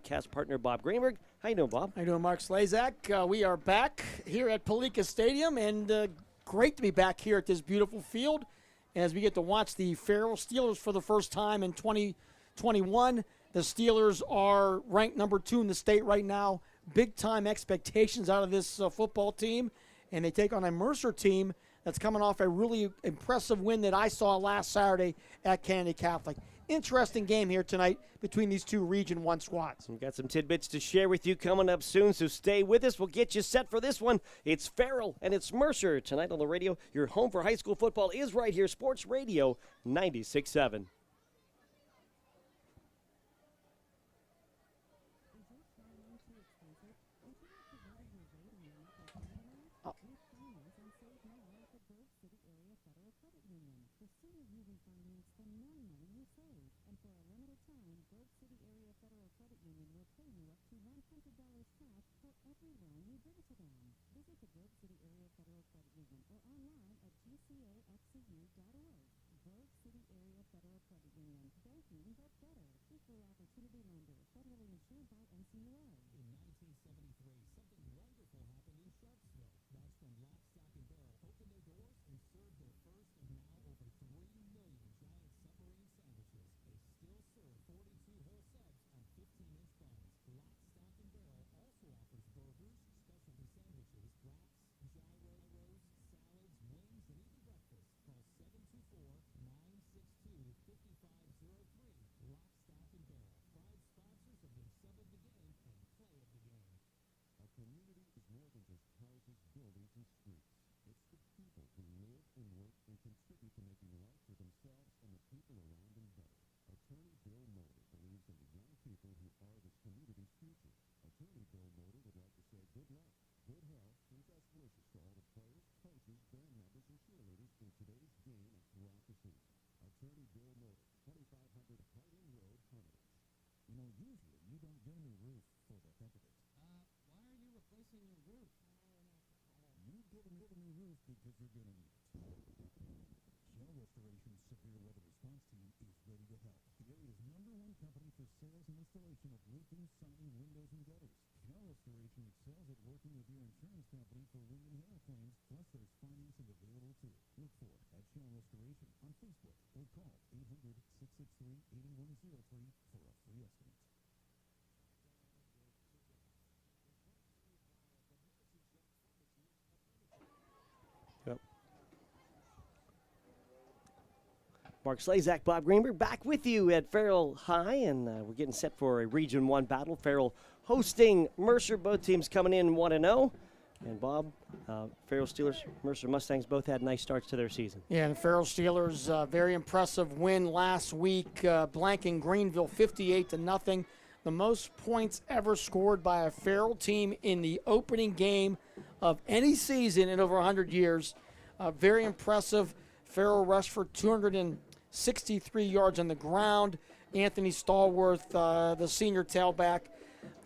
broadcast partner, Bob Greenberg. How you doing, Bob? How you doing, Mark Slazak? We are back here at Palika Stadium, and great to be back here at this beautiful field as we get to watch the Farrell Steelers for the first time in 2021. The Steelers are ranked number 2 in the state right now. Big-time expectations out of this football team, and they take on a Mercer team that's coming off a really impressive win that I saw last Saturday at Kennedy Catholic. Interesting game here tonight between these two Region 1 squads. We've got some tidbits to share with you coming up soon, so stay with us. We'll get you set for this one. It's Farrell and it's Mercer tonight on the radio. Your home for high school football is right here, Sports Radio 96.7. Mark Slazak, Bob Greenberg, back with you at Farrell High, and we're getting set for a Region 1 battle. Farrell hosting Mercer, both teams coming in 1-0. And Bob, Farrell Steelers, Mercer Mustangs both had nice starts to their season. Yeah, and the Farrell Steelers, very impressive win last week, blanking Greenville 58-0. The most points ever scored by a Farrell team in the opening game of any season in over 100 years. Very impressive. Farrell rushed for 263 yards on the ground. Anthony Stallworth, the senior tailback,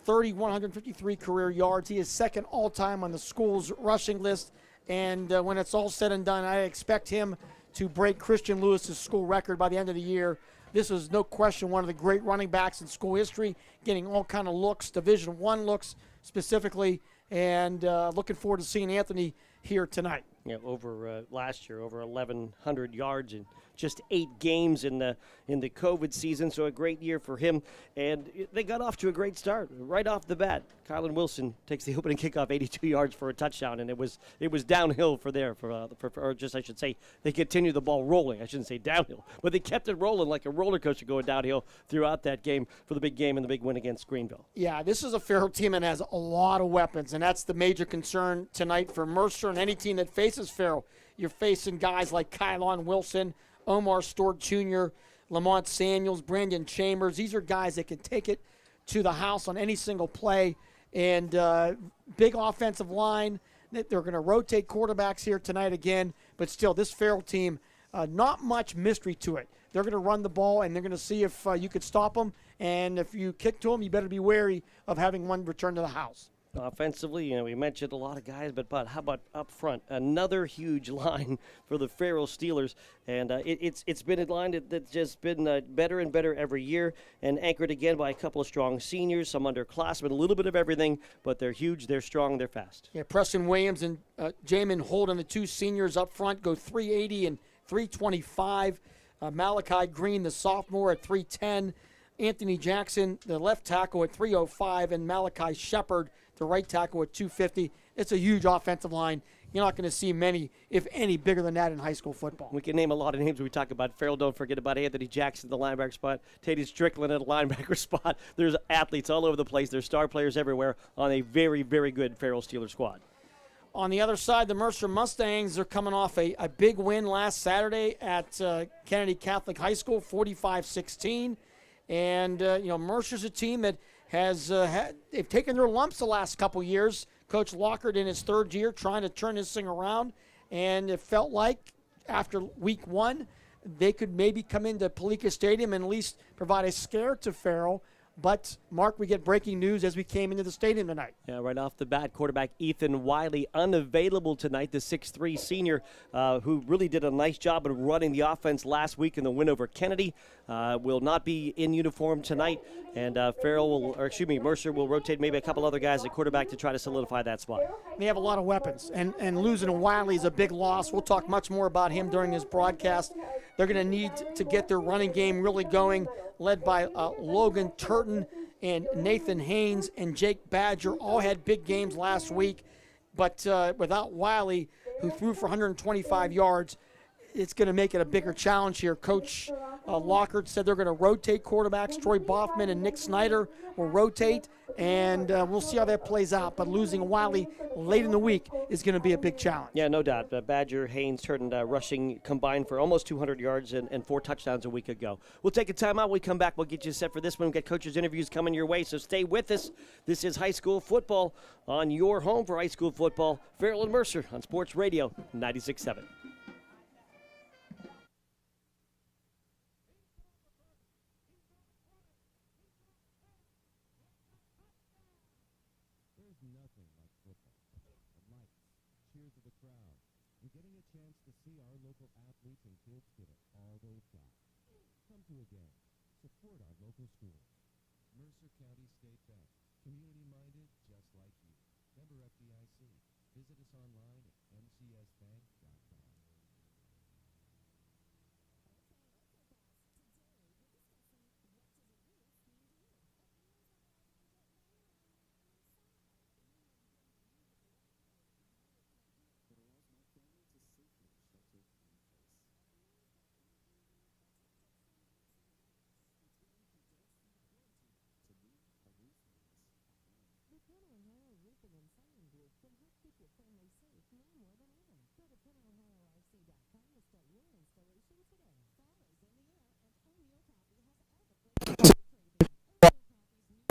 3,153 career yards. He is second all-time on the school's rushing list. And when it's all said and done, I expect him to break Christian Lewis's school record by the end of the year. This is no question one of the great running backs in school history, getting all kind of looks, Division I looks specifically, and looking forward to seeing Anthony here tonight. Yeah, over last year, over 1,100 yards in just 8 games in the COVID season, so a great year for him. And they got off to a great start right off the bat. Kylan Wilson takes the opening kickoff, 82 yards for a touchdown, and it was downhill or just I should say they continued the ball rolling. I shouldn't say downhill, but they kept it rolling like a roller coaster going downhill throughout that game for the big game and the big win against Greenville. Yeah, this is a Farrell team that has a lot of weapons, and that's the major concern tonight for Mercer and any team that faces Farrell. You're facing guys like Kylan Wilson, Omar Stewart Jr., Lamont Samuels, Brandon Chambers. These are guys that can take it to the house on any single play. And big offensive line. They're going to rotate quarterbacks here tonight again. But still, this Farrell team, not much mystery to it. They're going to run the ball, and they're going to see if you could stop them. And if you kick to them, you better be wary of having one return to the house. Offensively, we mentioned a lot of guys, but how about up front? Another huge line for the Farrell Steelers, and it's been a line that's just been better and better every year, and anchored again by a couple of strong seniors, some underclassmen, a little bit of everything, but they're huge, they're strong, they're fast. Yeah, Preston Williams and Jamin Holden, the two seniors up front, go 380 and 325. Malachi Green, the sophomore, at 310. Anthony Jackson, the left tackle, at 305, and Malachi Shepard, the right tackle, at 250. It's a huge offensive line. You're not going to see many, if any, bigger than that in high school football. We can name a lot of names when we talk about Farrell. Don't forget about Anthony Jackson, the linebacker spot, Tady Strickland at the linebacker spot. There's athletes all over the place. There's star players everywhere on a very, very good Farrell Steelers squad. On the other side, the Mercer Mustangs are coming off a big win last Saturday at Kennedy Catholic High School, 45-16. And, Mercer's a team that has they've taken their lumps the last couple years. Coach Lockhart in his third year trying to turn this thing around. And it felt like after week one, they could maybe come into Palica Stadium and at least provide a scare to Farrell. But, Mark, we get breaking news as we came into the stadium tonight. Yeah, right off the bat, quarterback Ethan Wiley unavailable tonight, the 6'3 senior who really did a nice job of running the offense last week in the win over Kennedy. Will not be in uniform tonight, and Mercer will rotate maybe a couple other guys at quarterback to try to solidify that spot. They have a lot of weapons, and losing Wiley is a big loss. We'll talk much more about him during this broadcast. They're going to need to get their running game really going, led by Logan Turton and Nathan Haynes and Jake Badger. All had big games last week, but without Wiley, who threw for 125 yards, it's going to make it a bigger challenge here. Coach Lockhart said they're going to rotate quarterbacks. Troy Boffman and Nick Snyder will rotate, and we'll see how that plays out. But losing Wiley late in the week is going to be a big challenge. Yeah, no doubt. Badger, Haynes, Turton rushing combined for almost 200 yards and 4 touchdowns a week ago. We'll take a timeout. When we come back, we'll get you set for this one. We'll get coaches' interviews coming your way, so stay with us. This is high school football on your home for high school football. Farrell and Mercer on Sports Radio 96.7. Mercer County State Bank, community-minded just like you. Member FDIC. Visit us online at mcsbank.com.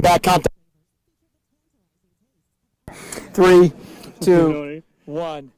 Back count. 3, 2, 1.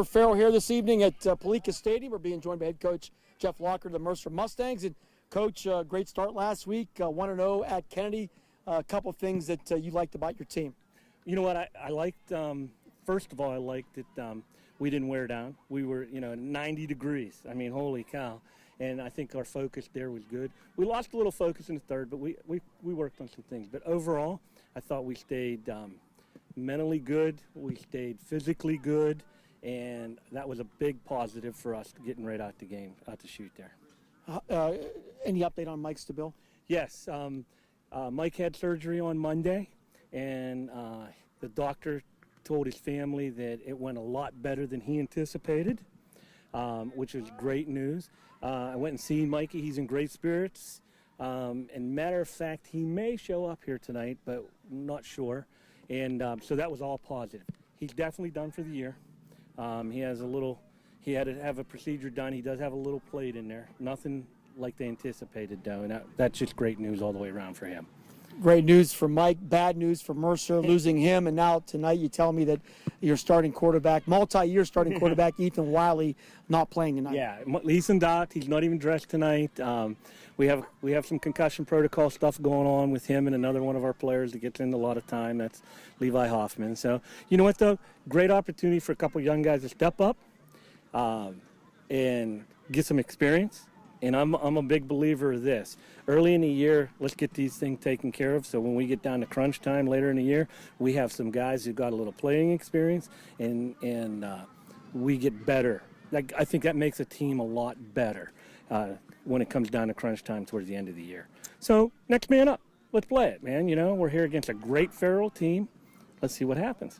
Farrell here this evening at Palica Stadium. We're being joined by head coach Jeff Lockhart of the Mercer Mustangs. And Coach, great start last week, 1-0 at Kennedy. A couple of things that you liked about your team. You know what I liked? First of all, I liked that we didn't wear down. We were, 90 degrees. I mean, holy cow. and I think our focus there was good. We lost a little focus in the third, but we worked on some things. But overall, I thought we stayed mentally good, we stayed physically good, and that was a big positive for us getting right out the chute there. Any update on Mike Stabil? Yes, Mike had surgery on Monday, and the doctor told his family that it went a lot better than he anticipated, which was great news. I went and seen Mikey. He's in great spirits. And matter of fact, he may show up here tonight, but not sure. And so that was all positive. He's definitely done for the year. He had to have a procedure done. He does have a little plate in there. Nothing like they anticipated, though. And that's just great news all the way around for him. Great news for Mike, bad news for Mercer, losing him, and now tonight you tell me that your starting quarterback, multi-year starting quarterback, Ethan Wiley, not playing tonight. Yeah, he's in doc. He's not even dressed tonight. We have some concussion protocol stuff going on with him and another one of our players that gets in a lot of time. That's Levi Hoffman. So, you know what, though? Great opportunity for a couple young guys to step up and get some experience. And I'm a big believer of this. Early in the year, let's get these things taken care of so when we get down to crunch time later in the year, we have some guys who've got a little playing experience and we get better. I think that makes a team a lot better when it comes down to crunch time towards the end of the year. So next man up. Let's play it, man. You know, we're here against a great Farrell team. Let's see what happens.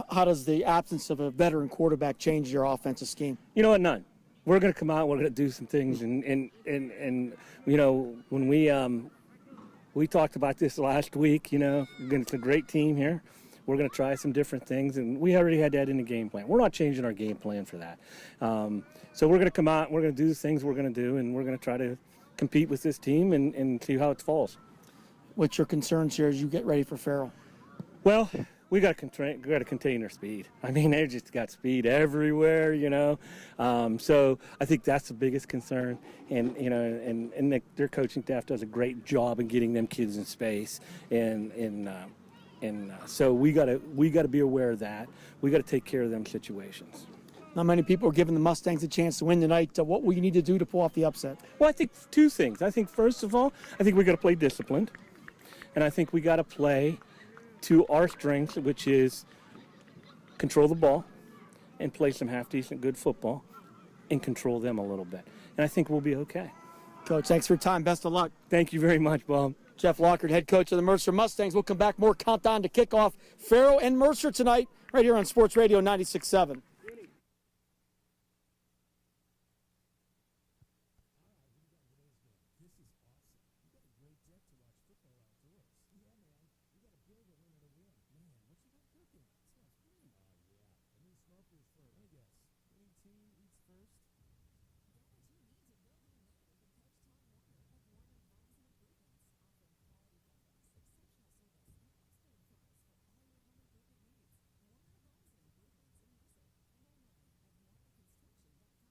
How does the absence of a veteran quarterback change your offensive scheme? You know what? None. We're going to come out. We're going to do some things, and you know, when we talked about this last week, you know, it's a great team here. We're going to try some different things, and we already had that in the game plan. We're not changing our game plan for that. So we're going to come out. We're going to do the things we're going to do, and we're going to try to compete with this team and see how it falls. What's your concerns here as you get ready for Farrell? Well, we got to contain their speed. I mean, they just got speed everywhere, you know. So I think that's the biggest concern. And you know, and their coaching staff does a great job in getting them kids in space. And so we got to be aware of that. We got to take care of them situations. Not many people are giving the Mustangs a chance to win tonight. What will you need to do to pull off the upset? Well, I think two things. I think first of all, I think we got to play disciplined, and I think we got to play to our strengths, which is control the ball and play some half-decent good football and control them a little bit. And I think we'll be okay. Coach, thanks for your time. Best of luck. Thank you very much, Bob. Jeff Lockard, head coach of the Mercer Mustangs. We'll come back. More countdown to kickoff. Farrell and Mercer tonight right here on Sports Radio 96.7.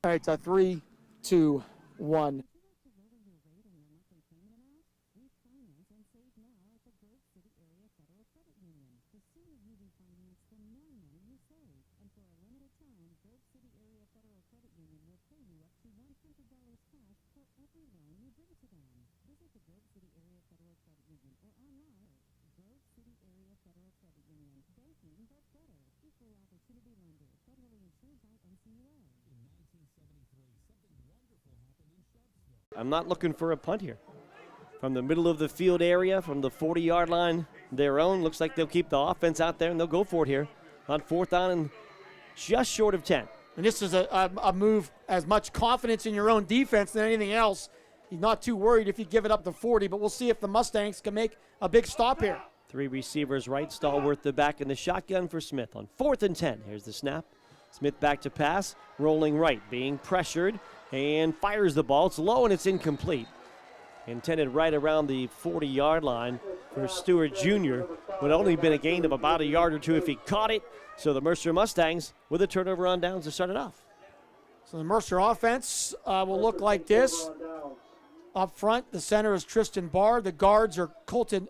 All right, 3, 2, 1. I'm not looking for a punt here. From the middle of the field area, from the 40-yard line, their own. Looks like they'll keep the offense out there, and they'll go for it here on 4th down and just short of 10. And this is a move as much confidence in your own defense than anything else. He's not too worried if you give it up to 40, but we'll see if the Mustangs can make a big stop here. 3 receivers right, Stallworth the back in the shotgun for Smith on 4th and 10. Here's the snap. Smith back to pass, rolling right, being pressured, and fires the ball. It's low and it's incomplete. Intended right around the 40-yard line for Stewart Jr. Would only been a gain of about a yard or two if he caught it. So the Mercer Mustangs with a turnover on downs to start it off. So the Mercer offense will look like this. Up front, the center is Tristan Barr. The guards are Colson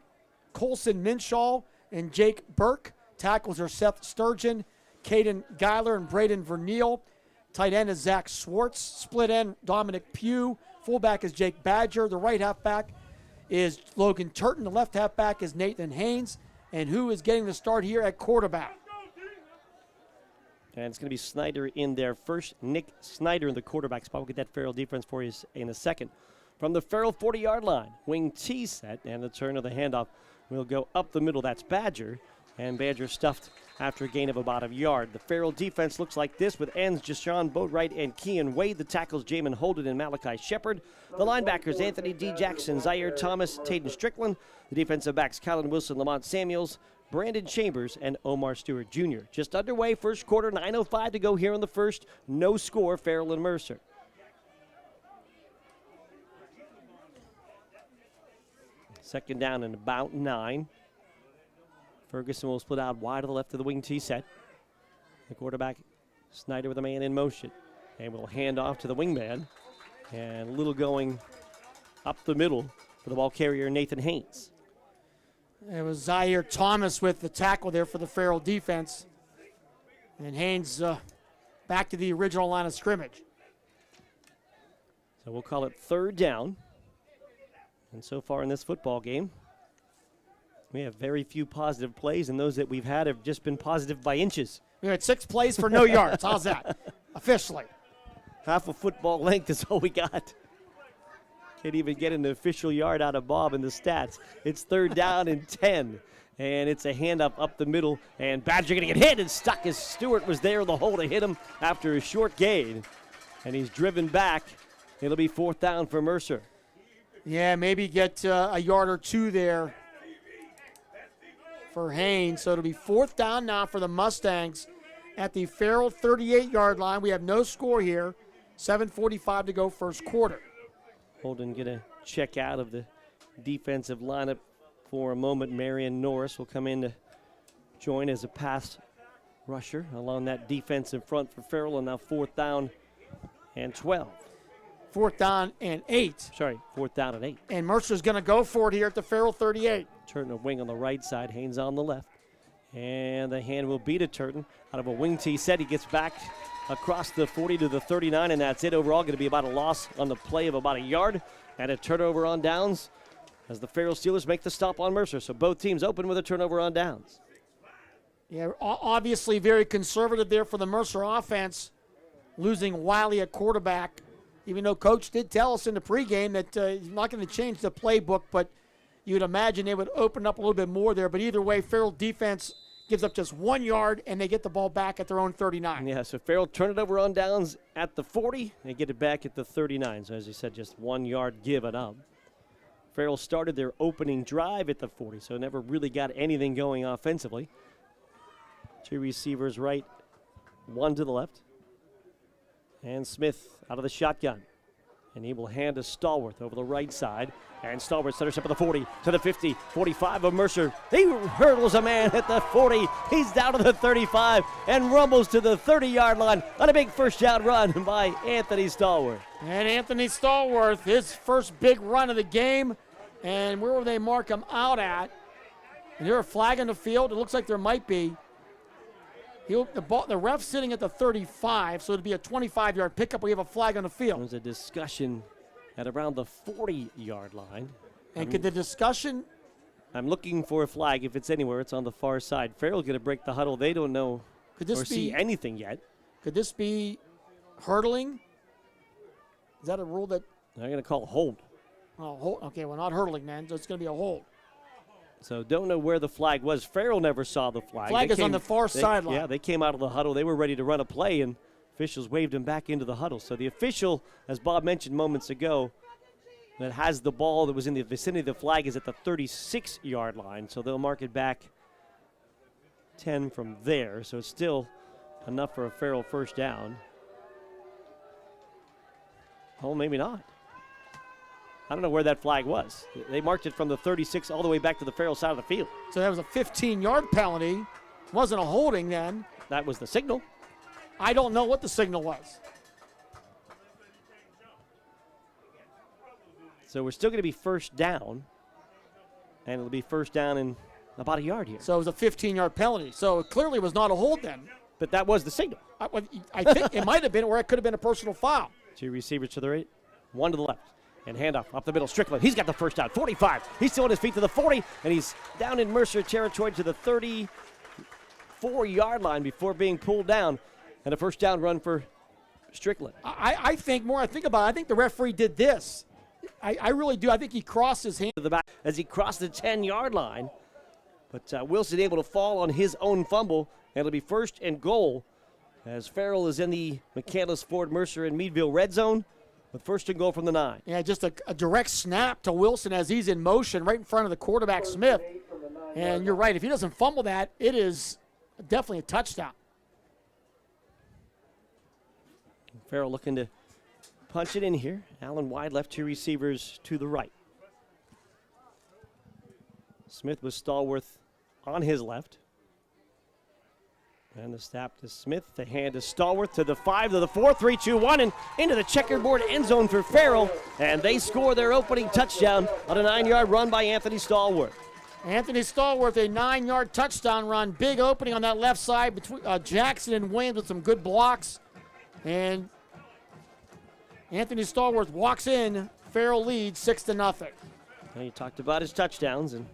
Minshaw and Jake Burke. Tackles are Seth Sturgeon, Caden Geiler, and Braden Verneal. Tight end is Zach Swartz. Split end, Dominic Pugh. fullback is Jake Badger. The right halfback is Logan Turton. The left halfback is Nathan Haynes. And who is getting the start here at quarterback? And it's going to be Snyder in there first. Nick Snyder in the quarterback spot. We'll get that Farrell defense for you in a second. From the Farrell 40-yard line, wing T set, and the turn of the handoff will go up the middle. That's Badger, and Badger stuffed after a gain of about a yard. The Farrell defense looks like this with ends Jashawn Boatwright and Kean Wade. The tackles Jamin Holden and Malachi Shepard. The linebackers Anthony D. Jackson, Zaire Thomas, Taden Strickland. The defensive backs Kylan Wilson, Lamont Samuels, Brandon Chambers, and Omar Stewart Jr. Just underway, first quarter, 9:05 to go here in the first. No score, Farrell and Mercer. Second down and about 9. Ferguson will split out wide to the left of the wing T set. The quarterback, Snyder with a man in motion. And will hand off to the wingman. And a little going up the middle for the ball carrier, Nathan Haynes. It was Zaire Thomas with the tackle there for the Farrell defense. And Haynes back to the original line of scrimmage. So we'll call it third down. And so far in this football game, we have very few positive plays, and those that we've had have just been positive by inches. We had 6 plays for no yards. How's that? Officially. Half a football length is all we got. Can't even get an official yard out of Bob in the stats. It's third down and 10. And it's a handoff up the middle. And Badger going to get hit and stuck as Stewart was there in the hole to hit him after a short gain. And he's driven back. It'll be fourth down for Mercer. Yeah, maybe get a yard or 2 there for Haynes. So it'll be fourth down now for the Mustangs at the Farrell 38-yard line. We have no score here. 7:45 to go first quarter. Holden going to check out of the defensive lineup for a moment. Marion Norris will come in to join as a pass rusher along that defensive front for Farrell. And now fourth down and 12. Fourth down and 8. Sorry, fourth down and 8. And Mercer's going to go for it here at the Farrell 38. Turton a wing on the right side, Haynes on the left. And the hand will be to Turton. Out of a wing tee set, he gets back across the 40 to the 39, and that's it. Overall, going to be about a loss on the play of about a yard and a turnover on downs as the Farrell Steelers make the stop on Mercer. So both teams open with a turnover on downs. Yeah, obviously very conservative there for the Mercer offense, losing Wiley at quarterback, even though Coach did tell us in the pregame that he's not going to change the playbook, but you'd imagine they would open up a little bit more there. But either way, Farrell defense gives up just 1 yard, and they get the ball back at their own 39. Yeah, so Farrell turn it over on downs at the 40 and get it back at the 39. So as you said, just 1 yard given up. Farrell started their opening drive at the 40, so never really got anything going offensively. 2 receivers right, 1 to the left. And Smith out of the shotgun. And he will hand to Stallworth over the right side. And Stallworth centers up at the 40 to the 50, 45 of Mercer. He hurdles a man at the 40. He's down to the 35 and rumbles to the 30-yard line on a big first down run by Anthony Stallworth. And Anthony Stallworth, his first big run of the game. And where will they mark him out at? Is there a flag on the field? It looks like there might be. The ref's sitting at the 35, so it'd be a 25-yard pickup. We have a flag on the field. There's a discussion at around the 40-yard line. And could the discussion? I'm looking for a flag. If it's anywhere, it's on the far side. Farrell's going to break the huddle. They don't know or see anything yet. Could this be hurdling? Is that a rule that? They're going to call a hold. Oh, hold. Okay, well, not hurdling, man. So it's going to be a hold. So don't know where the flag was. Farrell never saw the flag. Flag is on the far sideline. Yeah, they came out of the huddle. They were ready to run a play, and officials waved him back into the huddle. So the official, as Bob mentioned moments ago, that has the ball that was in the vicinity of the flag is at the 36-yard line. So they'll mark it back 10 from there. So it's still enough for a Farrell first down. Oh, maybe not. I don't know where that flag was. They marked it from the 36 all the way back to the Farrell side of the field. So that was a 15-yard penalty. Wasn't a holding then. That was the signal. I don't know what the signal was. So we're still going to be first down, and it'll be first down in about a yard here. So it was a 15-yard penalty. So it clearly was not a hold then. But that was the signal. I think it might have been, or it could have been a personal foul. 2 receivers to the right. One to the left. And handoff up the middle. Strickland, he's got the first down. 45. He's still on his feet to the 40, and he's down in Mercer territory to the 34-yard line before being pulled down. And a first down run for Strickland. I think more I think about it, I think the referee did this. I really do. I think he crossed his hand To the back as he crossed the 10-yard line. But Wilson able to fall on his own fumble, and it'll be first and goal as Farrell is in the McCandless, Ford, Mercer, and Meadville red zone with first and goal from the 9. Yeah, just a direct snap to Wilson as he's in motion right in front of the quarterback, Smith. And you're right. If he doesn't fumble that, it is definitely a touchdown. Farrell looking to punch it in here. Allen wide left, 2 receivers to the right. Smith with Stallworth on his left. And the snap to Smith, the hand to Stallworth to the 5, to the 4, 3, 2, 1, and into the checkerboard end zone for Farrell. And they score their opening touchdown on a 9-yard run by Anthony Stallworth. Anthony Stallworth, a 9-yard touchdown run. Big opening on that left side between Jackson and Williams with some good blocks. And Anthony Stallworth walks in. Farrell leads 6-0. Now you talked about his touchdowns, and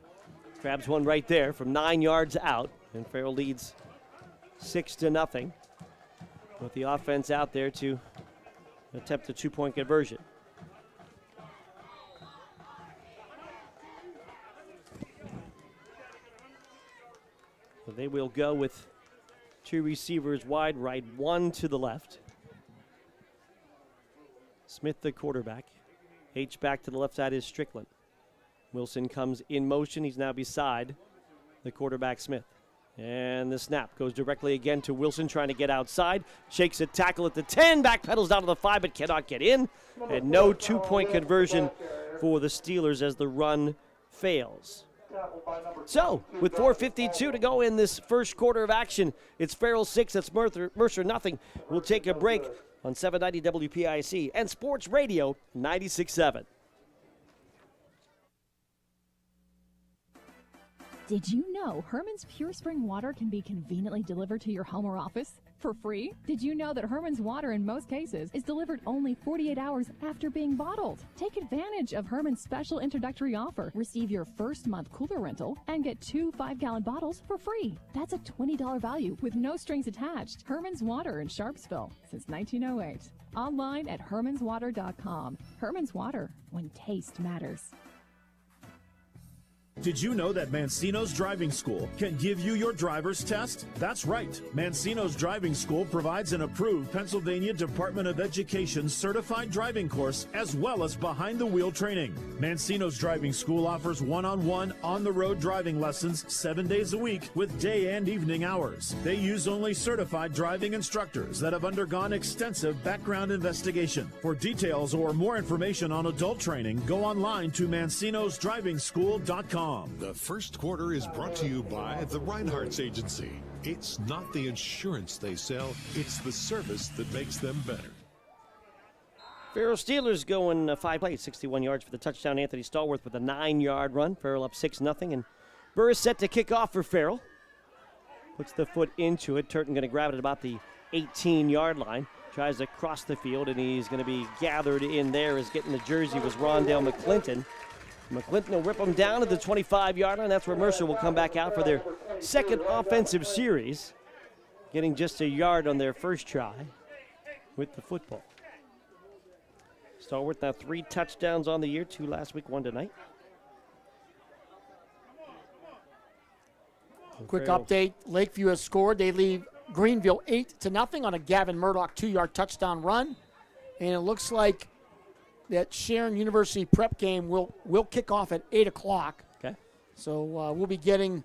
grabs one right there from 9 yards out. And Farrell leads 6-0 with the offense out there to attempt a 2-point conversion. So they will go with 2 receivers wide right, 1 to the left. Smith the quarterback. H back to the left side is Strickland. Wilson comes in motion. He's now beside the quarterback Smith. And the snap goes directly again to Wilson trying to get outside. Shakes a tackle at the 10, backpedals down to the 5 but cannot get in. And no 2-point conversion for the Steelers as the run fails. So, with 4:52 to go in this first quarter of action, it's Farrell 6, it's Mercer nothing. We'll take a break on 790 WPIC and Sports Radio 96.7. Did you know Herman's Pure Spring Water can be conveniently delivered to your home or office for free? Did you know that Herman's Water in most cases is delivered only 48 hours after being bottled? Take advantage of Herman's special introductory offer. Receive your first month cooler rental and get 2 5-gallon bottles for free. That's a $20 value with no strings attached. Herman's Water in Sharpsville since 1908. Online at hermanswater.com. Herman's Water, when taste matters. Did you know that Mancino's Driving School can give you your driver's test? That's right. Mancino's Driving School provides an approved Pennsylvania Department of Education certified driving course as well as behind-the-wheel training. Mancino's Driving School offers one-on-one, on-the-road driving lessons 7 days a week with day and evening hours. They use only certified driving instructors that have undergone extensive background investigation. For details or more information on adult training, go online to mancinosdrivingschool.com. The first quarter is brought to you by the Reinhardt's Agency. It's not the insurance they sell, it's the service that makes them better. Farrell Steelers going 5 plays, 61 yards for the touchdown. Anthony Stallworth with a 9-yard run. Farrell up 6-0. And Burr is set to kick off for Farrell. Puts the foot into it. Turton going to grab it at about the 18-yard line. Tries to cross the field, and he's going to be gathered in there as getting the jersey was Rondale McClinton. McClinton will rip him down at the 25-yard line. That's where Mercer will come back out for their second offensive series, getting just a yard on their first try with the football. Stallworth now 3 touchdowns on the year, 2 last week, 1 tonight. Quick update, Lakeview has scored. They lead Greenville 8-0 on a Gavin Murdoch 2-yard touchdown run. And it looks like that Sharon University prep game will kick off at 8 o'clock. Okay. So we'll be getting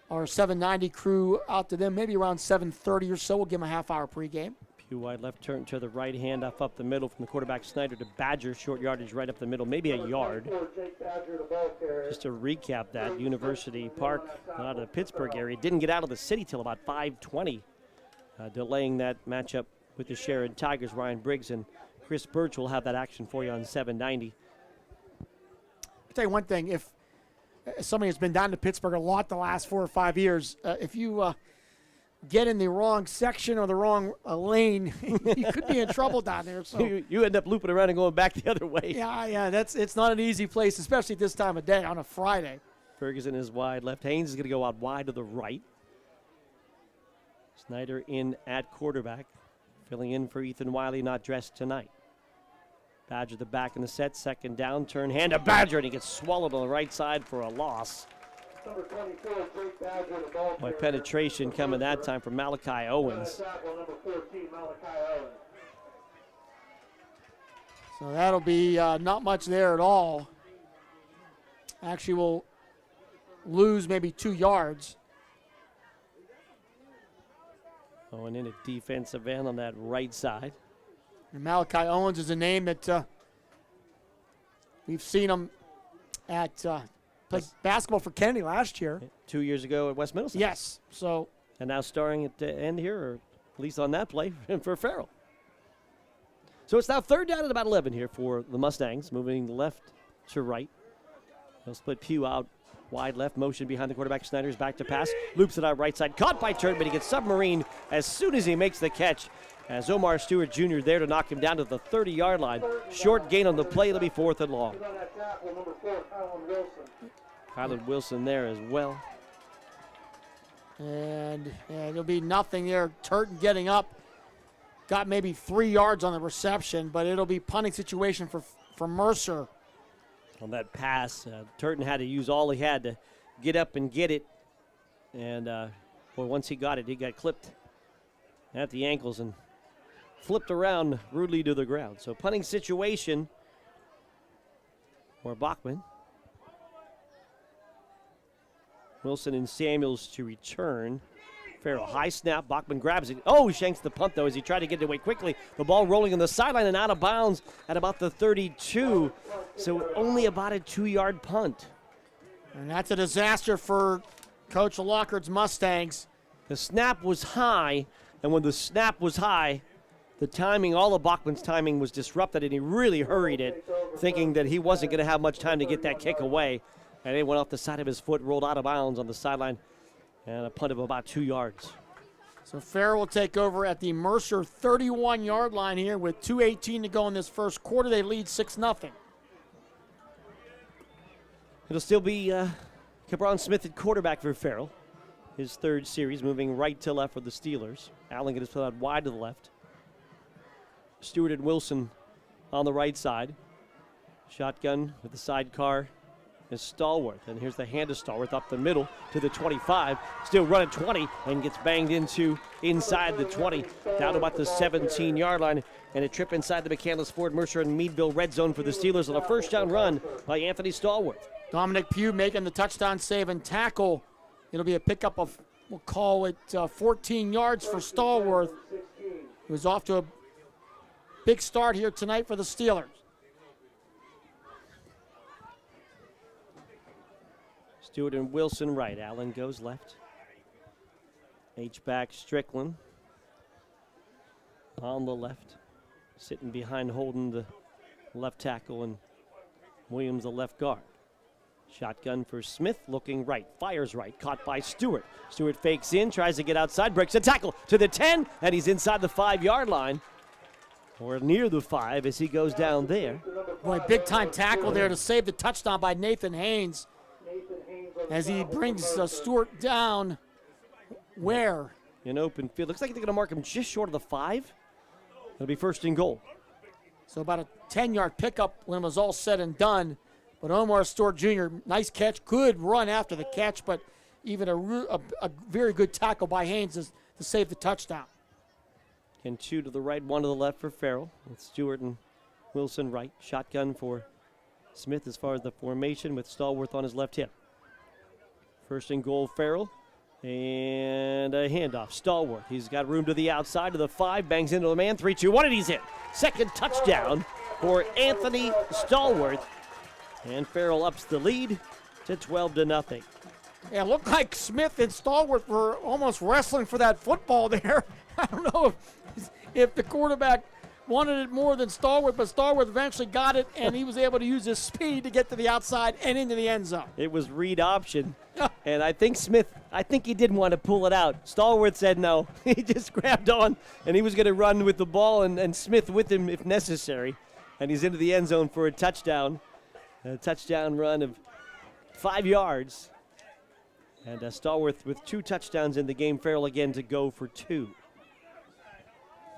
our 790 crew out to them maybe around 7:30 or so. We'll give them a half-hour pregame. Pew wide left, turn to the right, hand off up the middle from the quarterback Snyder to Badger. Short yardage right up the middle, maybe a yard. Just to recap that, University Park out of the Pittsburgh area didn't get out of the city till about 5:20, delaying that matchup with the Sharon Tigers. Ryan Briggs and Chris Birch will have that action for you on 790. I'll tell you one thing, if somebody has been down to Pittsburgh a lot the last 4 or 5 years, if you get in the wrong section or the wrong lane, you could be in trouble down there. So You end up looping around and going back the other way. yeah, it's not an easy place, especially this time of day on a Friday. Ferguson is wide left. Haynes is going to go out wide to the right. Snyder in at quarterback, filling in for Ethan Wiley, not dressed tonight. Badger the back in the set, second down, turn hand to Badger, and he gets swallowed on the right side for a loss. Number 24, Jake Badger, the ball By carrier. penetration coming that time from Malachi Owens. Tackle number 14, Malachi Owens. So that'll be not much there at all. Actually, we'll lose maybe 2 yards. Going in at defensive end on that right side. And Malachi Owens is a name that we've seen him at play basketball for Kennedy last year. 2 years ago at West Middlesex. Yes, so And now starring at the end here, or at least on that play, for Farrell. So it's now third down at about 11 here for the Mustangs, moving left to right. They'll split Pugh out wide left, motion behind the quarterback. Snyder's back to pass, loops it out right side, caught by Turton, but he gets submarined as soon as he makes the catch. As Omar Stewart Jr. there to knock him down to the 30-yard line. Short gain on the play, it'll be fourth and long. On that tackle, number 4, Kylan Wilson. Kylan Wilson there as well. and there'll be nothing there. Turton getting up, got maybe 3 yards on the reception, but it'll be punting situation for Mercer. On that pass, Turton had to use all he had to get up and get it. And once he got it, he got clipped at the ankles and flipped around rudely to the ground. So punting situation for Bachman. Wilson and Samuels to return. Farrell, high snap. Bachman grabs it. Oh, he shanks the punt, though, as he tried to get it away quickly. The ball rolling on the sideline and out of bounds at about the 32. So only about a 2-yard punt. And that's a disaster for Coach Lockard's Mustangs. The snap was high, and when the snap was high, the timing, all of Bachman's timing was disrupted, and he really hurried it, thinking that he wasn't going to have much time to get that kick away. And it went off the side of his foot, rolled out of bounds on the sideline, and a punt of about 2 yards. So Farrell will take over at the Mercer 31-yard line here with 2:18 to go in this first quarter. They lead 6-0. It'll still be Cabron Smith at quarterback for Farrell. His third series, moving right to left for the Steelers. Allen gets put out wide to the left. Stewart and Wilson on the right side. Shotgun with the sidecar is Stallworth. And here's the hand of Stallworth up the middle to the 25. Still running 20 and gets banged into inside the 20. Down to about the 17-yard line. And a trip inside the McCandless Ford Mercer and Meadville red zone for the Steelers on a first down run by Anthony Stallworth. Dominic Pugh making the touchdown save and tackle. It'll be a pickup of, we'll call it 14 yards for Stallworth. He was off to a big start here tonight for the Steelers. Stewart and Wilson right. Allen goes left. H-back Strickland on the left. Sitting behind Holden, the left tackle, and Williams, the left guard. Shotgun for Smith, looking right, fires right, caught by Stewart. Stewart fakes in, tries to get outside, breaks a tackle to the 10, and he's inside the 5-yard line, or near the 5 as he goes down there. Boy, big-time tackle there to save the touchdown by Nathan Haynes as he brings Stewart down where? In open field. Looks like they're going to mark him just short of the 5. It'll be first and goal. So about a 10-yard pickup when it was all said and done. But Omar Stewart Jr., nice catch, good run after the catch, but even a very good tackle by Haynes to save the touchdown. And 2 to the right, 1 to the left for Farrell, with Stewart and Wilson right. Shotgun for Smith as far as the formation, with Stallworth on his left hip. First and goal, Farrell. And a handoff, Stallworth. He's got room to the outside to the 5, bangs into the man, 3-2-1, and he's in. Second touchdown for Anthony Stallworth. And Farrell ups the lead to 12-0. Yeah, it looked like Smith and Stallworth were almost wrestling for that football there. I don't know if the quarterback wanted it more than Stallworth, but Stallworth eventually got it, and he was able to use his speed to get to the outside and into the end zone. It was read option, and I think he didn't want to pull it out. Stallworth said no. He just grabbed on, and he was going to run with the ball, and Smith with him if necessary. And he's into the end zone for a touchdown run of 5 yards. And Stallworth with 2 touchdowns in the game. Farrell again to go for 2.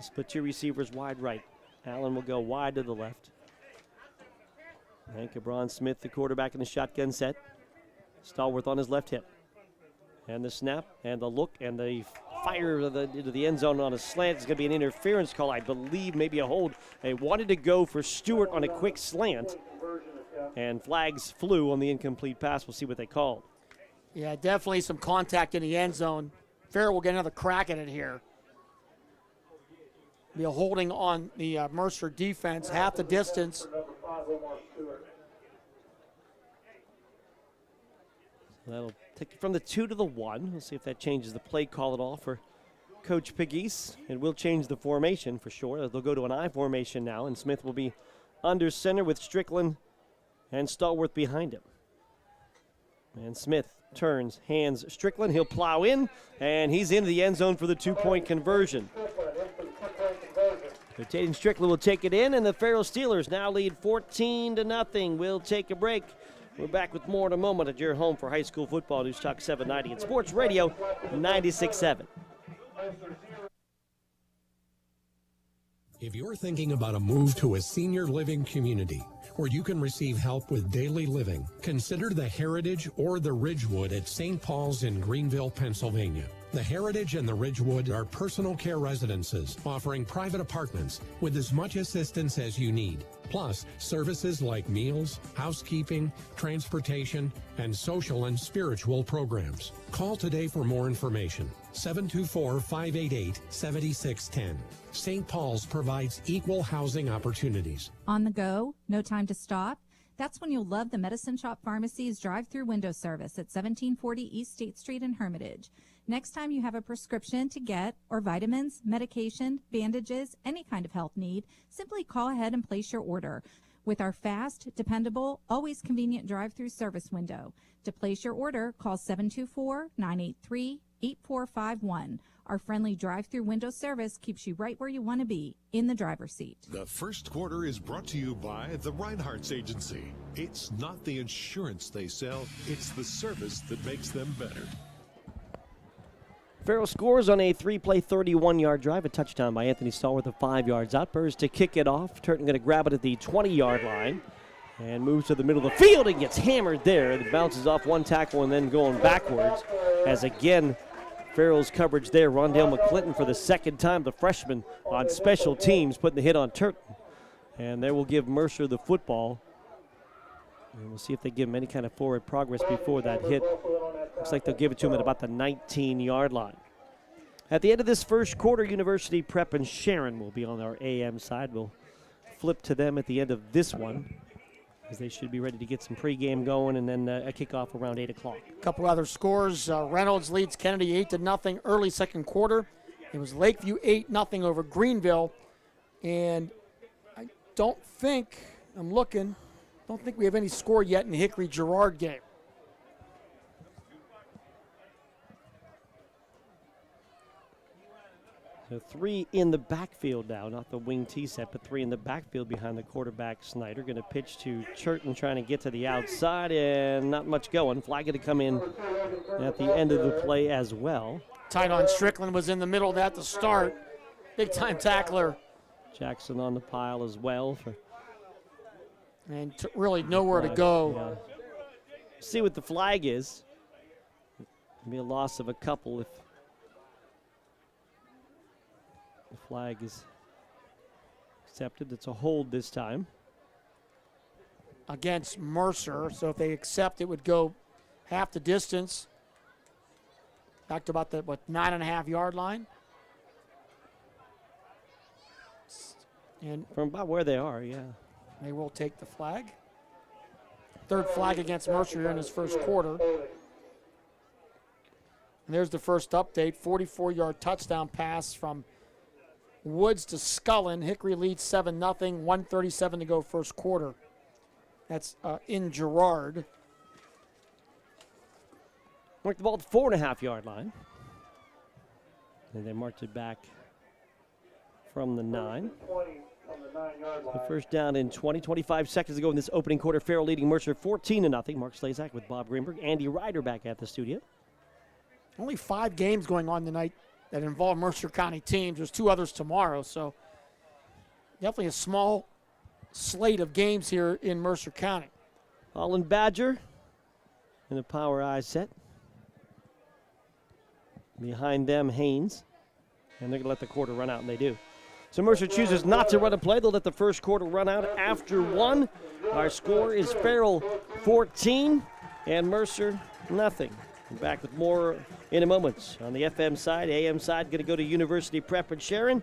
Split 2 receivers wide right. Allen will go wide to the left. And Cabron Smith, the quarterback in the shotgun set. Stallworth on his left hip. And the snap, and the look, and the fire into the end zone on a slant. It's going to be an interference call, I believe, maybe a hold. They wanted to go for Stewart on a quick slant, and flags flew on the incomplete pass. We'll see what they called. Yeah, definitely some contact in the end zone. Farrell will get another crack at it here. Be a holding on the Mercer defense, half the distance. That'll take it from the 2 to the 1. We'll see if that changes the play call at all for Coach Pegues. It will change the formation for sure. They'll go to an I formation now, and Smith will be under center with Strickland and Stallworth behind him. And Smith turns, hands Strickland. He'll plow in, and he's into the end zone for the 2-point conversion. So Tatum Strickland will take it in, and the Farrell Steelers now lead 14-0. We'll take a break. We're back with more in a moment at your home for high school football. News Talk 790 and Sports Radio 96.7. If you're thinking about a move to a senior living community where you can receive help with daily living, consider the Heritage or the Ridgewood at St. Paul's in Greenville, Pennsylvania. The Heritage and the Ridgewood are personal care residences offering private apartments with as much assistance as you need, plus services like meals, housekeeping, transportation, and social and spiritual programs. Call today for more information. 724-588-7610. St. Paul's provides equal housing opportunities. On the go, no time to stop? That's when you'll love the Medicine Shop Pharmacy's drive-through window service at 1740 East State Street in Hermitage. Next time you have a prescription to get, or vitamins, medication, bandages, any kind of health need, simply call ahead and place your order with our fast, dependable, always convenient drive-through service window. To place your order, call 724-983-8451. Our friendly drive-through window service keeps you right where you want to be, in the driver's seat. The first quarter is brought to you by the Reinhardt's Agency. It's not the insurance they sell, it's the service that makes them better. Farrell scores on a 3-play, 31-yard drive, a touchdown by Anthony Stallworth of 5 yards out. Burrs to kick it off. Turton going to grab it at the 20-yard line and moves to the middle of the field and gets hammered there. It bounces off one tackle and then going backwards as again Farrell's coverage there. Rondale McClinton for the second time, the freshman on special teams, putting the hit on Turton. And they will give Mercer the football. And we'll see if they give him any kind of forward progress before that hit. Looks like they'll give it to him at about the 19-yard line. At the end of this first quarter, University Prep and Sharon will be on our AM side. We'll flip to them at the end of this one, as they should be ready to get some pregame going, and then a kickoff around 8 o'clock. A couple other scores. Reynolds leads Kennedy 8-0 early second quarter. It was Lakeview 8-0 over Greenville. And I don't think we have any score yet in the Hickory-Girard game. So 3 in the backfield now, not the wing T set, but 3 in the backfield behind the quarterback Snyder. Going to pitch to Churton, trying to get to the outside, and not much going. Flag going to come in at the end of the play as well. Tight on Strickland was in the middle of that to start. Big-time tackler. Jackson on the pile as well. And really nowhere to go. Yeah. See what the flag is. Be a loss of a couple if the flag is accepted. It's a hold this time. Against Mercer, so if they accept, it would go half the distance. Back to about the 9.5-yard line. And from about where they are, yeah. They will take the flag. Third flag against Mercer here in his first quarter. And there's the first update, 44-yard touchdown pass from Woods to Scullin. Hickory leads 7-0. 1:37 to go first quarter. That's in Girard. Marked the ball at the 4.5-yard line. And they marked it back from the 9. 20 from the 9-yard line. The first down in 25 seconds to go in this opening quarter. Farrell leading Mercer 14-0. Mark Slazak with Bob Greenberg. Andy Ryder back at the studio. Only 5 games going on tonight that involve Mercer County teams. There's 2 others tomorrow, so definitely a small slate of games here in Mercer County. Holland Badger in the power I set. Behind them, Haynes. And they're going to let the quarter run out, and they do. So Mercer chooses not to run a play. They'll let the first quarter run out after 1. Our score is Farrell 14 and Mercer nothing. We're back with more in a moment. On the FM side, AM side, going to go to University Prep and Sharon.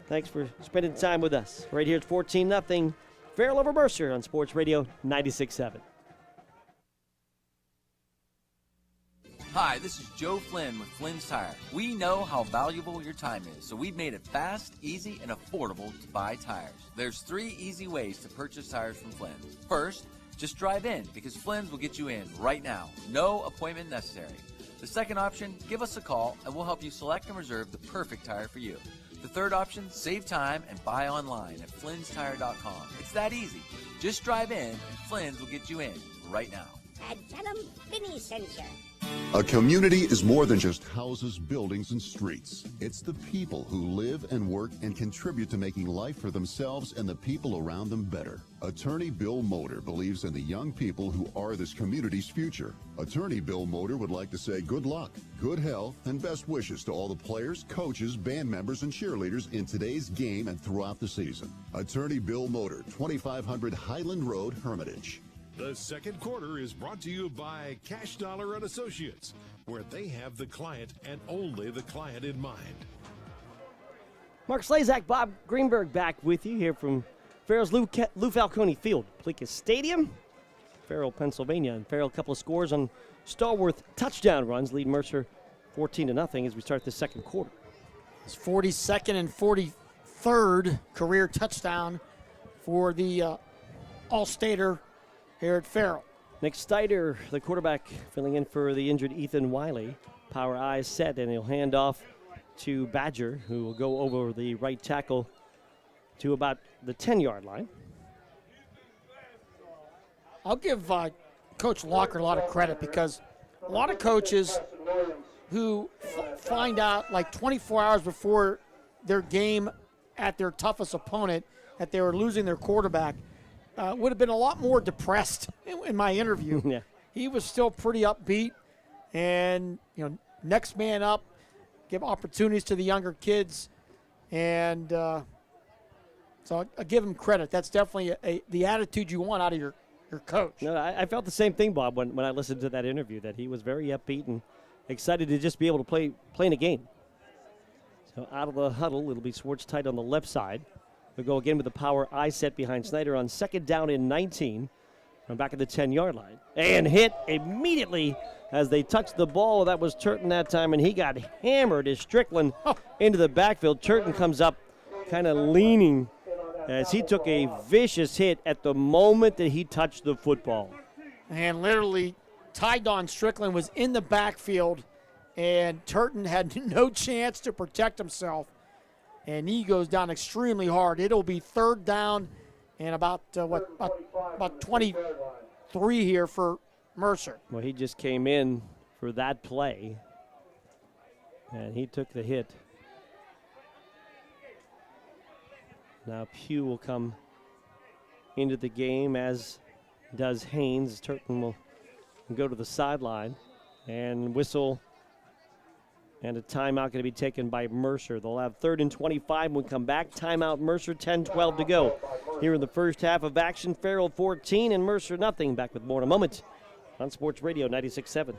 Thanks for spending time with us. Right here, it's 14-0. Farrell over Mercer on Sports Radio 96.7. Hi, this is Joe Flynn with Flynn's Tire. We know how valuable your time is, so we've made it fast, easy, and affordable to buy tires. There's 3 easy ways to purchase tires from Flynn's. First, just drive in, because Flynn's will get you in right now. No appointment necessary. The second option, give us a call, and we'll help you select and reserve the perfect tire for you. The third option, save time and buy online at flynnstire.com. It's that easy. Just drive in, and Flynn's will get you in right now. Tell them Vinny sent you. A community is more than just houses, buildings, and streets. It's the people who live and work and contribute to making life for themselves and the people around them better. Attorney Bill Motor believes in the young people who are this community's future. Attorney Bill Motor would like to say good luck, good health, and best wishes to all the players, coaches, band members, and cheerleaders in today's game and throughout the season. Attorney Bill Motor, 2500 Highland Road, Hermitage. The second quarter is brought to you by Cash Dollar and Associates, where they have the client and only the client in mind. Mark Slazak, Bob Greenberg back with you here from Farrell's Lou Falcone Field, Plicus Stadium, Farrell, Pennsylvania. And Farrell, a couple of scores on Stallworth touchdown runs, lead Mercer 14-0 as we start the second quarter. It's 42nd and 43rd career touchdown for the All-Stater here at Farrell. Nick Steiner, the quarterback, filling in for the injured Ethan Wiley. Power eyes set, and he'll hand off to Badger, who will go over the right tackle to about the 10-yard line. I'll give Coach Locker a lot of credit because a lot of coaches who find out like 24 hours before their game at their toughest opponent that they were losing their quarterback would have been a lot more depressed in my interview. Yeah. He was still pretty upbeat, and next man up, give opportunities to the younger kids, and so I give him credit. That's definitely the attitude you want out of your coach. No, I felt the same thing, Bob, when I listened to that interview, that he was very upbeat and excited to just be able to play in a game. So out of the huddle, it'll be Swartz tight on the left side. We'll go again with the power I set behind Snyder on second down and 19 from back at the 10-yard line. And hit immediately as they touched the ball. That was Turton that time, and he got hammered as Strickland into the backfield. Turton comes up kind of leaning as he took a vicious hit at the moment that he touched the football. And literally, Ty-Don Strickland was in the backfield, and Turton had no chance to protect himself. And he goes down extremely hard. It'll be third down and about 23 here for Mercer. Well, he just came in for that play, and he took the hit. Now Pugh will come into the game, as does Haynes. Turton will go to the sideline and whistle. And a timeout going to be taken by Mercer. They'll have 3rd and 25 when we come back. Timeout Mercer, 10-12 to go. Here in the first half of action, Farrell 14 and Mercer nothing. Back with more in a moment on Sports Radio 96.7.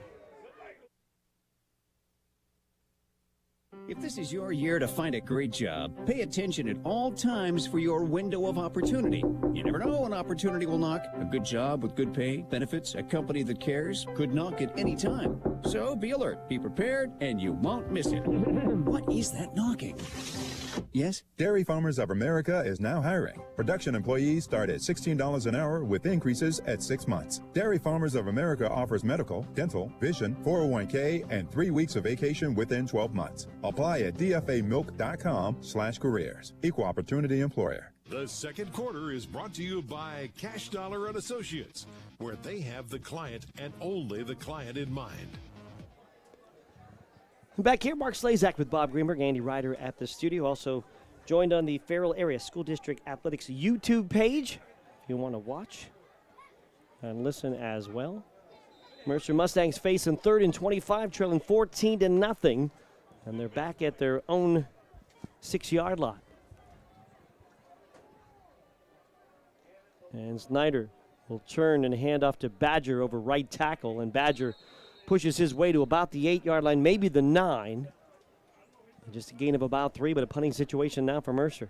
If this is your year to find a great job, pay attention at all times for your window of opportunity. You never know when opportunity will knock. A good job with good pay, benefits, a company that cares could knock at any time. So be alert, be prepared, and you won't miss it. What is that knocking? Yes? Dairy Farmers of America is now hiring. Production employees start at $16 an hour with increases at 6 months. Dairy Farmers of America offers medical, dental, vision, 401k, and 3 weeks of vacation within 12 months. Apply at dfamilk.com/careers. Equal opportunity employer. The second quarter is brought to you by Cash Dollar and Associates, where they have the client and only the client in mind. Back here, Mark Slazak with Bob Greenberg, Andy Ryder at the studio. Also joined on the Farrell Area School District Athletics YouTube page if you want to watch and listen as well. Mercer Mustangs facing third and 25, trailing 14-0, and they're back at their own 6-yard line. And Snyder will turn and hand off to Badger over right tackle, and Badger pushes his way to about the 8-yard line, maybe the 9. Just a gain of about 3, but a punting situation now for Mercer.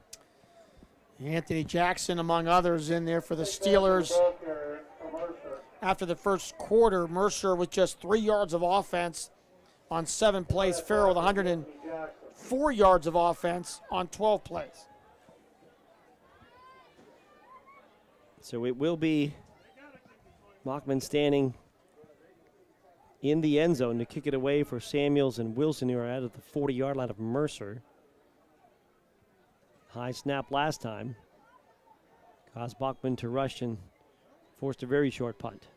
Anthony Jackson, among others, in there for the Steelers. After the first quarter, Mercer with just 3 yards of offense on 7 plays. Farrell with 104 yards of offense on 12 plays. So it will be Mockman standing in the end zone to kick it away for Samuels and Wilson, who are out of the 40-yard line of Mercer. High snap last time caused Bachman to rush and forced a very short punt.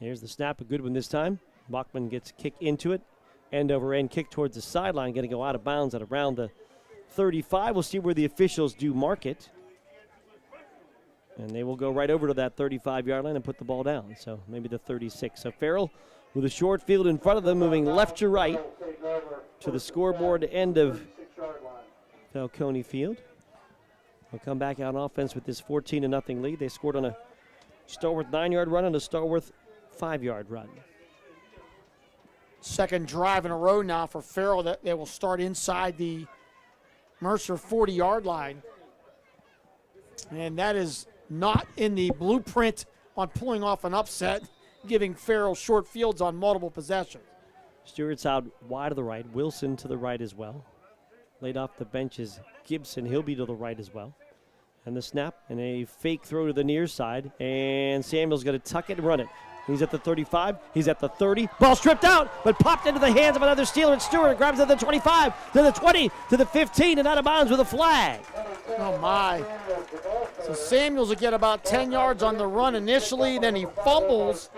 Here's the snap, a good one this time. Bachman gets kicked into it, end over end kick towards the sideline, going to go out of bounds at around the 35. We'll see where the officials do mark it. And they will go right over to that 35-yard line and put the ball down. So maybe the 36. So Farrell with a short field in front of them, moving left to right to the scoreboard end of Falcone Field. They'll come back out on offense with this 14-0 lead. They scored on a Starworth 9-yard run and a Starworth 5-yard run. Second drive in a row now for Farrell that they will start inside the Mercer 40-yard line. And that is not in the blueprint on pulling off an upset, giving Farrell short fields on multiple possessions. Stewart's out wide to the right. Wilson to the right as well. Laid off the bench is Gibson. He'll be to the right as well. And the snap and a fake throw to the near side. And Samuel's going to tuck it and run it. He's at the 35. He's at the 30. Ball stripped out, but popped into the hands of another Steeler. And Stewart grabs it at the 25, to the 20, to the 15, and out of bounds with a flag. Oh, my. So Samuels will get about 10 yards on the run initially. Then he fumbles.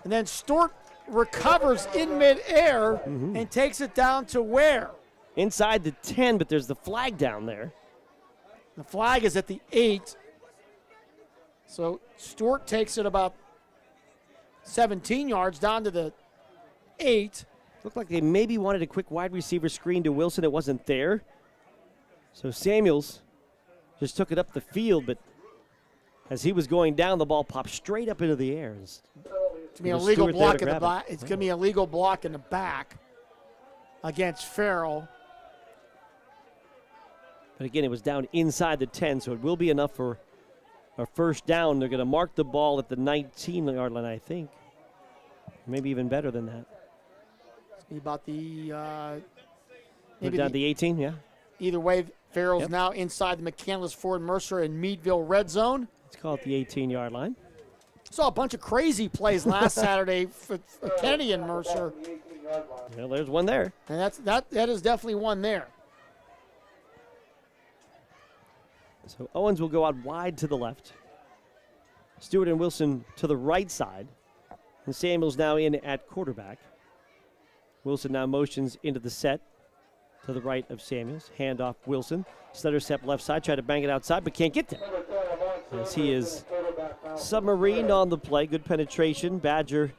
And then Stewart recovers in midair and takes it down to where? Inside the 10, but there's the flag down there. The flag is at the 8. So Stewart takes it about 17 yards down to the 8. Looked like they maybe wanted a quick wide receiver screen to Wilson. It wasn't there. So Samuels just took it up the field, but as he was going down, the ball popped straight up into the air. It's going to be a legal block in the back. It's going to be a legal block in the back against Farrell. But again, it was down inside the 10, so it will be enough for a first down. They're going to mark the ball at the 19-yard line, I think. Maybe even better than that. It's about the maybe down the 18, yeah. Either way, Farrell's now inside the McCandless Ford Mercer and Meadville red zone. Let's call it the 18-yard line. Saw a bunch of crazy plays last Saturday for Kennedy and Mercer. Well, there's one there. And that is definitely one there. So Owens will go out wide to the left. Stewart and Wilson to the right side. And Samuels now in at quarterback. Wilson now motions into the set to the right of Samuels. Handoff Wilson. Stutter step left side. Try to bang it outside, but can't get there. As he is submarined on the play. Good penetration. Badger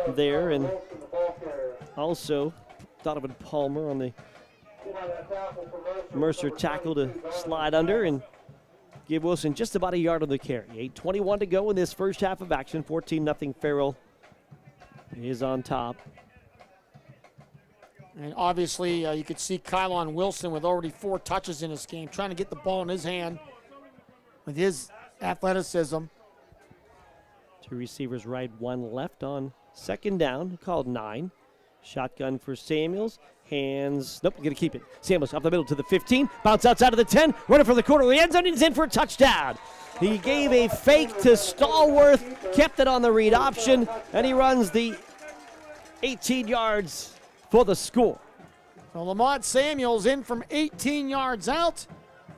there. And also Donovan Palmer on the Mercer tackle to slide under and give Wilson just about a yard on the carry. 8:21 to go in this first half of action. 14-0 Farrell is on top. And obviously, you could see Kylon Wilson with already 4 touches in this game, trying to get the ball in his hand with his athleticism. 2 receivers right, 1 left on second down, called 9. Shotgun for Samuels. Hands, nope, going to keep it. Samuels up the middle to the 15. Bounce outside of the 10. Running for the corner of the end zone. He's in for a touchdown. He gave a fake to Stallworth, kept it on the read option, and he runs the 18 yards for the score. So Lamont Samuels in from 18 yards out,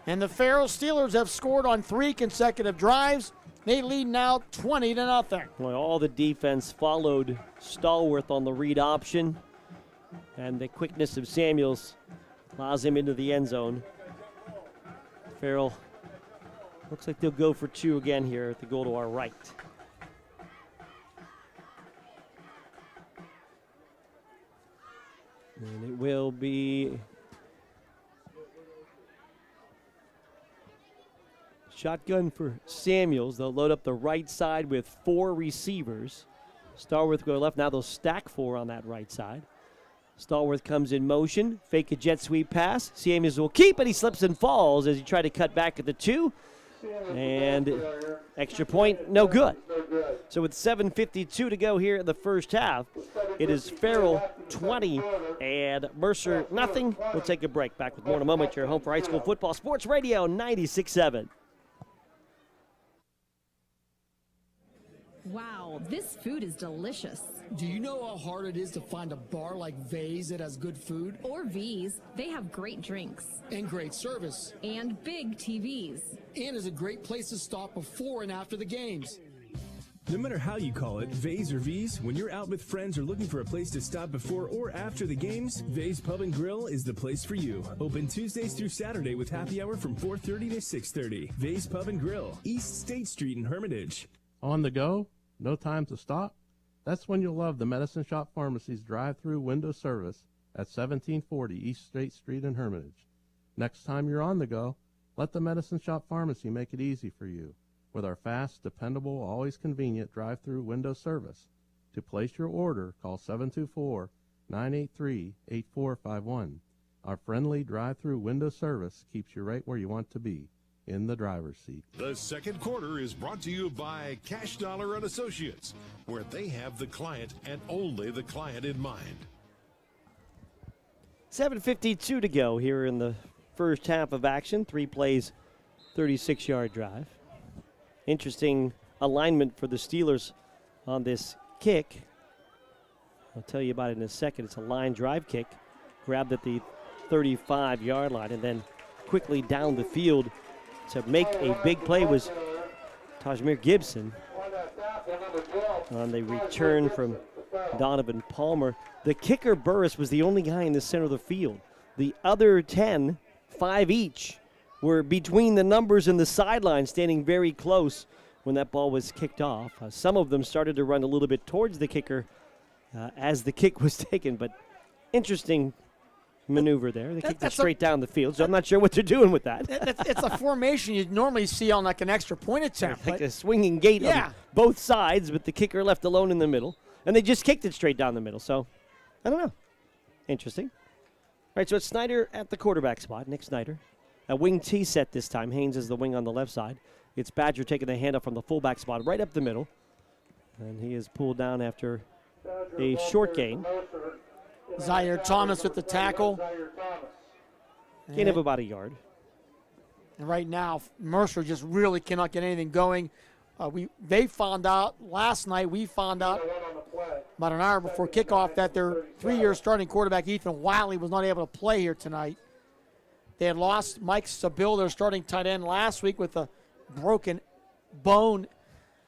and the Farrell Steelers have scored on 3 consecutive drives. They lead now 20-0. Well, all the defense followed Stallworth on the read option, and the quickness of Samuels allows him into the end zone. Farrell looks like they'll go for 2 again here at the goal to our right. And it will be shotgun for Samuels. They'll load up the right side with 4 receivers. Stallworth go left. Now they'll stack 4 on that right side. Stallworth comes in motion. Fake a jet sweep pass. Samuels will keep it. He slips and falls as he tried to cut back at the 2. And extra point, no good. So with 7:52 to go here in the first half, it is Farrell 20 and Mercer nothing. We'll take a break. Back with more in a moment. Your home for high school football. Sports Radio 96.7. Wow, this food is delicious. Do you know how hard it is to find a bar like V's that has good food? Or V's. They have great drinks. And great service. And big TVs. And is a great place to stop before and after the games. No matter how you call it, V's or V's, when you're out with friends or looking for a place to stop before or after the games, V's Pub and Grill is the place for you. Open Tuesdays through Saturday with happy hour from 4:30 to 6:30. V's Pub and Grill, East State Street in Hermitage. On the go? No time to stop? That's when you'll love the Medicine Shop Pharmacy's drive-through window service at 1740 East State Street in Hermitage. Next time you're on the go, let the Medicine Shop Pharmacy make it easy for you with our fast, dependable, always convenient drive-through window service. To place your order, call 724-983-8451. Our friendly drive-through window service keeps you right where you want to be, in the driver's seat. The second quarter is brought to you by Cash Dollar and Associates, where they have the client and only the client in mind. 7:52 to go here in the first half of action. 3 plays, 36-yard drive. Interesting alignment for the Steelers on this kick. I'll tell you about it in a second. It's a line drive kick, grabbed at the 35-yard line, and then quickly down the field to make a big play was Tajmir Gibson on the return from Donovan Palmer. The kicker, Burris, was the only guy in the center of the field. The other 10, 5 each, were between the numbers and the sideline, standing very close when that ball was kicked off. Some of them started to run a little bit towards the kicker as the kick was taken, but interesting maneuver there. They kicked it straight down the field, so I'm not sure what they're doing with that. It's a formation you'd normally see on like an extra point attempt. Like a swinging gate on both sides, but the kicker left alone in the middle. And they just kicked it straight down the middle, so I don't know. Interesting. All right, so it's Snyder at the quarterback spot, Nick Snyder. A wing T set this time. Haynes is the wing on the left side. It's Badger taking the handoff from the fullback spot right up the middle. And he is pulled down after a short gain. Zaire Thomas with the tackle. Gain of about a yard. And right now, Mercer just really cannot get anything going. They found out last night, we found out about an hour before kickoff that their 3-year starting quarterback, Ethan Wiley, was not able to play here tonight. They had lost Mike Sabil, their starting tight end, last week with a broken bone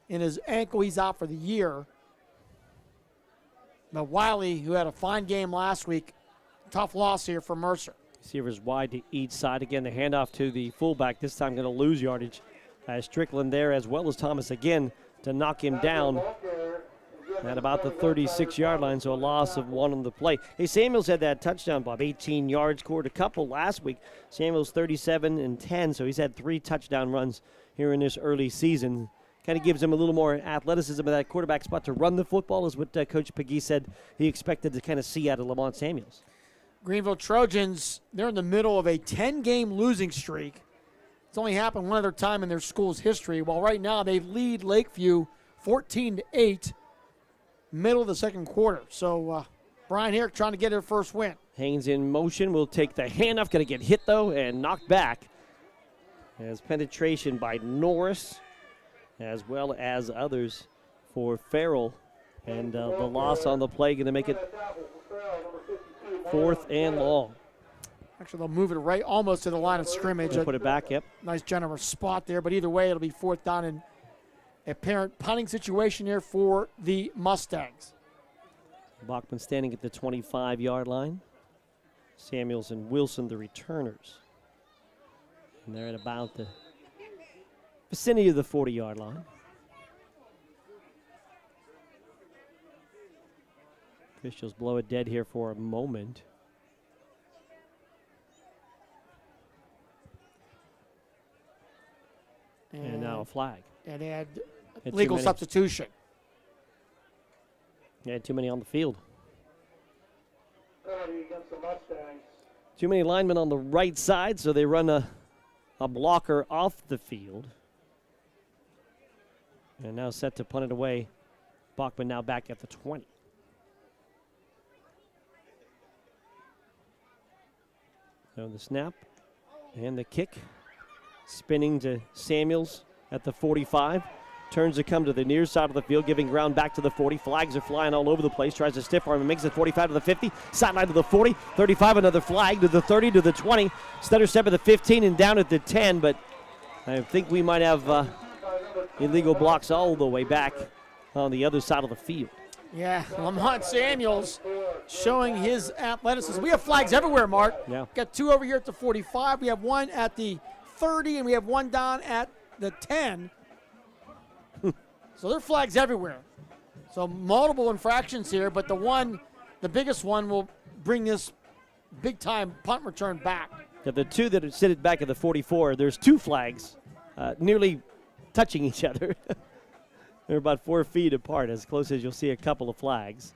in his ankle. He's out for the year. But Wiley, who had a fine game last week, tough loss here for Mercer. Receivers wide to each side. Again, the handoff to the fullback, this time going to lose yardage. As Strickland there, as well as Thomas again, to knock him down at about the 36-yard line, so a loss of 1 on the play. Hey, Samuels had that touchdown, Bob, 18 yards, scored a couple last week. Samuels 37 and 10, so he's had 3 touchdown runs here in this early season. Kind of gives him a little more athleticism at that quarterback spot to run the football, is what Coach Peggy said he expected to kind of see out of Lamont Samuels. Greenville Trojans, they're in the middle of a 10-game losing streak. It's only happened one other time in their school's history. While right now they lead Lakeview 14-8, middle of the second quarter. So Brian Herrick trying to get her first win. Haynes in motion will take the handoff. Going to get hit, though, and knocked back. As penetration by Norris, as well as others for Farrell. And the loss on the play going to make it 4th and long. Actually, they'll move it right almost to the line of scrimmage. Put it back, yep. Nice generous spot there, but either way, it'll be 4th down and a parent punting situation here for the Mustangs. Bachman standing at the 25-yard line. Samuels and Wilson, the returners. And they're at about the vicinity of the 40-yard line. Officials blow it dead here for a moment. And now a flag. And they had Had legal too many. substitution. Yeah, too many on the field. Penalty against the Mustangs. Too many linemen on the right side, so they run a blocker off the field. And now set to punt it away. Bachman now back at the 20. So the snap and the kick. Spinning to Samuels at the 45. Turns to come to the near side of the field, giving ground back to the 40. Flags are flying all over the place. Tries to stiff arm and makes it 45 to the 50. Sideline to the 40. 35, another flag to the 30 to the 20. Stutter step at the 15 and down at the 10, but I think we might have illegal blocks all the way back on the other side of the field. Yeah, Lamont Samuels showing his athleticism. We have flags everywhere, Mark. Yeah. Got 2 over here at the 45. We have 1 at the 30, and we have 1 down at the 10. So there are flags everywhere. So multiple infractions here, but the biggest one will bring this big-time punt return back. Yeah, the 2 that are sitting back at the 44, there's 2 flags nearly touching each other. They're about 4 feet apart, as close as you'll see a couple of flags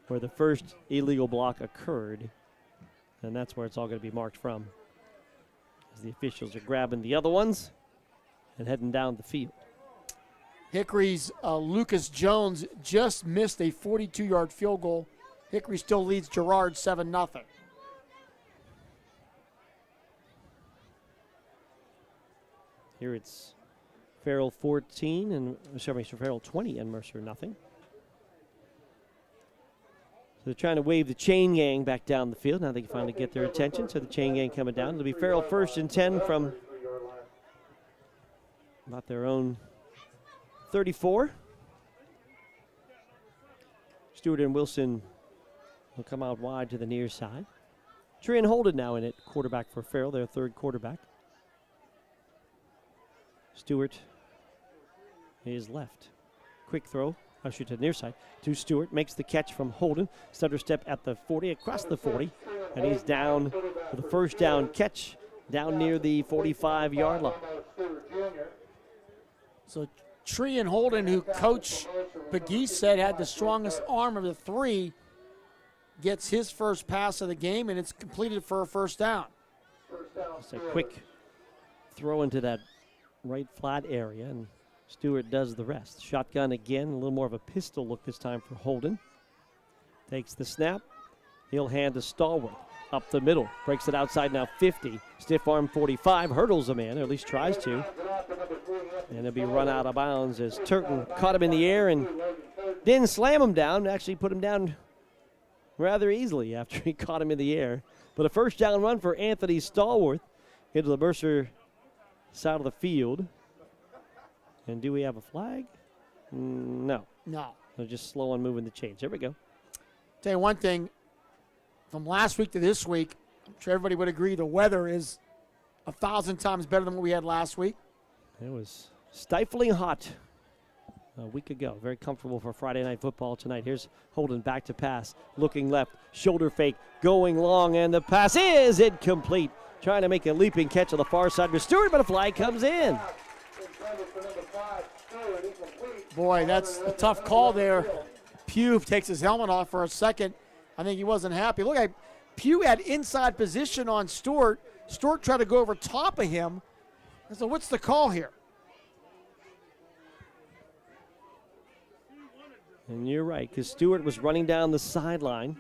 where the first illegal block occurred. And that's where it's all going to be marked from, as the officials are grabbing the other ones and heading down the field. Hickory's Lucas Jones just missed a 42-yard field goal. Hickory still leads Girard 7-0. Here it's Farrell 14 and Farrell 20 and Mercer nothing. So they're trying to wave the chain gang back down the field. Now they can finally get their attention. So the chain gang coming down. It'll be Farrell 1st and 10 from about their own 34. Stewart and Wilson will come out wide to the near side. Tree and Holden now in it, quarterback for Farrell, their 3rd quarterback. Stewart is left. Quick throw, shoot to the near side to Stewart. Makes the catch from Holden. Stutter step at the 40, across the 40. And he's down for the first down catch down near the 45-yard line. So Tree and Holden, who Coach McGee said had the strongest arm of the 3, gets his first pass of the game, and it's completed for a first down. Just a quick throw into that right flat area, and Stewart does the rest. Shotgun again, a little more of a pistol look this time for Holden. Takes the snap. He'll hand to Stallworth. Up the middle. Breaks it outside now 50. Stiff arm 45. Hurdles a man, or at least tries to. And it'll be run out of bounds as Turton caught him in the air and didn't slam him down. Actually put him down rather easily after he caught him in the air. But a first down run for Anthony Stallworth into the Mercer side of the field. And do we have a flag? No. No. They're just slow on moving the chains. There we go. Tell you one thing, from last week to this week, I'm sure everybody would agree the weather is 1,000 times better than what we had last week. It was stifling hot a week ago. Very comfortable for Friday Night Football tonight. Here's Holden back to pass. Looking left. Shoulder fake. Going long. And the pass is incomplete. Trying to make a leaping catch on the far side with Stewart, but a flag comes in. Boy, that's a tough call there. Pugh takes his helmet off for a second. I think he wasn't happy. Look, Pugh had inside position on Stewart. Stewart tried to go over top of him. So what's the call here? And you're right, because Stewart was running down the sideline.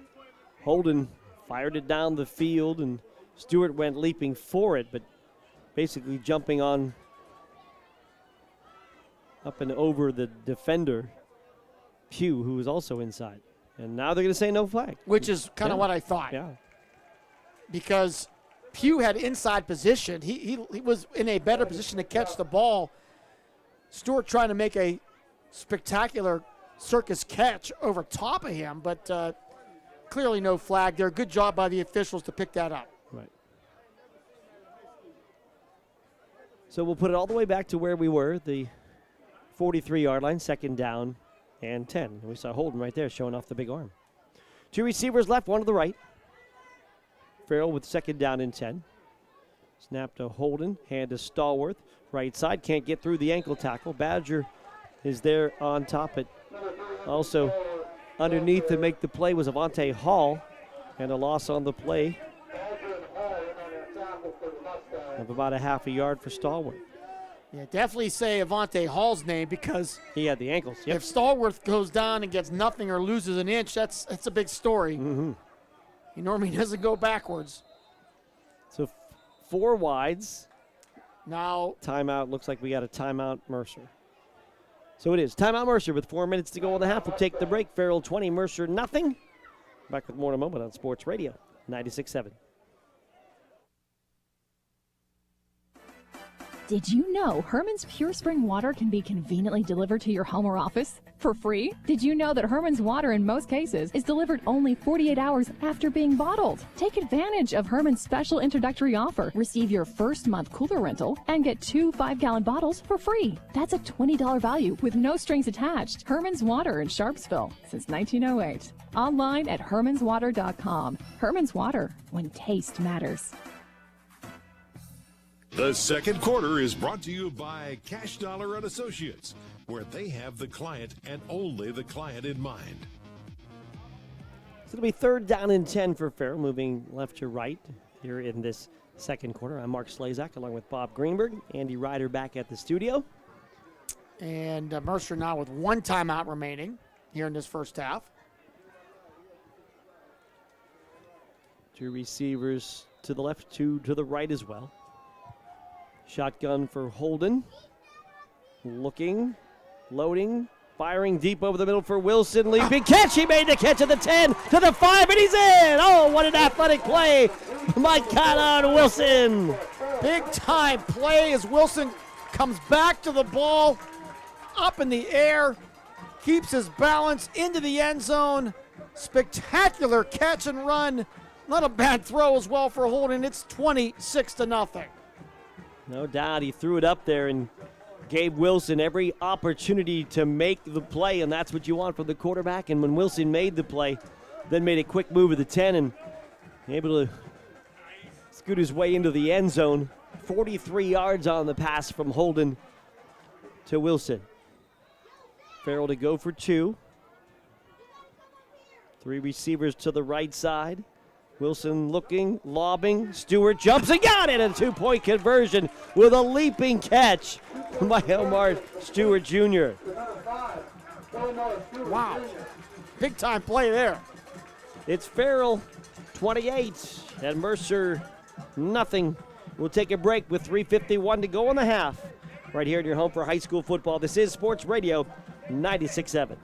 Holden fired it down the field, and Stewart went leaping for it, but basically jumping on up and over the defender, Pugh, who was also inside. And now they're going to say no flag. Which is kind of what I thought. Yeah. Because Pugh had inside position. He was in a better position to catch the ball. Stewart trying to make a spectacular circus catch over top of him, but clearly no flag there. Good job by the officials to pick that up. Right. So we'll put it all the way back to where we were, the 43-yard line, second down and 10. And we saw Holden right there showing off the big arm. Two receivers left, one to the right. Farrell with second down and 10. Snap to Holden, hand to Stallworth. Right side, can't get through the ankle tackle. Badger is there on top. It also underneath to make the play was Avante Hall, and a loss on the play of about a half a yard for Stallworth. Yeah, definitely say Avante Hall's name because he had the ankles. Yep. If Stallworth goes down and gets nothing or loses an inch, that's a big story. Mm-hmm. He normally doesn't go backwards. So 4 wides. Now timeout. Looks like we got a timeout, Mercer. So it is timeout, Mercer, with 4 minutes to go in the half. We'll take the break. Farrell 20, Mercer nothing. Back with more in a moment on Sports Radio 96.7. Did you know Herman's Pure Spring Water can be conveniently delivered to your home or office for free? Did you know that Herman's Water in most cases is delivered only 48 hours after being bottled? Take advantage of Herman's special introductory offer. Receive your first month cooler rental and get 2 5-gallon bottles for free. That's a $20 value with no strings attached. Herman's Water in Sharpsville since 1908. Online at hermanswater.com. Herman's Water, when taste matters. The second quarter is brought to you by Cash Dollar and Associates, where they have the client and only the client in mind. So it'll be third down and 10 for Farrell, moving left to right here in this second quarter. I'm Mark Slazak along with Bob Greenberg. Andy Ryder back at the studio. And Mercer now with 1 timeout remaining here in this first half. 2 receivers to the left, 2 to the right as well. Shotgun for Holden. Looking, loading, firing deep over the middle for Wilson. Leaping catch. He made the catch at the 10 to the 5, and he's in. Oh, what an athletic play by Kylan Wilson. Big time play as Wilson comes back to the ball, up in the air, keeps his balance into the end zone. Spectacular catch and run. Not a bad throw as well for Holden. It's 26-0. No doubt he threw it up there and gave Wilson every opportunity to make the play, and that's what you want from the quarterback. And when Wilson made the play, then made a quick move of the 10 and able to scoot his way into the end zone. 43 yards on the pass from Holden to Wilson. Farrell to go for 2. 3 receivers to the right side. Wilson looking, lobbing, Stewart jumps and got it! A 2-point conversion with a leaping catch by Elmar Stewart Jr. Wow. Big time play there. It's Farrell 28 and Mercer nothing. We'll take a break with 3:51 to go in the half. Right here in your home for high school football. This is Sports Radio 96.7.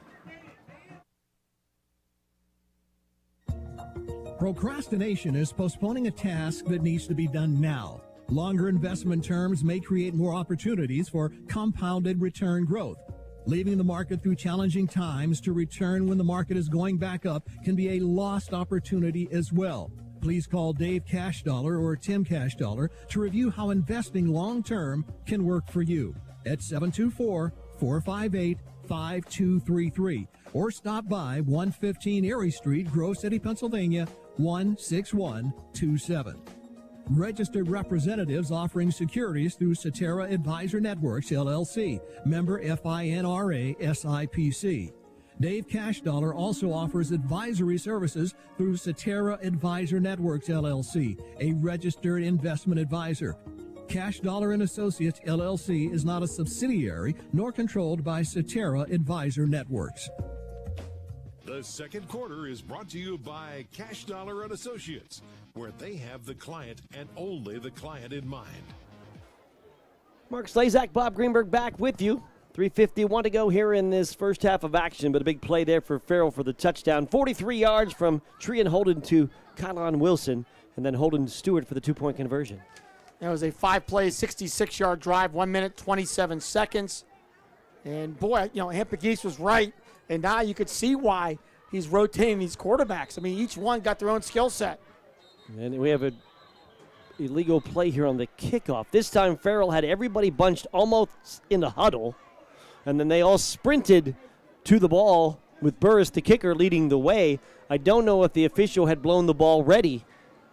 Procrastination is postponing a task that needs to be done now. Longer investment terms may create more opportunities for compounded return growth. Leaving the market through challenging times to return when the market is going back up can be a lost opportunity as well. Please call Dave Cashdollar or Tim Cashdollar to review how investing long-term can work for you at 724-458-5233 or stop by 115 Erie Street, Grove City, Pennsylvania, 16127. Registered representatives offering securities through Cetera Advisor Networks, LLC, member FINRA SIPC. Dave Cashdollar also offers advisory services through Cetera Advisor Networks, LLC, a registered investment advisor. Cashdollar and Associates, LLC is not a subsidiary nor controlled by Cetera Advisor Networks. The second quarter is brought to you by Cash Dollar and Associates, where they have the client and only the client in mind. Mark Slazak, Bob Greenberg back with you. 3:51 to go here in this first half of action, but a big play there for Farrell for the touchdown. 43 yards from Trian Holden to Kylan Wilson, and then Holden Stewart for the two-point conversion. It was a 5-play, 66-yard drive, 1 minute, 27 seconds. And boy, Hempagis was right. And now you could see why he's rotating these quarterbacks. I mean, each one got their own skill set. And we have an illegal play here on the kickoff. This time Farrell had everybody bunched almost in a huddle, and then they all sprinted to the ball with Burris, the kicker, leading the way. I don't know if the official had blown the ball ready,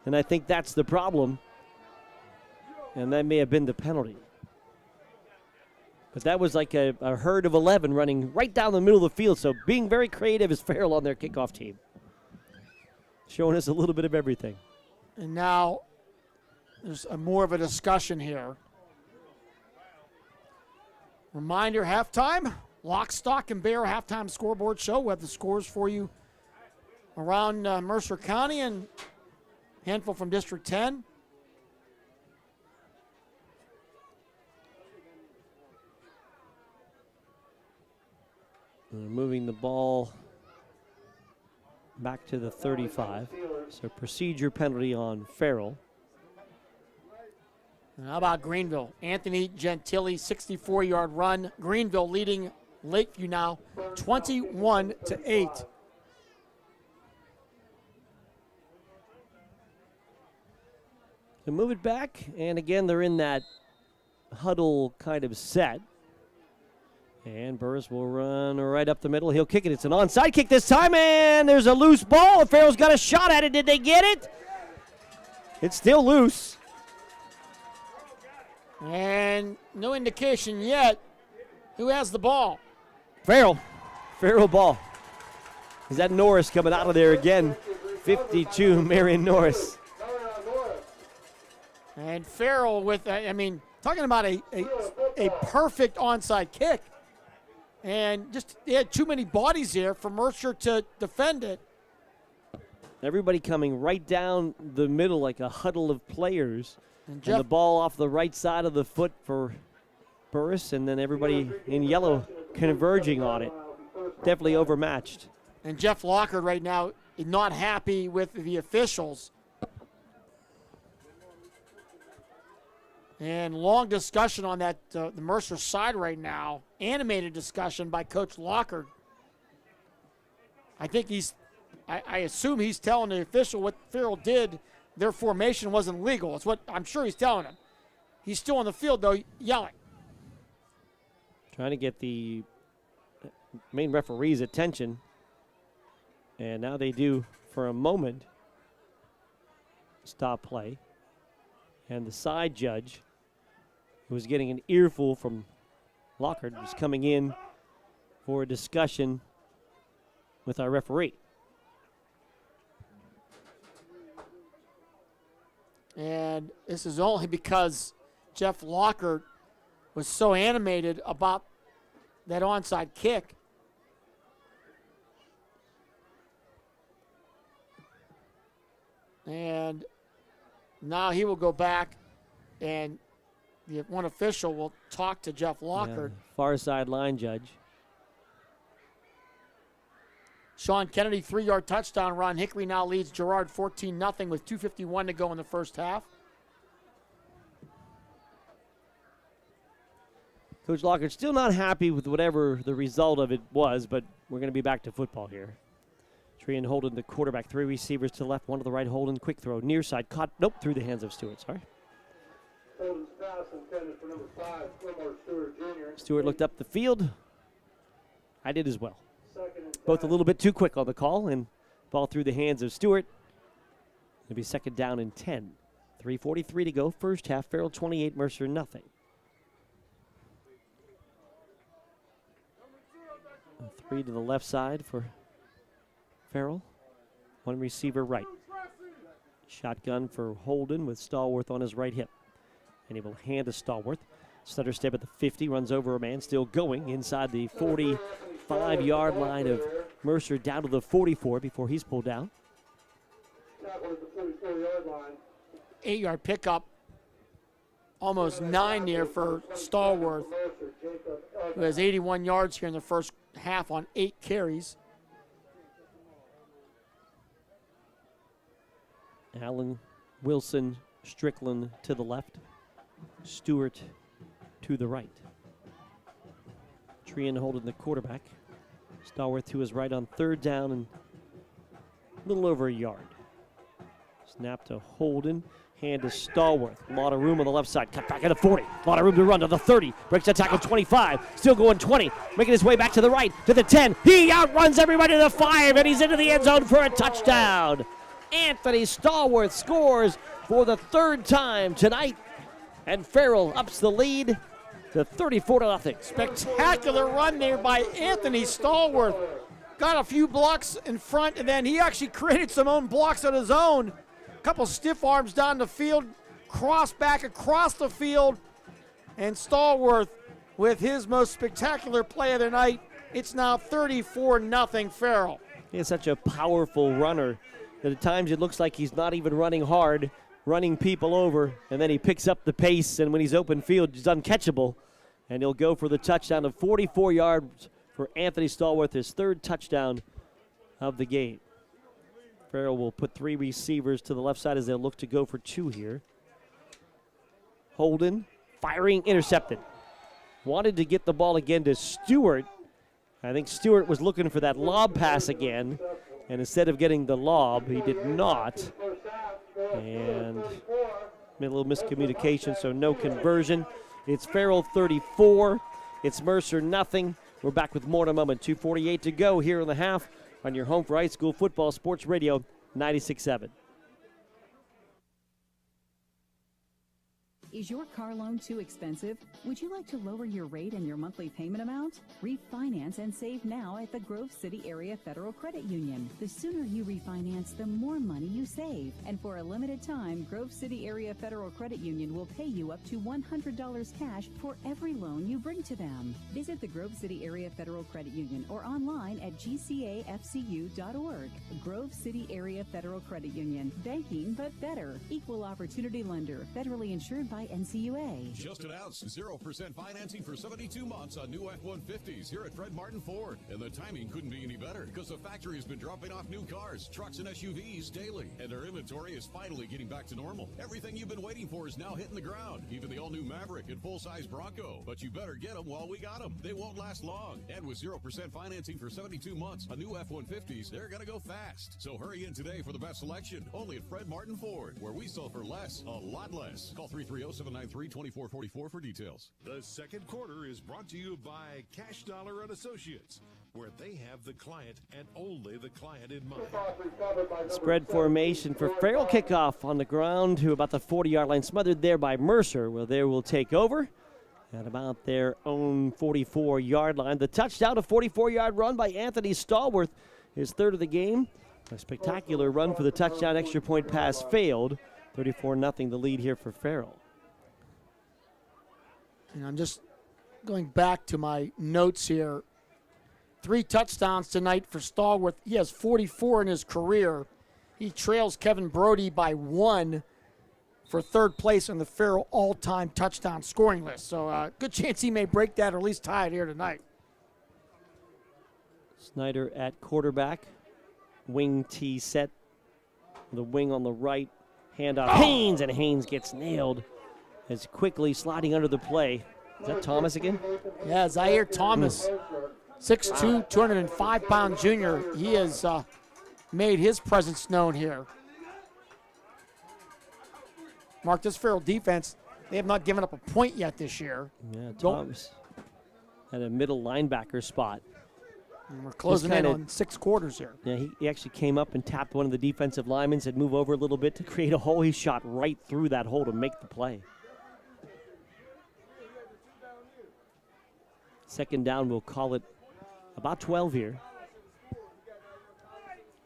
and I think that's the problem. And that may have been the penalty. But that was like a herd of 11 running right down the middle of the field. So being very creative is Farrell on their kickoff team. Showing us a little bit of everything. And now there's more of a discussion here. Reminder, halftime. Lock, Stock, and Barrel halftime scoreboard show. We'll have the scores for you around Mercer County and a handful from District 10. Moving the ball back to the 35. So procedure penalty on Farrell. And how about Greenville? Anthony Gentili, 64-yard run. Greenville leading Lakeview now 21-8. So move it back, and again, they're in that huddle kind of set. And Burris will run right up the middle. He'll kick it. It's an onside kick this time, and there's a loose ball. Farrell's got a shot at it. Did they get it? It's still loose. And no indication yet who has the ball. Farrell. Farrell ball. Is that Norris coming out of there again? 52, Marion Norris. And Farrell with, talking about a perfect onside kick. And just, they had too many bodies there for Mercer to defend it. Everybody coming right down the middle like a huddle of players. And the ball off the right side of the foot for Burris, and then everybody in yellow converging on it. Definitely overmatched. And Jeff Lockard right now is not happy with the officials. And long discussion on that, the Mercer side right now. Animated discussion by Coach Lockard. I think I assume he's telling the official what Farrell did, their formation wasn't legal. It's what I'm sure he's telling him. He's still on the field, though, yelling. Trying to get the main referee's attention. And now they do, for a moment, stop play. And the side judge, who was getting an earful from Lockard, was coming in for a discussion with our referee. And this is only because Jeff Lockard was so animated about that onside kick. And now he will go back, and the one official will talk to Jeff Lockard. Yeah, far sideline judge. Sean Kennedy, 3-yard touchdown run. Hickory now leads Girard 14-0 with 2:51 to go in the first half. Coach Lockard still not happy with whatever the result of it was, but we're going to be back to football here. Trian Holden, the quarterback, 3 receivers to the left, 1 to the right. Holden, quick throw, near side, caught, nope, through the hands of Stewart, sorry. Holden's pass intended for number 5, Wilmore Stewart Jr. Stewart looked up the field. I did as well. Both a little bit too quick on the call, and ball through the hands of Stewart. It'll be second down and 10. 3:43 to go, first half. Farrell 28, Mercer nothing. 3 to the left side for Farrell. 1 receiver right. Shotgun for Holden with Stallworth on his right hip. And he will hand to Stallworth. Stutter step at the 50, runs over a man, still going inside the 45-yard line of Mercer down to the 44 before he's pulled down. Tackle at the 44-yard line. 8-yard pickup. Almost 9 there for Stallworth, who has 81 yards here in the first half on 8 carries. Allen, Wilson, Strickland to the left. Stewart to the right. Trean holding the quarterback. Stallworth to his right on 3rd down and a little over a yard. Snap to Holden. Hand to Stallworth. A lot of room on the left side. Cut back at the 40. A lot of room to run to the 30. Breaks the tackle 25. Still going 20. Making his way back to the right to the 10. He outruns everybody to the 5, and he's into the end zone for a touchdown. Anthony Stallworth scores for the 3rd time tonight, and Farrell ups the lead to 34-0. Spectacular run there by Anthony Stallworth. Got a few blocks in front, and then he actually created some own blocks of his own. Couple stiff arms down the field, cross back across the field, and Stallworth with his most spectacular play of the night. It's now 34-0 Farrell. He is such a powerful runner that at times it looks like he's not even running hard, running people over, and then he picks up the pace, and when he's open field, he's uncatchable, and he'll go for the touchdown of 44 yards for Anthony Stallworth, his 3rd touchdown of the game. Farrell will put 3 receivers to the left side as they'll look to go for 2 here. Holden, firing, intercepted. Wanted to get the ball again to Stewart. I think Stewart was looking for that lob pass again, and instead of getting the lob, he did not. And made a little miscommunication, so no conversion. It's Farrell 34. It's Mercer nothing. We're back with more in a moment. 2:48 to go here in the half on your home for high school football sports radio 96.7. Is your car loan too expensive? Would you like to lower your rate and your monthly payment amount? Refinance and save now at the Grove City Area Federal Credit Union. The sooner you refinance, the more money you save. And for a limited time, Grove City Area Federal Credit Union will pay you up to $100 cash for every loan you bring to them. Visit the Grove City Area Federal Credit Union or online at gcafcu.org. Grove City Area Federal Credit Union. Banking but better. Equal opportunity lender. Federally insured by NCUA. Just announced 0% financing for 72 months on new F-150s here at Fred Martin Ford. And the timing couldn't be any better because the factory has been dropping off new cars, trucks, and SUVs daily. And our inventory is finally getting back to normal. Everything you've been waiting for is now hitting the ground. Even the all-new Maverick and full-size Bronco. But you better get them while we got them. They won't last long. And with 0% financing for 72 months on new F-150s, they're going to go fast. So hurry in today for the best selection. Only at Fred Martin Ford, where we sell for less, a lot less. Call 330-793-2444 for details. The second quarter is brought to you by Cash Dollar and Associates, where they have the client and only the client in mind. Spread formation for Farrell. Kickoff on the ground to about the 40-yard line, smothered there by Mercer. Well, they will take over at about their own 44-yard line. The touchdown, a 44-yard run by Anthony Stallworth, his 3rd of the game. A spectacular run for the touchdown. Extra point pass failed. 34-0 the lead here for Farrell. And I'm just going back to my notes here. 3 touchdowns tonight for Stallworth. He has 44 in his career. He trails Kevin Brody by 1 for 3rd place on the Farrell all-time touchdown scoring list. So good chance he may break that or at least tie it here tonight. Snyder at quarterback. Wing T set. The wing on the right. Handoff. Haynes, and Haynes gets nailed as quickly sliding under the play. Is that Thomas again? Yeah, Zaire Thomas, 6'2", 205-pound junior. He has made his presence known here. Mark, this Farrell defense, they have not given up a point yet this year. Yeah, Thomas at a middle linebacker spot. And we're closing in on 6 quarters here. Yeah, he actually came up and tapped one of the defensive linemen, said move over a little bit to create a hole. He shot right through that hole to make the play. Second down, we'll call it about 12 here.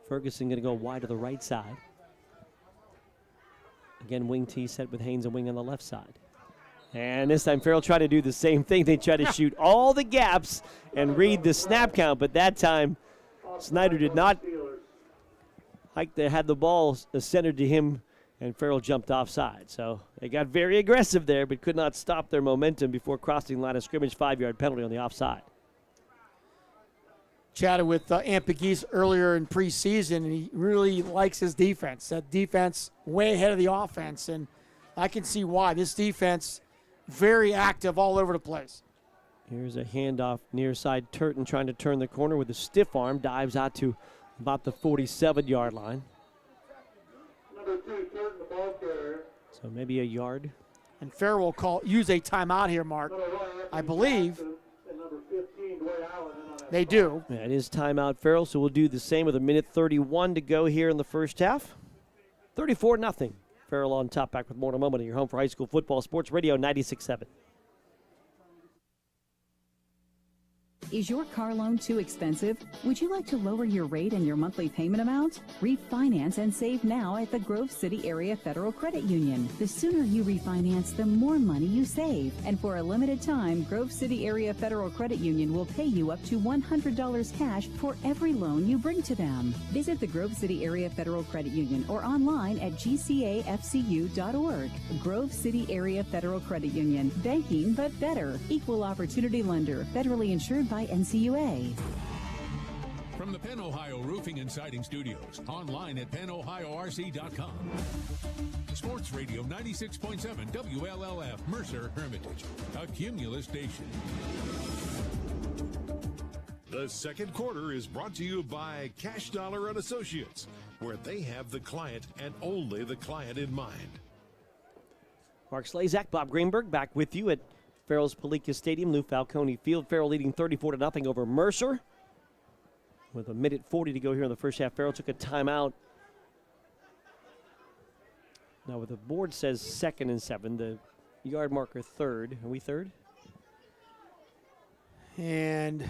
Ferguson going to go wide to the right side. Again, wing T set with Haynes and wing on the left side. And this time Farrell tried to do the same thing. They tried to shoot all the gaps and read the snap count, but that time Snyder did not had the ball centered to him, and Farrell jumped offside. So they got very aggressive there, but could not stop their momentum before crossing the line of scrimmage. 5-yard penalty on the offside. Chatted with Ampegis earlier in preseason, and he really likes his defense. That defense way ahead of the offense, and I can see why. This defense very active all over the place. Here's a handoff near side. Turton trying to turn the corner with a stiff arm. Dives out to about the 47-yard line. Number 2, Turton, the ball carrier. So maybe a yard. And Farrell will use a timeout here, Mark. I believe And number 15, Dwayne Allen, in on that they do. Yeah, it is timeout, Farrell, so we'll do the same with 1:31 to go here in the first half. 34-0. Farrell on top. Back with more in a moment. Your home for high school football. Sports Radio 96.7. Is your car loan too expensive? Would you like to lower your rate and your monthly payment amount? Refinance and save now at the Grove City Area Federal Credit Union. The sooner you refinance, the more money you save. And for a limited time, Grove City Area Federal Credit Union will pay you up to $100 cash for every loan you bring to them. Visit the Grove City Area Federal Credit Union or online at gcafcu.org. Grove City Area Federal Credit Union. Banking but better. Equal opportunity lender. Federally insured by NCUA. From the Penn Ohio Roofing and Siding Studios, online at pennohiorc.com. Sports Radio 96.7 WLLF, Mercer, Hermitage, a Cumulus station. The second quarter is brought to you by Cash Dollar and Associates, where they have the client and only the client in mind. Mark Slazak, Bob Greenberg back with you at Farrell's Palika Stadium, Lou Falcone Field. Farrell leading 34-0 over Mercer. With 1:40 to go here in the first half. Farrell took a timeout. Now, what the board says 2nd and 7, the yard marker 3rd. Are we 3rd? And,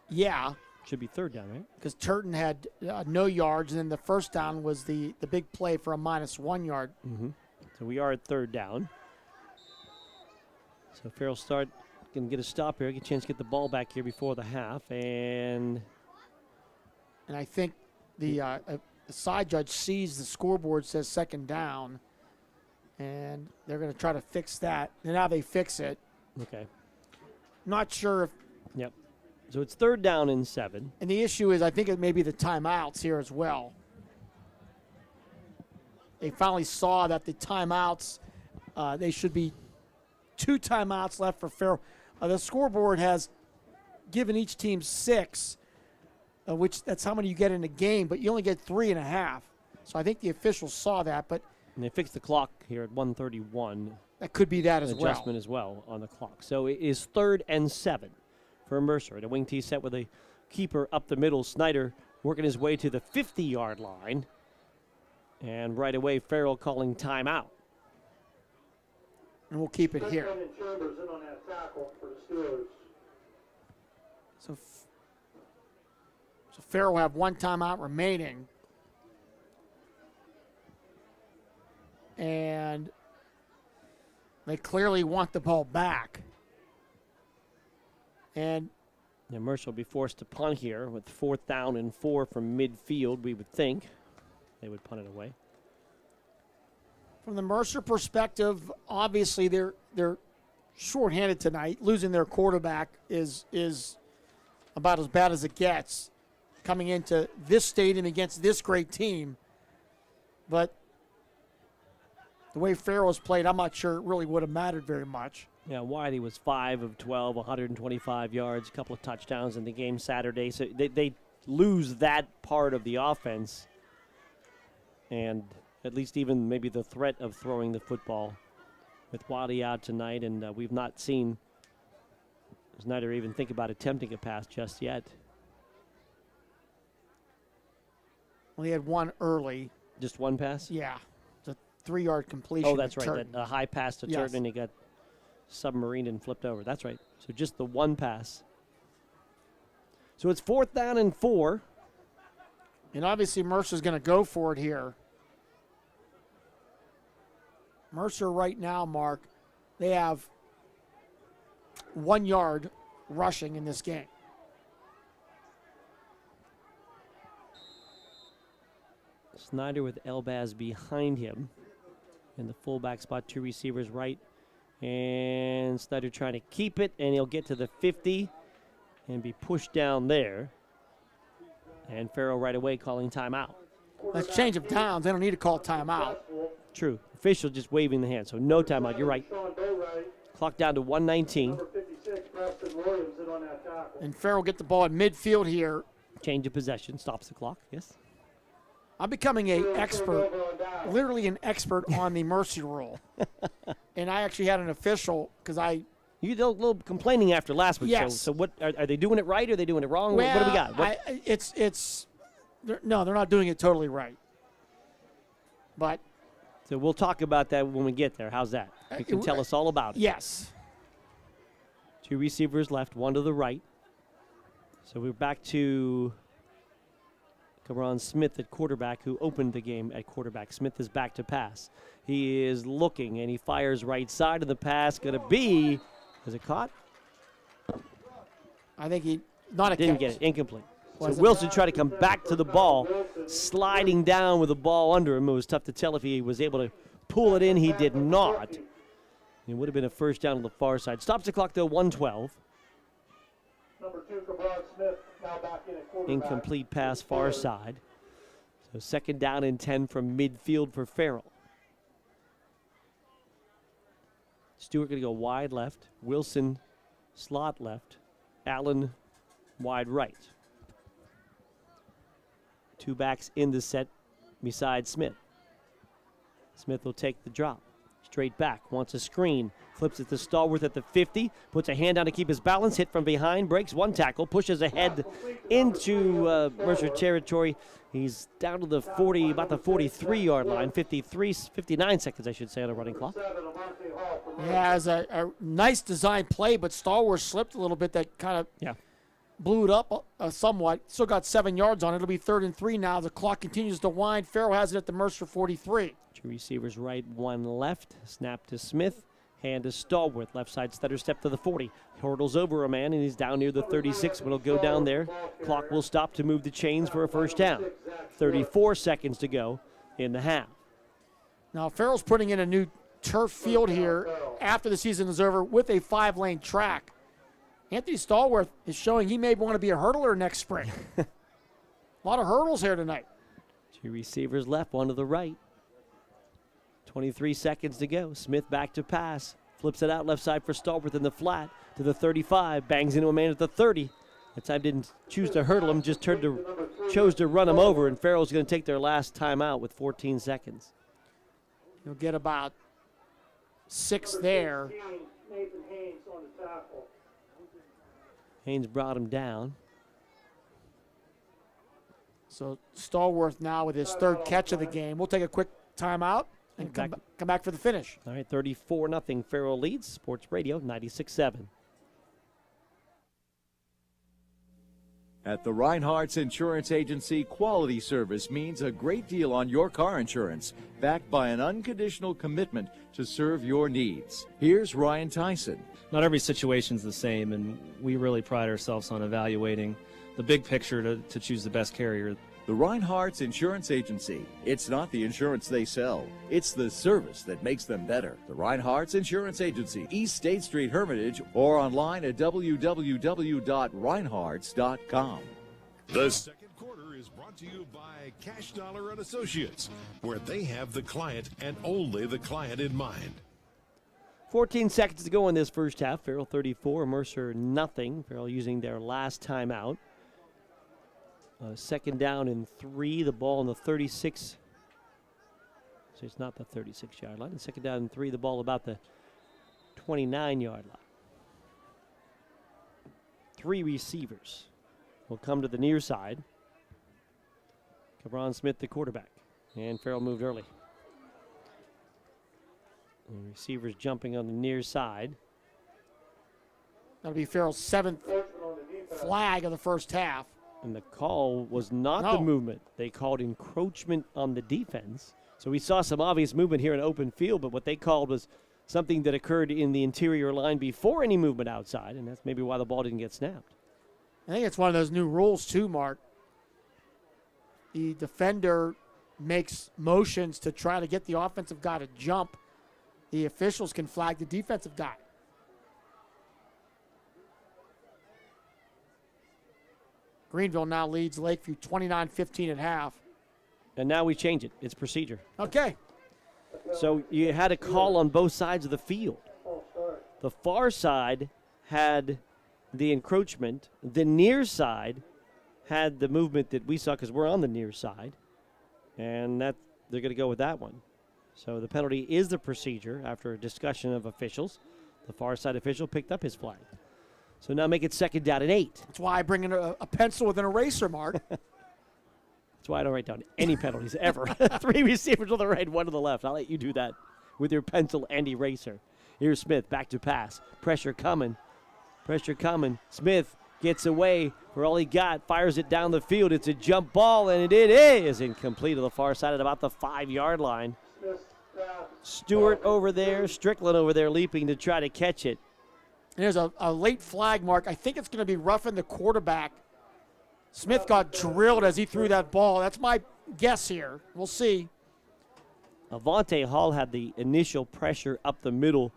yeah. Should be 3rd down, right? Because Turton had no yards, and then the first down was the big play for a -1 yard. Mm-hmm. So we are at 3rd down. So Farrell can get a stop here, get a chance to get the ball back here before the half, and I think the side judge sees the scoreboard says 2nd down, and they're going to try to fix that. And now they fix it. Okay. Not sure if. Yep. So it's 3rd down and 7. And the issue is, I think it may be the timeouts here as well. They finally saw that the timeouts, they should be 2 timeouts left for Farrell. The scoreboard has given each team 6, which that's how many you get in a game, but you only get 3.5. So I think the officials saw that, but and they fixed the clock here at 1:31. That could be that as well. Adjustment as well on the clock. So it is 3rd and 7 for Mercer. And a wing tee set with a keeper up the middle. Snyder working his way to the 50-yard line. And right away, Farrell calling timeout. And we'll keep it here. Chambers in on that tackle for the Steelers. So Farrell will have 1 timeout remaining. And they clearly want the ball back. And Mercer will be forced to punt here with 4th down and 4 from midfield, we would think. They would punt it away. From the Mercer perspective, obviously they're shorthanded tonight. Losing their quarterback is about as bad as it gets coming into this stadium against this great team. But the way Farrell's played, I'm not sure it really would have mattered very much. Yeah, Wiley was 5 of 12, 125 yards, a couple of touchdowns in the game Saturday. So they lose that part of the offense. And at least even maybe the threat of throwing the football with Wiley out tonight. And we've not seen Snyder even think about attempting a pass just yet. Well, he had one early. Just one pass? Yeah. It's a 3-yard completion. Oh, that's right. A high pass to Yes. Turton, and he got submarined and flipped over. That's right. So just the one pass. So it's 4th down and 4. And obviously Mercer's going to go for it here. Mercer right now, Mark, they have 1 yard rushing in this game. Snyder with Elbaz behind him. In the fullback spot, 2 receivers right. And Snyder trying to keep it, and he'll get to the 50 and be pushed down there. And Farrell right away calling timeout. That's change of downs. They don't need to call timeout. True. Official just waving the hand, so no timeout. You're right. Clock down to 1:19. And Farrell get the ball at midfield here. Change of possession, stops the clock, yes. I'm becoming an expert, literally an expert on the Mercer rule. And I actually had an official because You did a little complaining after last week. Yes. So what are they doing it right or are they doing it wrong? Well, what do we got? No, they're not doing it totally right. But so we'll talk about that when we get there. How's that? You can tell us all about it. Yes. 2 receivers left, 1 to the right. So we're back to Cameron Smith at quarterback, who opened the game at quarterback. Smith is back to pass. He is looking, and he fires right side of the pass. Going to be, is it caught? I think he, not a Didn't catch. get it, incomplete. Was So it? Wilson tried to come back to the ball, sliding down with the ball under him. It was tough to tell if he was able to pull it in. He did not. It would have been a first down on the far side. Stops the clock, though, 1:12. Number 2, Cabron Smith, now back in at quarterback. Incomplete pass far side. So second down and 10 from midfield for Farrell. Stewart going to go wide left. Wilson slot left. Allen wide right. 2 backs in the set beside Smith. Smith will take the drop. Straight back, wants a screen. Flips it to Stallworth at the 50. Puts a hand down to keep his balance. Hit from behind. Breaks 1 tackle. Pushes ahead into Mercer territory. He's down to the 40, about the 43-yard line. 59 seconds, I should say, on a running clock. Yeah, it was a nice design play, but Stallworth slipped a little bit. That kind of blew it up somewhat. Still got 7 yards on it. It'll be 3rd and 3 now. The clock continues to wind. Farrell has it at the Mercer 43. 2 receivers right, 1 left. Snap to Smith. Hand to Stallworth. Left side stutter step to the 40. Hurdles over a man, and he's down near the 36, but he'll go down there. Clock will stop to move the chains for a first down. 34 seconds to go in the half. Now, Farrell's putting in a new turf field here after the season is over with a 5-lane track. Anthony Stallworth is showing he may want to be a hurdler next spring. A lot of hurdles here tonight. 2 receivers left, 1 to the right. 23 seconds to go. Smith back to pass. Flips it out left side for Stallworth in the flat to the 35. Bangs into a man at the 30. That time didn't choose to hurdle him, just chose to run him over, and Farrell's going to take their last timeout with 14 seconds. You'll get about 6 there. Nathan Haynes on the tackle. Haynes brought him down. So Stallworth now with his 3rd catch of the game. We'll take a quick timeout and come back for the finish. All right, 34-0. Farrell leads. Sports Radio 96.7. At the Reinhardt's Insurance Agency, quality service means a great deal on your car insurance, backed by an unconditional commitment to serve your needs. Here's Ryan Tyson. Not every situation's the same, and we really pride ourselves on evaluating the big picture to choose the best carrier. The Reinhardt's Insurance Agency. It's not the insurance they sell. It's the service that makes them better. The Reinhardt's Insurance Agency, East State Street, Hermitage, or online at www.reinhardts.com. The second quarter is brought to you by Cash Dollar and Associates, where they have the client and only the client in mind. 14 seconds to go in this first half. Farrell 34, Mercer nothing. Farrell using their last timeout. Second down and 3. The ball on the 36. So it's not the 36-yard line. And second down and 3. The ball about the 29-yard line. 3 receivers will come to the near side. Cabron Smith, the quarterback. And Farrell moved early. And receivers jumping on the near side. That'll be Farrell's 7th flag of the first half. And the call was not the movement. They called encroachment on the defense. So we saw some obvious movement here in open field, but what they called was something that occurred in the interior line before any movement outside, and that's maybe why the ball didn't get snapped. I think it's one of those new rules too, Mark. The defender makes motions to try to get the offensive guy to jump, the officials can flag the defensive guy. Greenville now leads Lakeview 29-15 at half. And now we change it. It's procedure. Okay. So you had a call on both sides of the field. The far side had the encroachment. The near side had the movement that we saw because we're on the near side. And that they're going to go with that one. So the penalty is the procedure after a discussion of officials. The far side official picked up his flag. So now make it 2nd down and 8. That's why I bring in a pencil with an eraser mark. That's why I don't write down any penalties ever. 3 receivers to the right, 1 to the left. I'll let you do that with your pencil and eraser. Here's Smith, back to pass. Pressure coming. Pressure coming. Smith gets away for all he got, fires it down the field. It's a jump ball, and it is incomplete to the far side at about the 5-yard line. Stewart over there, Strickland over there leaping to try to catch it. And there's a late flag mark. I think it's going to be roughing the quarterback. Smith got drilled as he threw that ball. That's my guess here. We'll see. Avante Hall had the initial pressure up the middle,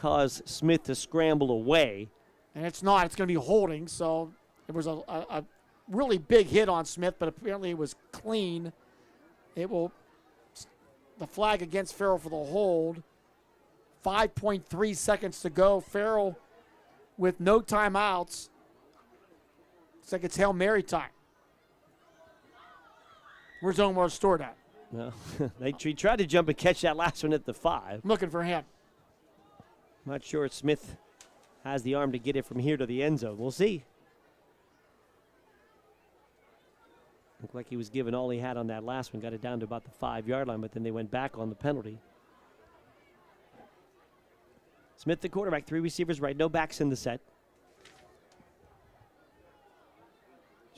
caused Smith to scramble away. And it's not. It's going to be holding. So it was a really big hit on Smith, but apparently it was clean. It will, the flag against Farrell for the hold. 5.3 seconds to go. Farrell with no timeouts. It's like it's Hail Mary time. Where's Omar Stewart at? No, he tried to jump and catch that last one at the 5. Looking for him. Not sure if Smith has the arm to get it from here to the end zone. We'll see. Looked like he was giving all he had on that last one. Got it down to about the 5-yard line, but then they went back on the penalty. Smith, the quarterback, 3 receivers right, no backs in the set.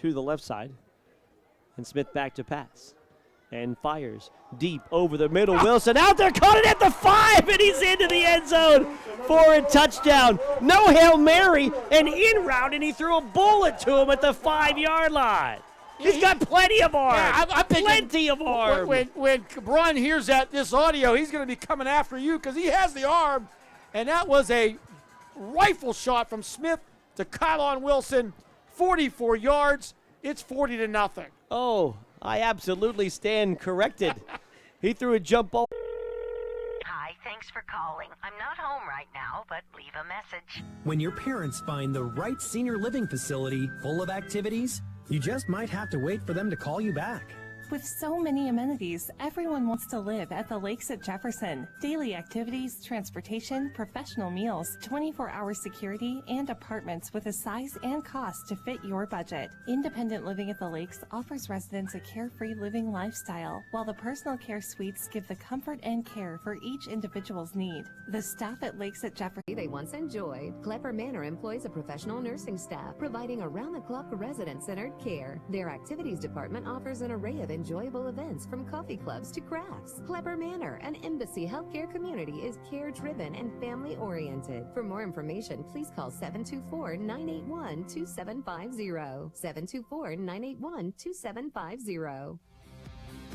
To the left side. And Smith back to pass. And fires deep over the middle. Wilson out there, caught it at the 5, and he's into the end zone for a touchdown. No Hail Mary, an in route, and he threw a bullet to him at the 5-yard line. He's got plenty of arm. Yeah, I'm thinking plenty of arm. When Cabron hears this audio, he's going to be coming after you because he has the arm. And that was a rifle shot from Smith to Kylon Wilson, 44 yards. It's 40-0. Oh, I absolutely stand corrected. He threw a jump ball. Hi, thanks for calling. I'm not home right now, but leave a message. When your parents find the right senior living facility full of activities, you just might have to wait for them to call you back. With so many amenities, everyone wants to live at the Lakes at Jefferson. Daily activities, transportation, professional meals, 24-hour security, and apartments with a size and cost to fit your budget. Independent Living at the Lakes offers residents a carefree living lifestyle, while the personal care suites give the comfort and care for each individual's need. The staff at Lakes at Jefferson They once enjoyed. Klepper Manor employs a professional nursing staff, providing around-the-clock resident-centered care. Their activities department offers an array of enjoyable events from coffee clubs to crafts. Klepper Manor, an embassy healthcare community, is care-driven and family-oriented. For more information, please call 724-981-2750. 724-981-2750.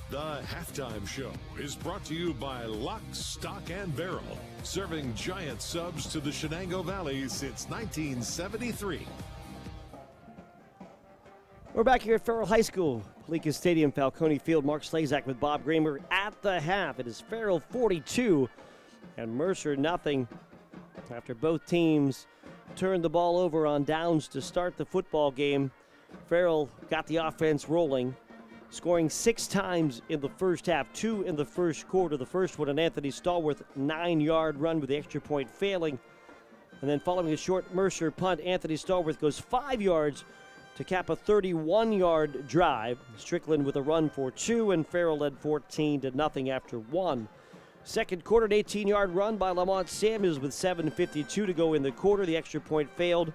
The Halftime Show is brought to you by Lock, Stock, and Barrel, serving giant subs to the Shenango Valley since 1973. We're back here at Farrell High School, Palica Stadium, Falcone Field. Mark Slazak with Bob Gramer at the half. It is Farrell 42 and Mercer nothing after both teams turned the ball over on downs to start the football game. Farrell got the offense rolling, scoring 6 times in the first half, 2 in the first quarter. The first one, an Anthony Stallworth 9-yard run with the extra point failing. And then following a short Mercer punt, Anthony Stallworth goes 5 yards to cap a 31-yard drive. Strickland with a run for 2, and Farrell led 14-0 after 1. Second quarter, an 18-yard run by Lamont Samuels with 7:52 to go in the quarter. The extra point failed.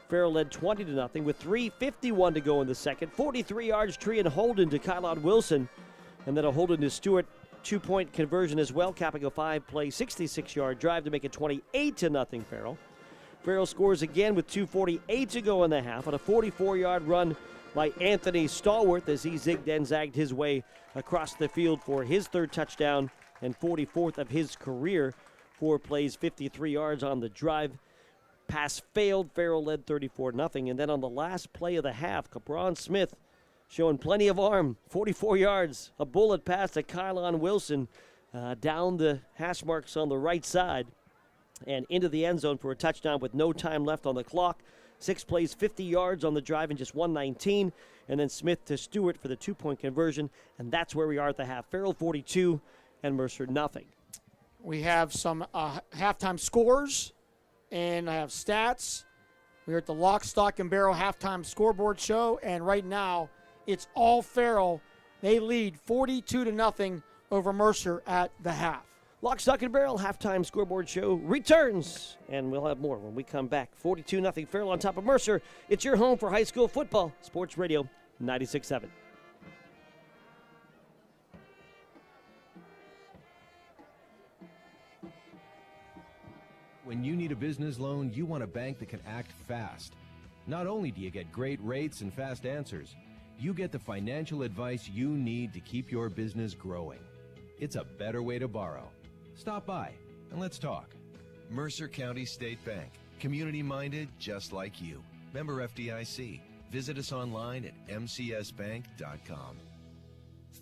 Farrell led 20-0 with 3:51 to go in the second. 43 yards, Tree and Holden to Kylon Wilson, and then a Holden to Stewart 2-point conversion as well, capping a 5-play, 66-yard drive to make it 28-0 Farrell. Farrell scores again with 2:48 to go in the half on a 44-yard run by Anthony Stallworth as he zigged and zagged his way across the field for his third touchdown and 44th of his career. 4 plays, 53 yards on the drive. Pass failed. Farrell led 34-0. And then on the last play of the half, Cabron Smith showing plenty of arm, 44 yards. A bullet pass to Kylon Wilson down the hash marks on the right side and into the end zone for a touchdown with no time left on the clock. 6 plays, 50 yards on the drive and just 119. And then Smith to Stewart for the 2-point conversion. And that's where we are at the half. Farrell 42 and Mercer nothing. We have some halftime scores, and I have stats. We're at the Lock, Stock, and Barrel halftime scoreboard show, and right now it's all Farrell. They lead 42-0 over Mercer at the half. Lock, Stock, and Barrel halftime scoreboard show returns, and we'll have more when we come back. 42-0 Farrell on top of Mercer. It's your home for high school football. Sports Radio 96.7. When you need a business loan, you want a bank that can act fast. Not only do you get great rates and fast answers, you get the financial advice you need to keep your business growing. It's a better way to borrow. Stop by and let's talk. Mercer County State Bank. Community-minded just like you. Member FDIC. Visit us online at mcsbank.com.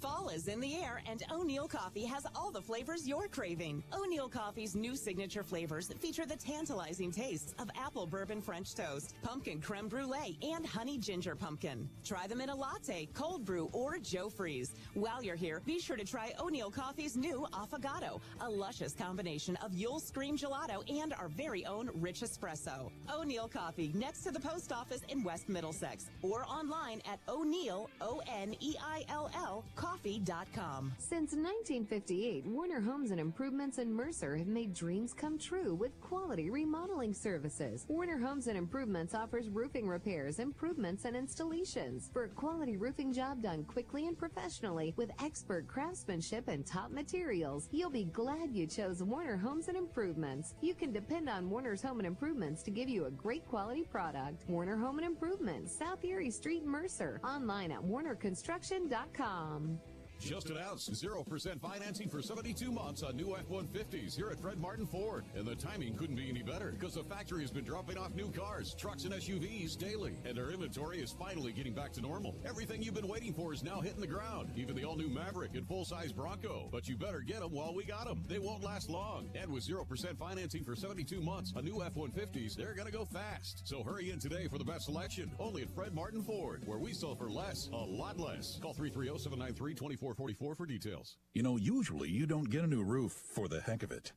Fall is in the air, and O'Neill Coffee has all the flavors you're craving. O'Neill Coffee's new signature flavors feature the tantalizing tastes of apple bourbon French toast, pumpkin creme brulee, and honey ginger pumpkin. Try them in a latte, cold brew, or Joe Freeze. While you're here, be sure to try O'Neill Coffee's new Affogato, a luscious combination of You'll Scream Gelato and our very own rich espresso. O'Neill Coffee, next to the post office in West Middlesex, or online at O'Neill, O-N-E-I-L-L, coffee.com. Since 1958, Warner Homes and Improvements in Mercer have made dreams come true with quality remodeling services. Warner Homes and Improvements offers roofing repairs, improvements, and installations. For a quality roofing job done quickly and professionally with expert craftsmanship and top materials, you'll be glad you chose Warner Homes and Improvements. You can depend on Warner's Home and Improvements to give you a great quality product. Warner Home and Improvements, South Erie Street, Mercer. Online at warnerconstruction.com. Just announced 0% financing for 72 months on new F-150s here at Fred Martin Ford. And the timing couldn't be any better because the factory has been dropping off new cars, trucks, and SUVs daily. And our inventory is finally getting back to normal. Everything you've been waiting for is now hitting the ground. Even the all-new Maverick and full-size Bronco. But you better get them while we got them. They won't last long. And with 0% financing for 72 months on new F-150s, they're going to go fast. So hurry in today for the best selection. Only at Fred Martin Ford, where we sell for less, a lot less. Call 330-793-2444 for details. You know, usually you don't get a new roof for the heck of it.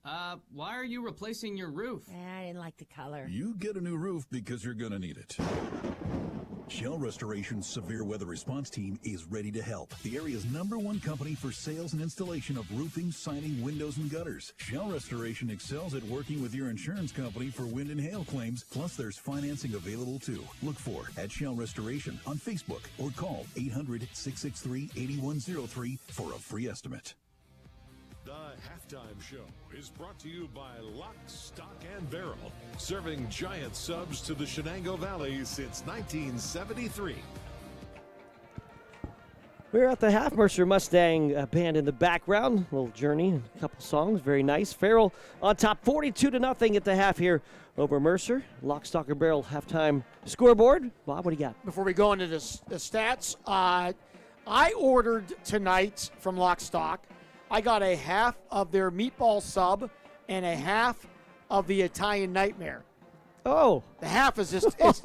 Why are you replacing your roof? I didn't like the color. You get a new roof because you're going to need it. Shell Restoration's Severe Weather Response Team is ready to help. The area's #1 company for sales and installation of roofing, siding, windows, and gutters. Shell Restoration excels at working with your insurance company for wind and hail claims, plus there's financing available too. Look for at Shell Restoration on Facebook or call 800-663-8103 for a free estimate. The Halftime Show is brought to you by Lock, Stock, and Barrel, serving giant subs to the Shenango Valley since 1973. We're at the half. Mercer Mustang band in the background. A little journey, a couple songs, very nice. Farrell on top, 42-0 at the half here over Mercer. Lock, Stock, and Barrel halftime scoreboard. Bob, what do you got? Before we go into the stats, I ordered tonight from Lock Stock. I got a half of their meatball sub and a half of the Italian Nightmare. Oh. The half is just, it's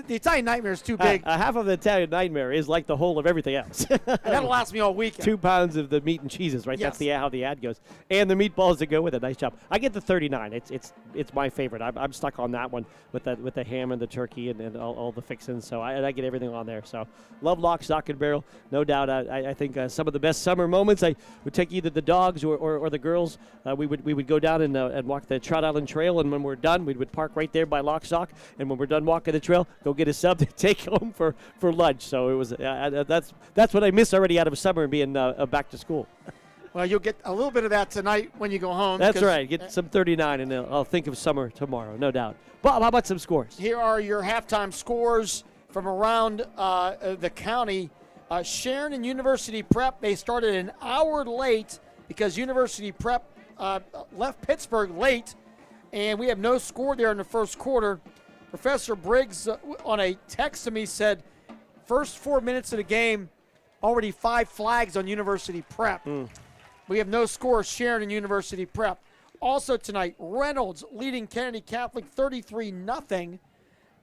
the Italian Nightmare is too big. A half of the Italian Nightmare is like the whole of everything else. And that'll last me all weekend. 2 pounds of the meat and cheeses, right? Yes. That's how the ad goes. And the meatballs that go with it. Nice job. I get the 39. It's my favorite. I'm stuck on that one with the ham and the turkey and all the fixings. So I get everything on there. So love Lock, Stock, and Barrel. No doubt. I think some of the best summer moments, I would take either the dogs or the girls. We would go down and walk the Trout Island Trail. And when we're done, we would park right there by Lock, Stock. And when we're done walking the trail, go get a sub to take home for lunch. So it was that's what I miss already out of summer and being back to school. Well, you'll get a little bit of that tonight when you go home. That's right. Get some 39, and I'll think of summer tomorrow, no doubt. Bob, how about some scores? Here are your halftime scores. from around the county. Sharon and University Prep, they started an hour late because University Prep left Pittsburgh late, and we have no score there in the first quarter. Professor Briggs, on a text to me, said, first 4 minutes of the game, already 5 flags on University Prep. We have no score, Sharon and University Prep. Also tonight, Reynolds leading Kennedy Catholic 33-0.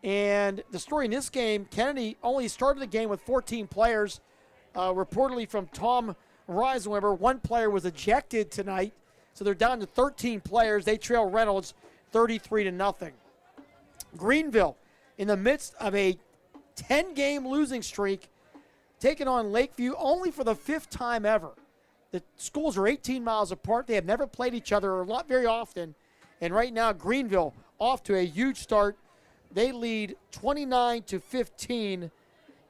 And the story in this game, Kennedy only started the game with 14 players. Reportedly from Tom Reisenweber, one player was ejected tonight. So they're down to 13 players. They trail Reynolds 33-0. Greenville, in the midst of a 10-game losing streak, taking on Lakeview only for the 5th time ever. The schools are 18 miles apart. They have never played each other very often. And right now, Greenville off to a huge start. They lead 29-15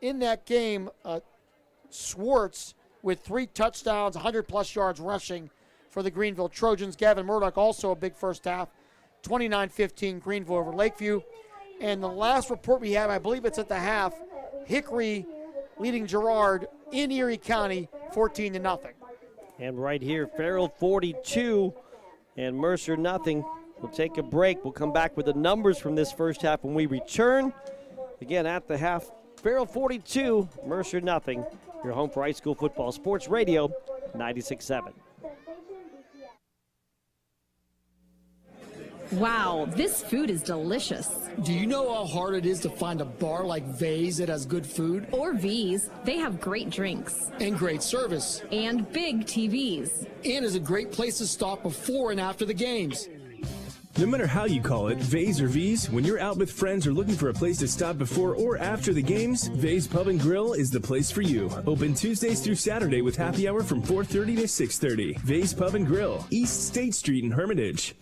in that game. Swartz with 3 touchdowns, 100-plus yards rushing for the Greenville Trojans. Gavin Murdoch also a big first half. 29-15 Greenville over Lakeview. And the last report we have, I believe it's at the half, Hickory leading Girard in Erie County 14-0. And right here, Farrell 42 and Mercer nothing. We'll take a break. We'll come back with the numbers from this first half when we return. Again, at the half, Farrell 42, Mercer nothing. Your home for high school football sports radio, 96.7. Wow, this food is delicious. Do you know how hard it is to find a bar like V's that has good food? Or V's. They have great drinks. And great service. And big TVs. And is a great place to stop before and after the games. No matter how you call it, V's or V's, when you're out with friends or looking for a place to stop before or after the games, V's Pub and Grill is the place for you. Open Tuesdays through Saturday with happy hour from 4:30 to 6:30. V's Pub and Grill, East State Street in Hermitage.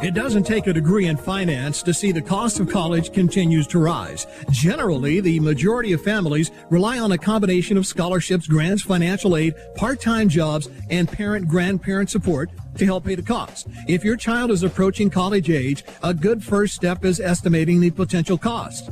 It doesn't take a degree in finance to see the cost of college continues to rise. Generally, the majority of families rely on a combination of scholarships, grants, financial aid, part-time jobs, and parent-grandparent support to help pay the cost. If your child is approaching college age, a good first step is estimating the potential cost.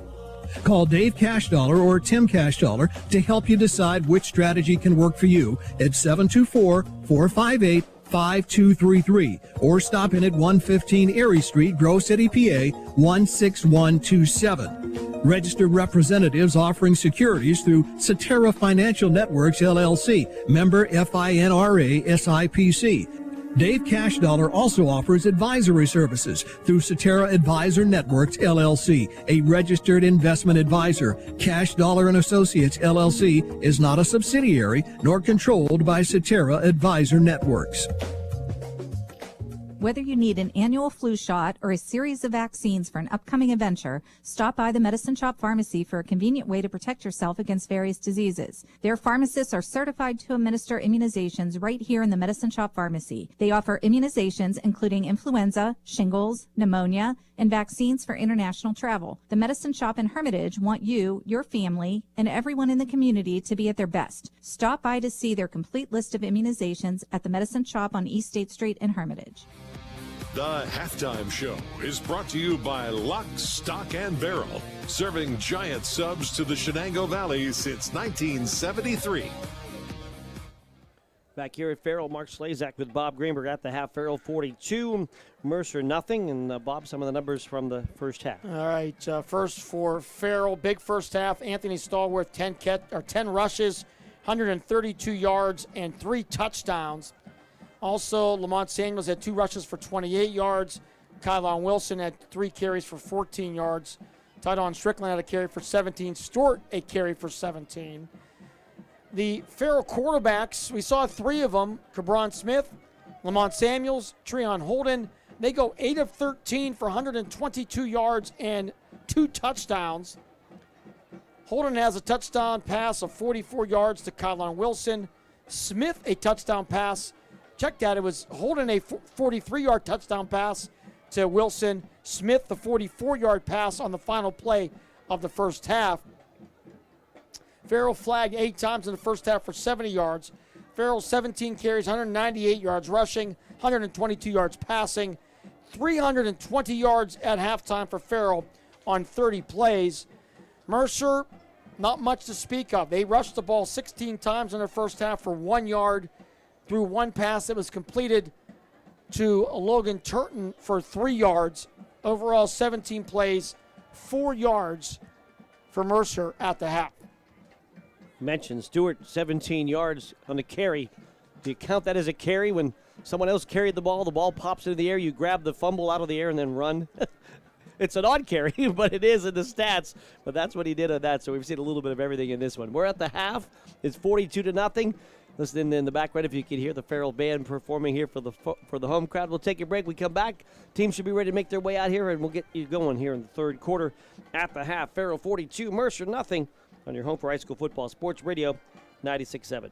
Call Dave Cashdollar or Tim Cashdollar to help you decide which strategy can work for you at 724-458-5233 or stop in at 115 Erie Street, Grove City, PA 16127. Registered representatives offering securities through Cetera Financial Networks, LLC, member FINRA SIPC. Dave Cashdollar also offers advisory services through Cetera Advisor Networks, LLC, a registered investment advisor. Cashdollar and Associates, LLC, is not a subsidiary nor controlled by Cetera Advisor Networks. Whether you need an annual flu shot or a series of vaccines for an upcoming adventure, stop by the Medicine Shop Pharmacy for a convenient way to protect yourself against various diseases. Their pharmacists are certified to administer immunizations right here in the Medicine Shop Pharmacy. They offer immunizations including influenza, shingles, pneumonia, and vaccines for international travel. The Medicine Shop in Hermitage want you, your family, and everyone in the community to be at their best. Stop by to see their complete list of immunizations at the Medicine Shop on East State Street in Hermitage. The Halftime Show is brought to you by Lock, Stock, and Barrel, serving giant subs to the Shenango Valley since 1973. Back here at Farrell, Mark Slazak with Bob Greenberg at the half. Farrell 42, Mercer nothing. And Bob, some of the numbers from the first half. All right, first for Farrell, big first half. Anthony Stallworth, 10 rushes, 132 yards, and 3 touchdowns. Also, Lamont Samuels had 2 rushes for 28 yards. Kylon Wilson had 3 carries for 14 yards. Tydon Strickland had a carry for 17. Stewart, a carry for 17. The Farrell quarterbacks, we saw 3 of them. Cabron Smith, Lamont Samuels, Treon Holden. They go 8 of 13 for 122 yards and 2 touchdowns. Holden has a touchdown pass of 44 yards to Kylon Wilson. Smith, a touchdown pass. Check that. It was Holden a 43-yard touchdown pass to Wilson. Smith, the 44-yard pass on the final play of the first half. Farrell flagged 8 times in the first half for 70 yards. Farrell 17 carries, 198 yards rushing, 122 yards passing, 320 yards at halftime for Farrell on 30 plays. Mercer not much to speak of. They rushed the ball 16 times in their first half for 1 yard, through one pass that was completed to Logan Turton for 3 yards. Overall, 17 plays, 4 yards for Mercer at the half. Mentioned Stewart, 17 yards on the carry. Do you count that as a carry when someone else carried the ball pops into the air, you grab the fumble out of the air and then run? It's an odd carry, but it is in the stats. But that's what he did on that, so we've seen a little bit of everything in this one. We're at the half. It's 42-0. Listen in the background if you can hear the Farrell band performing here for the home crowd. We'll take a break. We come back. Teams should be ready to make their way out here, and we'll get you going here in the third quarter at the half. Farrell 42, Mercer nothing on your home for high school football. Sports Radio 96.7.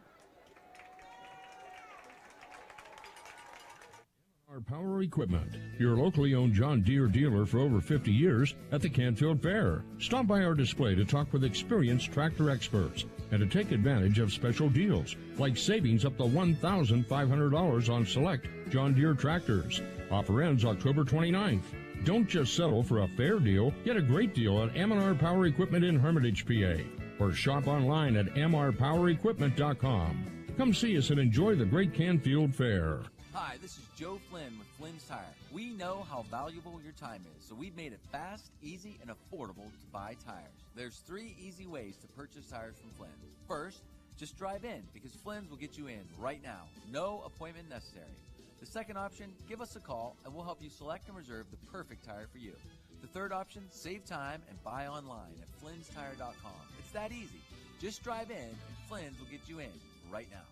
Our Power Equipment, your locally owned John Deere dealer for over 50 years at the Canfield Fair. Stop by our display to talk with experienced tractor experts and to take advantage of special deals, like savings up to $1,500 on select John Deere tractors. Offer ends October 29th. Don't just settle for a fair deal, get a great deal at M&R Power Equipment in Hermitage, PA, or shop online at mrpowerequipment.com. Come see us and enjoy the great Canfield Fair. Hi, this is Joe Flynn with Flynn's Tire. We know how valuable your time is, so we've made it fast, easy, and affordable to buy tires. There's 3 easy ways to purchase tires from Flynn's. First, just drive in, because Flynn's will get you in right now. No appointment necessary. The second option, give us a call, and we'll help you select and reserve the perfect tire for you. The third option, save time and buy online at flynnstire.com. It's that easy. Just drive in, and Flynn's will get you in right now.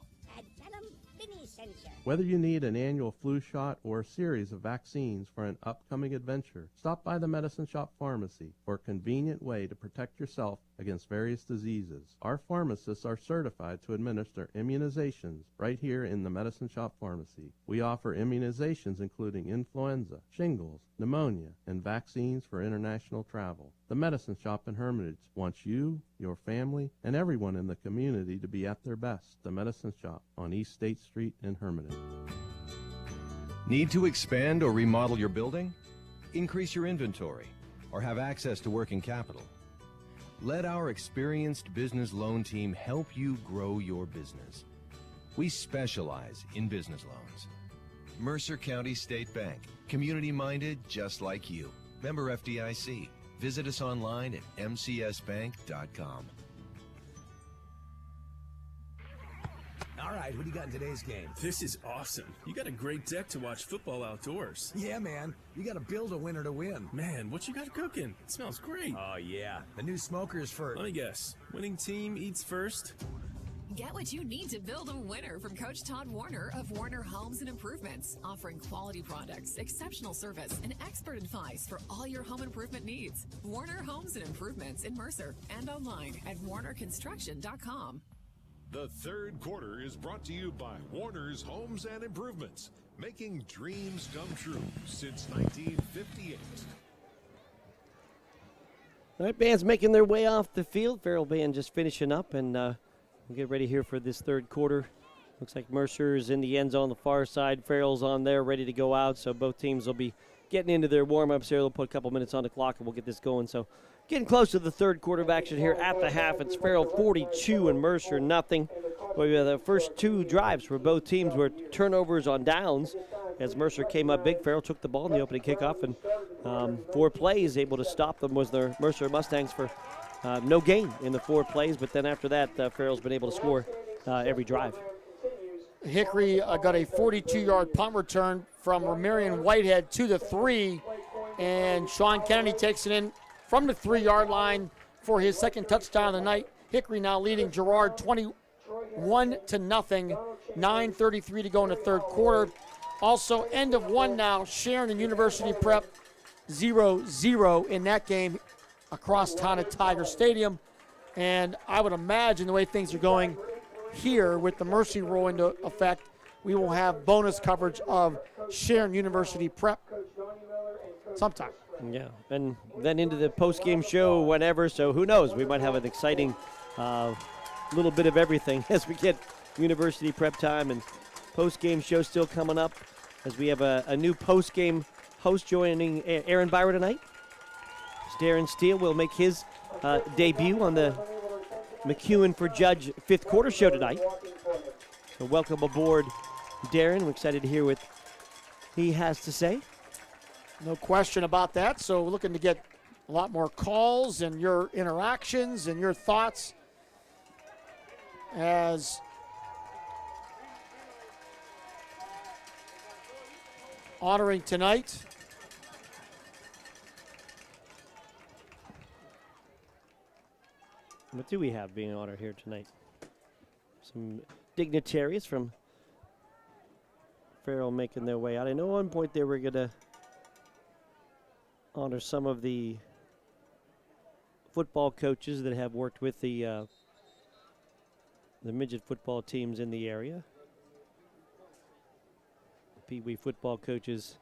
Whether you need an annual flu shot or a series of vaccines for an upcoming adventure, stop by the Medicine Shop Pharmacy for a convenient way to protect yourself against various diseases. Our pharmacists are certified to administer immunizations right here in the Medicine Shop Pharmacy. We offer immunizations including influenza, shingles, pneumonia, and vaccines for international travel. The Medicine Shop in Hermitage wants you, your family, and everyone in the community to be at their best. The Medicine Shop on East State Street in Hermitage. Need to expand or remodel your building? Increase your inventory or have access to working capital? Let our experienced business loan team help you grow your business. We specialize in business loans. Mercer County State Bank. Community-minded just like you. Member FDIC. Visit us online at mcsbank.com. All right, what do you got in today's game? This is awesome. You got a great deck to watch football outdoors. Yeah, man. You got to build a winner to win. Man, what you got cooking? It smells great. Oh, yeah. The new smokers for... Let me guess. Winning team eats first? Get what you need to build a winner from Coach Todd Warner of Warner Homes and Improvements, offering quality products, exceptional service, and expert advice for all your home improvement needs. Warner Homes and Improvements in Mercer and online at warnerconstruction.com. The third quarter is brought to you by Warner's Homes and Improvements, making dreams come true since 1958. All right, band's making their way off the field. Farrell band just finishing up, and we'll get ready here for this third quarter. Looks like Mercer is in the end zone on the far side. Farrell's on there, ready to go out, so both teams will be getting into their warm-ups here. They'll put a couple minutes on the clock, and we'll get this going. So getting close to the third quarter of action here at the half. It's Farrell 42 and Mercer nothing. Well, the first 2 drives for both teams were turnovers on downs. As Mercer came up big, Farrell took the ball in the opening kickoff, and 4 plays able to stop them was the Mercer Mustangs for no gain in the 4 plays. But then after that, Farrell's been able to score every drive. Hickory got a 42-yard punt return from Ramarian Whitehead to the 3, and Sean Kennedy takes it in from the 3-yard line for his second touchdown of the night. Hickory now leading Girard 21-0, 9:33 to go in the third quarter. Also, end of one now, Sharon and University Prep 0-0 in that game across town at Tiger Stadium. And I would imagine the way things are going here with the Mercy rule into effect, we will have bonus coverage of Sharon University Prep sometime. Yeah, and then into the post-game show whenever, so who knows? We might have an exciting little bit of everything as we get University Prep time and post-game show still coming up as we have a new post-game host joining Aaron Byra tonight. Darren Steele will make his debut on the McEwen for Judge fifth quarter show tonight. So welcome aboard, Darren. We're excited to hear what he has to say. No question about that. So we're looking to get a lot more calls and your interactions and your thoughts as honoring tonight. What do we have being honored here tonight? Some dignitaries from Farrell making their way out. I know at one point they were going to honor some of the football coaches that have worked with the midget football teams in the area. Pee Wee football coaches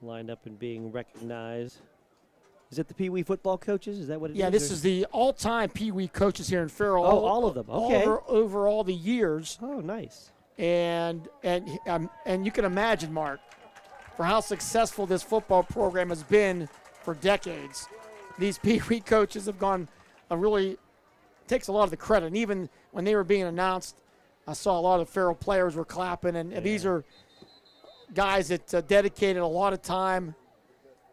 lined up and being recognized. Is it the Pee Wee football coaches? Is that what it is? Yeah, this is the all-time Pee Wee coaches here in Farrell. Oh, all of them. Okay. Over all the years. Oh, nice. And you can imagine, Mark, for how successful this football program has been for decades. These Pee Wee coaches have gone really takes a lot of the credit. And even when they were being announced, I saw a lot of Farrell players were clapping. And these are guys that dedicated a lot of time,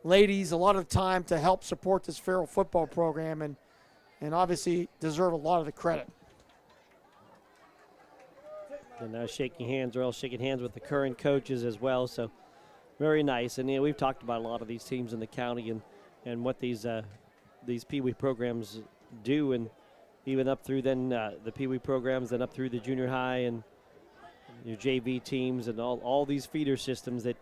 ladies, a lot of time to help support this Farrell football program and obviously deserve a lot of the credit. And now shaking hands, or else shaking hands with the current coaches as well. So very nice. And we've talked about a lot of these teams in the county and what these Pee Wee programs do, and even up through then the Pee Wee programs, then up through the junior high and your JV teams and all these feeder systems that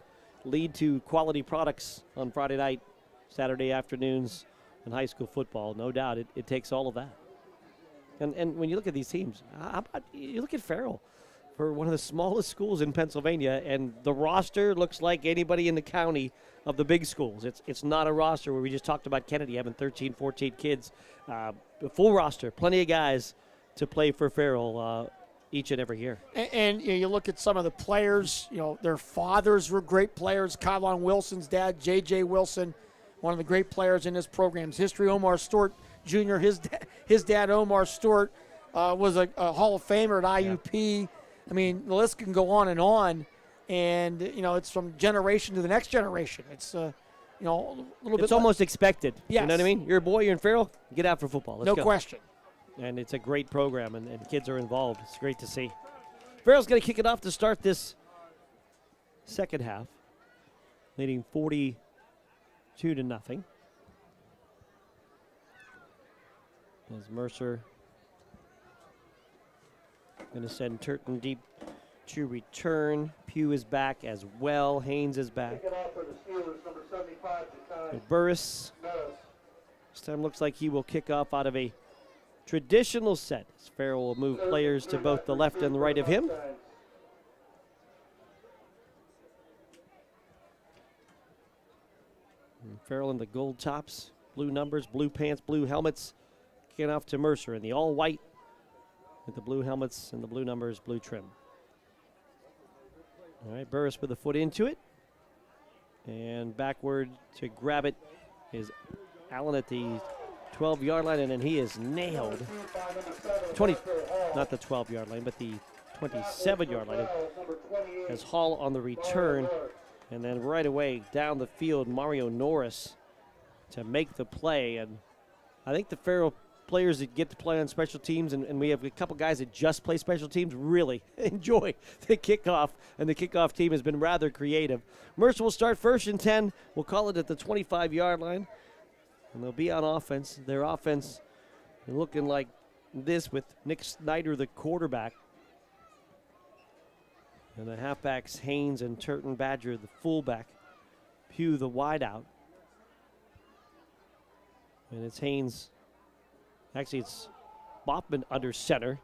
lead to quality products on Friday night, Saturday afternoons, and high school football. No doubt it takes all of that. And when you look at these teams, how about you look at Farrell? For one of the smallest schools in Pennsylvania, and the roster looks like anybody in the county of the big schools. It's not a roster where we just talked about Kennedy having 13, 14 kids. A full roster, plenty of guys to play for Farrell each and every year. And you look at some of the players, their fathers were great players. Kylon Wilson's dad, J.J. Wilson, one of the great players in this program's history. Omar Stewart Jr., his dad, Omar Stewart, was a Hall of Famer at IUP. Yeah. I mean, the list can go on, and it's from generation to the next generation. It's a little bit. It's almost expected. Yes. You know what I mean? You're a boy, you're in Farrell, get out for football. Let's go. No question. And it's a great program, and kids are involved. It's great to see. Farrell's going to kick it off to start this second half, leading 42-0. As Mercer going to send Turton deep to return. Pugh is back as well. Haynes is back. Burris this time looks like he will kick off out of a traditional set. As Farrell will move players to both the left and the right of him. And Farrell in the gold tops, blue numbers, blue pants, blue helmets. Kicking off to Mercer in the all-white with the blue helmets and the blue numbers, blue trim. All right, Burris with a foot into it. And backward to grab it is Allen at the 12-yard line, and then he is nailed. Not the 12-yard line, but the 27-yard line. As Hall on the return. And then right away down the field, Mario Norris to make the play. And I think the Farrell players that get to play on special teams, and we have a couple guys that just play special teams, really enjoy the kickoff, and the kickoff team has been rather creative. Mercer will start 1st and 10. We'll call it at the 25-yard line, and they'll be on offense. Their offense looking like this with Nick Snyder, the quarterback, and the halfbacks Haynes and Turton Badger, the fullback, Pugh, the wideout, and it's Haynes. Actually, it's Bachman under center,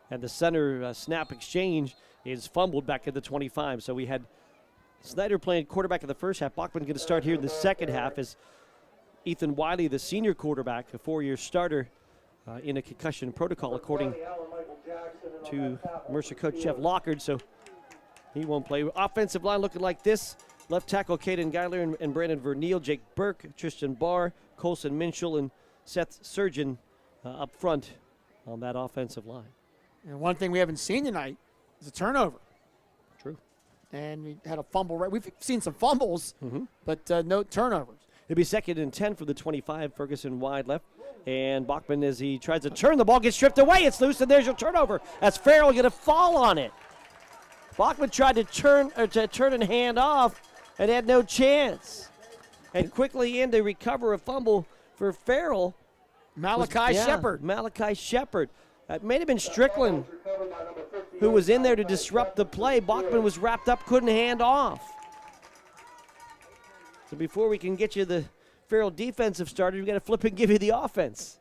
and the center snap exchange is fumbled back at the 25. So we had Snyder playing quarterback in the first half. Bachman going to start here in the second half as Ethan Wiley, the senior quarterback, a 4-year starter in a concussion protocol, according to Mercer coach Jeff Lockard. So he won't play. Offensive line looking like this. Left tackle Caden Geiler and Brandon Verneal, Jake Burke, Tristan Barr, Colson Minchell, and Seth Surgeon up front on that offensive line. And one thing we haven't seen tonight is a turnover. True. And we had a fumble. We've seen some fumbles, but no turnovers. It'll be 2nd and 10 for the 25. Ferguson wide left. And Bachman, as he tries to turn, the ball gets stripped away. It's loose, and there's your turnover. As Farrell going to fall on it. Bachman tried to turn and hand off and had no chance. And quickly in to recover a fumble for Farrell. Malachi Shepard. Malachi Shepard. That may have been Strickland who was in there to disrupt the play. Bachman was wrapped up, couldn't hand off. So before we can get you the Farrell defensive starter, we've got to flip and give you the offense.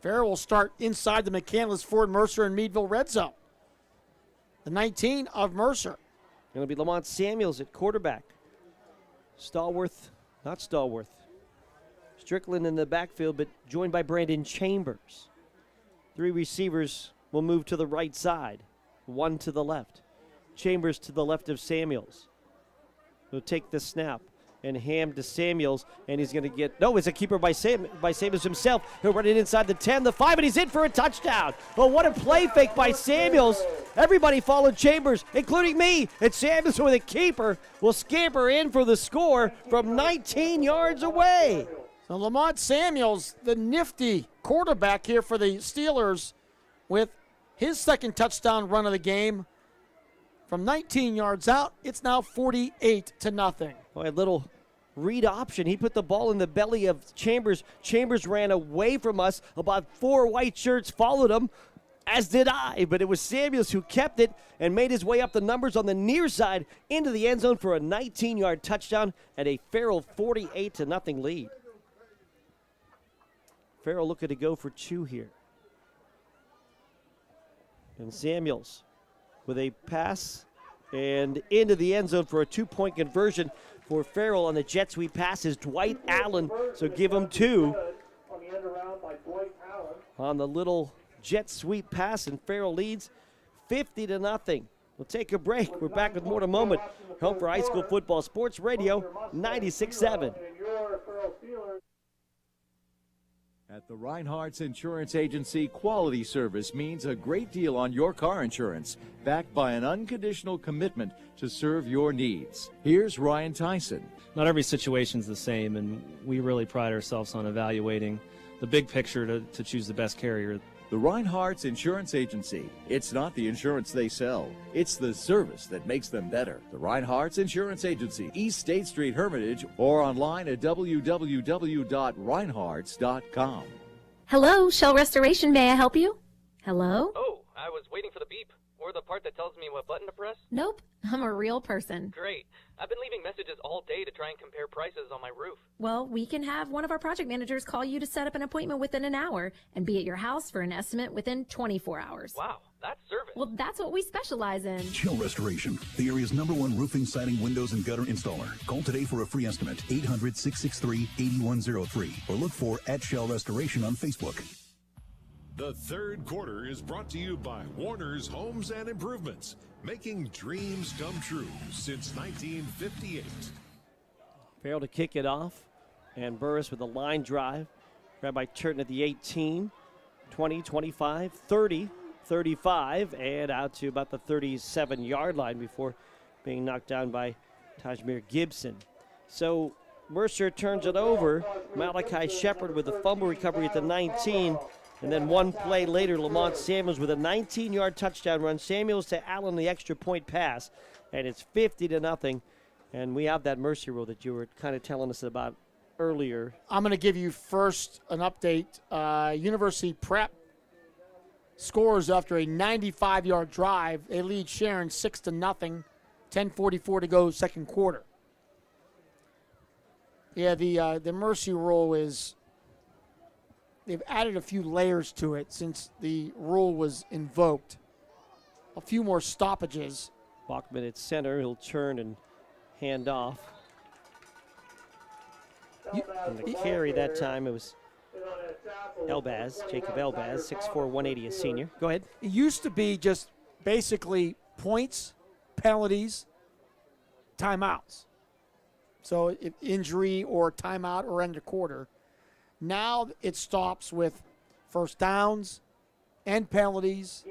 Farrell will start inside the McCandless, Ford, Mercer, and Meadville red zone. The 19 of Mercer. It'll be Lamont Samuels at quarterback. Strickland in the backfield, but joined by Brandon Chambers. 3 receivers will move to the right side, 1 to the left. Chambers to the left of Samuels. He'll take the snap and ham to Samuels, and he's going to get, it's a keeper by Samuels himself. He'll run it inside the 10, the 5, and he's in for a touchdown. Well, what a play fake by Samuels. Everybody followed Chambers, including me, and Samuels with a keeper will scamper in for the score from 19 yards away. So Lamont Samuels, the nifty quarterback here for the Steelers, with his 2nd touchdown run of the game. From 19 yards out, it's now 48-0. A little read option. He put the ball in the belly of Chambers. Chambers ran away from us. About 4 white shirts followed him, as did I. But it was Samuels who kept it and made his way up the numbers on the near side into the end zone for a 19-yard touchdown and a Farrell 48-0 lead. Farrell looking to go for 2 here. And Samuels with a pass and into the end zone for a 2-point conversion for Farrell on the jet sweep pass is Dwight Allen. So give him 2 on the little jet sweep pass, and Farrell leads 50-0. We'll take a break. We're back with more in a moment. Home for High School Football Sports Radio 96.7. At the Reinhardt's Insurance Agency, quality service means a great deal on your car insurance, backed by an unconditional commitment to serve your needs. Here's Ryan Tyson. Not every situation's the same, and we really pride ourselves on evaluating the big picture to choose the best carrier. The Reinhardt's Insurance Agency. It's not the insurance they sell. It's the service that makes them better. The Reinhardt's Insurance Agency, East State Street, Hermitage, or online at www.reinhardts.com. Hello, Shell Restoration. May I help you? Hello? Oh, I was waiting for the beep. Or the part that tells me what button to press? Nope, I'm a real person. Great. I've been leaving messages all day to try and compare prices on my roof. Well, we can have one of our project managers call you to set up an appointment within an hour and be at your house for an estimate within 24 hours. Wow, that's service. Well, that's what we specialize in. Shell Restoration, the area's #1 roofing, siding, windows, and gutter installer. Call today for a free estimate, 800-663-8103, or look for @Shell Restoration on Facebook. The third quarter is brought to you by Warner's Homes and Improvements, making dreams come true since 1958. Farrell to kick it off, and Burris with a line drive. Grabbed by Turton at the 18, 20, 25, 30, 35, and out to about the 37-yard line before being knocked down by Tajmir Gibson. So Mercer turns it over. Malachi Shepard with a fumble recovery at the 19. And then one play later, Lamont Samuels with a 19-yard touchdown run. Samuels to Allen, the extra point pass. And it's 50-0. And we have that Mercy rule that you were kind of telling us about earlier. I'm going to give you first an update. University Prep scores after a 95-yard drive. They lead Sharon 6-0. 10:44 to go, second quarter. Yeah, the Mercy rule is... They've added a few layers to it since the rule was invoked. A few more stoppages. Bachman at center. He'll turn and hand off. And the carry that time, it was Elbaz, Jacob Elbaz, 6'4", 180, a senior. Go ahead. It used to be just basically points, penalties, timeouts. So if injury or timeout or end of quarter. Now it stops with first downs and penalties.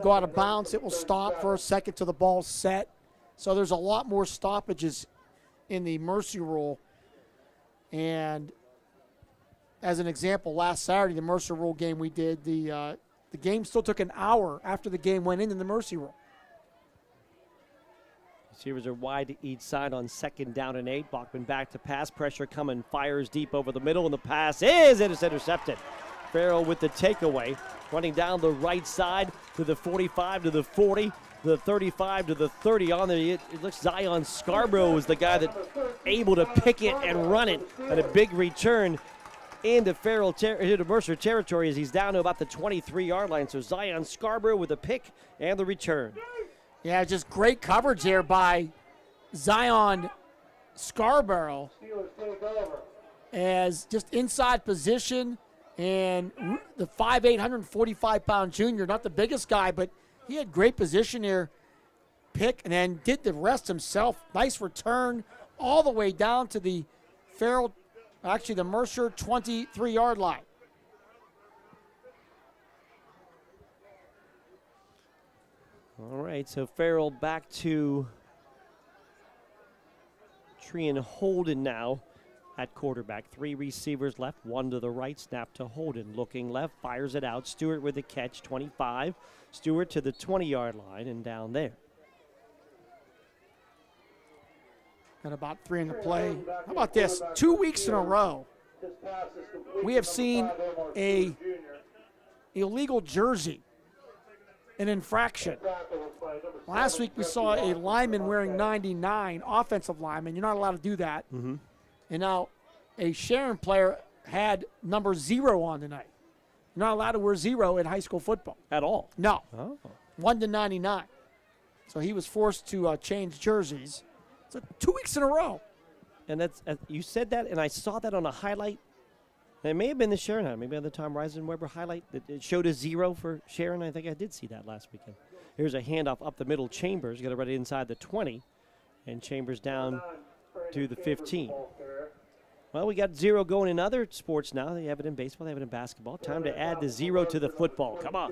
Go out of bounds, it will stop for a second till the ball's set. So there's a lot more stoppages in the Mercy rule. And as an example, last Saturday, the Mercer rule game we did, the game still took an hour after the game went into the Mercy rule. Receivers are wide to each side on 2nd down and 8. Bachman back to pass. Pressure coming. Fires deep over the middle, and the pass is intercepted. Farrell with the takeaway. Running down the right side to the 45, to the 40, the 35, to the 30. On the, it looks Zion Scarborough is the guy that able to pick it and run it. And a big return into into Mercer territory as he's down to about the 23-yard line. So Zion Scarborough with a pick and the return. Yeah, just great coverage there by Zion Scarborough as just inside position, and the 5'8", 145-pound junior, not the biggest guy, but he had great position here, pick, and then did the rest himself. Nice return all the way down to the Farrell, actually the Mercer 23-yard line. All right, so Farrell back to Trean Holden now at quarterback. 3 receivers left, 1 to the right, snap to Holden. Looking left, fires it out. Stewart with the catch, 25. Stewart to the 20-yard line and down there. Got about 3 in the play. How about this? 2 weeks in a row, we have seen a illegal jersey, an infraction. Last week we saw a lineman wearing 99, offensive lineman. You're not allowed to do that. Mm-hmm. And now a Sharon player had number 0 on tonight. You're not allowed to wear 0 in high school football. At all? No. Oh. 1 to 99. So he was forced to change jerseys. So 2 weeks in a row. And that's you said that, and I saw that on a highlight. And it may have been the Sharon highlight, maybe on the Tom Reisenweber highlight. It showed a 0 for Sharon. I think I did see that last weekend. Here's a handoff up the middle. Chambers got it right inside the 20. And Chambers down to the 15. Well, we got 0 going in other sports now. They have it in baseball. They have it in basketball. Time to add the 0 to the football. Come on.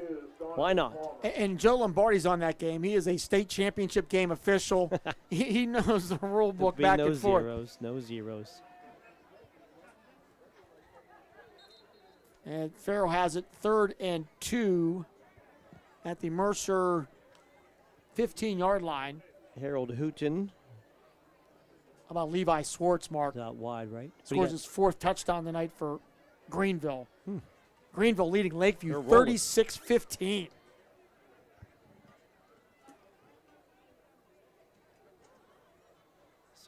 Why not? And Joe Lombardi's on that game. He is a state championship game official. he knows the rule book back and forth. No zeros. And Farrell has it 3rd and 2 at the Mercer 15-yard line. Harold Hooten. How about Levi Swartz, Mark? Out wide, right? Scores his 4th touchdown tonight for Greenville. Greenville leading Lakeview 36-15.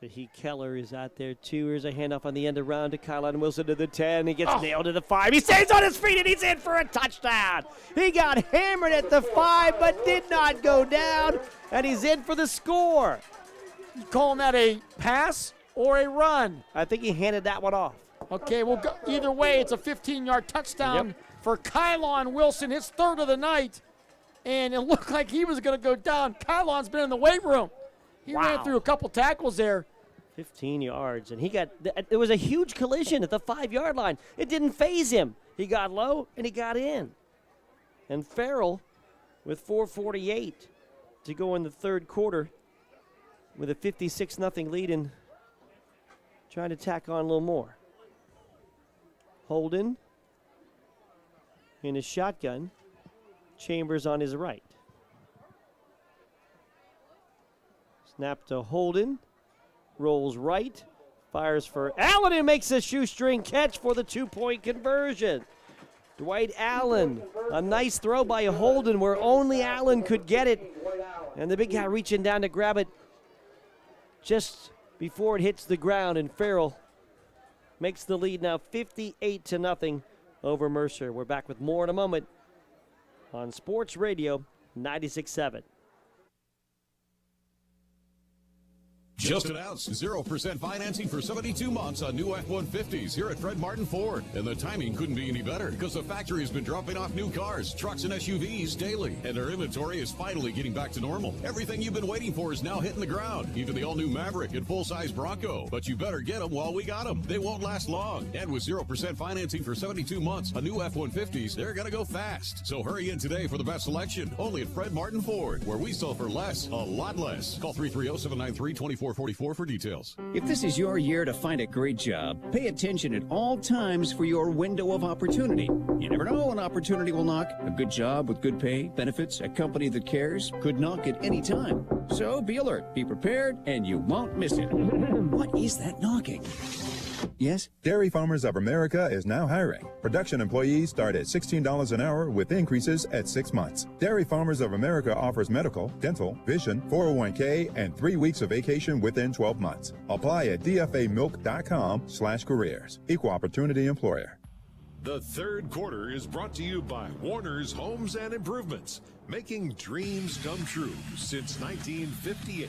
Saheed Keller is out there too. Here's a handoff on the end around to Kylan Wilson to the 10. He gets nailed to the 5. He stays on his feet and he's in for a touchdown. He got hammered at the 5 but did not go down, and he's in for the score. You calling that a pass or a run? I think he handed that one off. Okay, well, either way, it's a 15-yard touchdown for Kylan Wilson, his 3rd of the night. And it looked like he was going to go down. Kylan's been in the weight room. He ran through a couple tackles there. 15 yards, and there was a huge collision at the 5-yard line. It didn't faze him. He got low, and he got in. And Farrell with 4:48 to go in the 3rd quarter with a 56-0 lead and trying to tack on a little more. Holden in his shotgun. Chambers on his right. Snap to Holden. Rolls right. Fires for Allen and makes a shoestring catch for the 2-point conversion. Dwight Allen. A nice throw by Holden where only Allen could get it. And the big guy reaching down to grab it just before it hits the ground. And Farrell makes the lead now 58-0 over Mercer. We're back with more in a moment on Sports Radio 96.7. Just announced 0% financing for 72 months on new F-150s here at Fred Martin Ford. And the timing couldn't be any better because the factory has been dropping off new cars, trucks, and SUVs daily. And our inventory is finally getting back to normal. Everything you've been waiting for is now hitting the ground, even the all-new Maverick and full-size Bronco. But you better get them while we got them. They won't last long. And with 0% financing for 72 months on new F-150s, they're going to go fast. So hurry in today for the best selection. Only at Fred Martin Ford, where we sell for less, a lot less. Call 330-793-2444 for details. If this is your year to find a great job, pay attention at all times for your window of opportunity. You never know when opportunity will knock. A good job with good pay, benefits, a company that cares could knock at any time. So be alert, be prepared, and you won't miss it. What is that knocking? Yes? Dairy Farmers of America is now hiring. Production employees start at $16 an hour with increases at 6 months. Dairy Farmers of America offers medical, dental, vision, 401k, and 3 weeks of vacation within 12 months. Apply at dfamilk.com/careers. Equal opportunity employer. The third quarter is brought to you by Warner's Homes and Improvements, making dreams come true since 1958.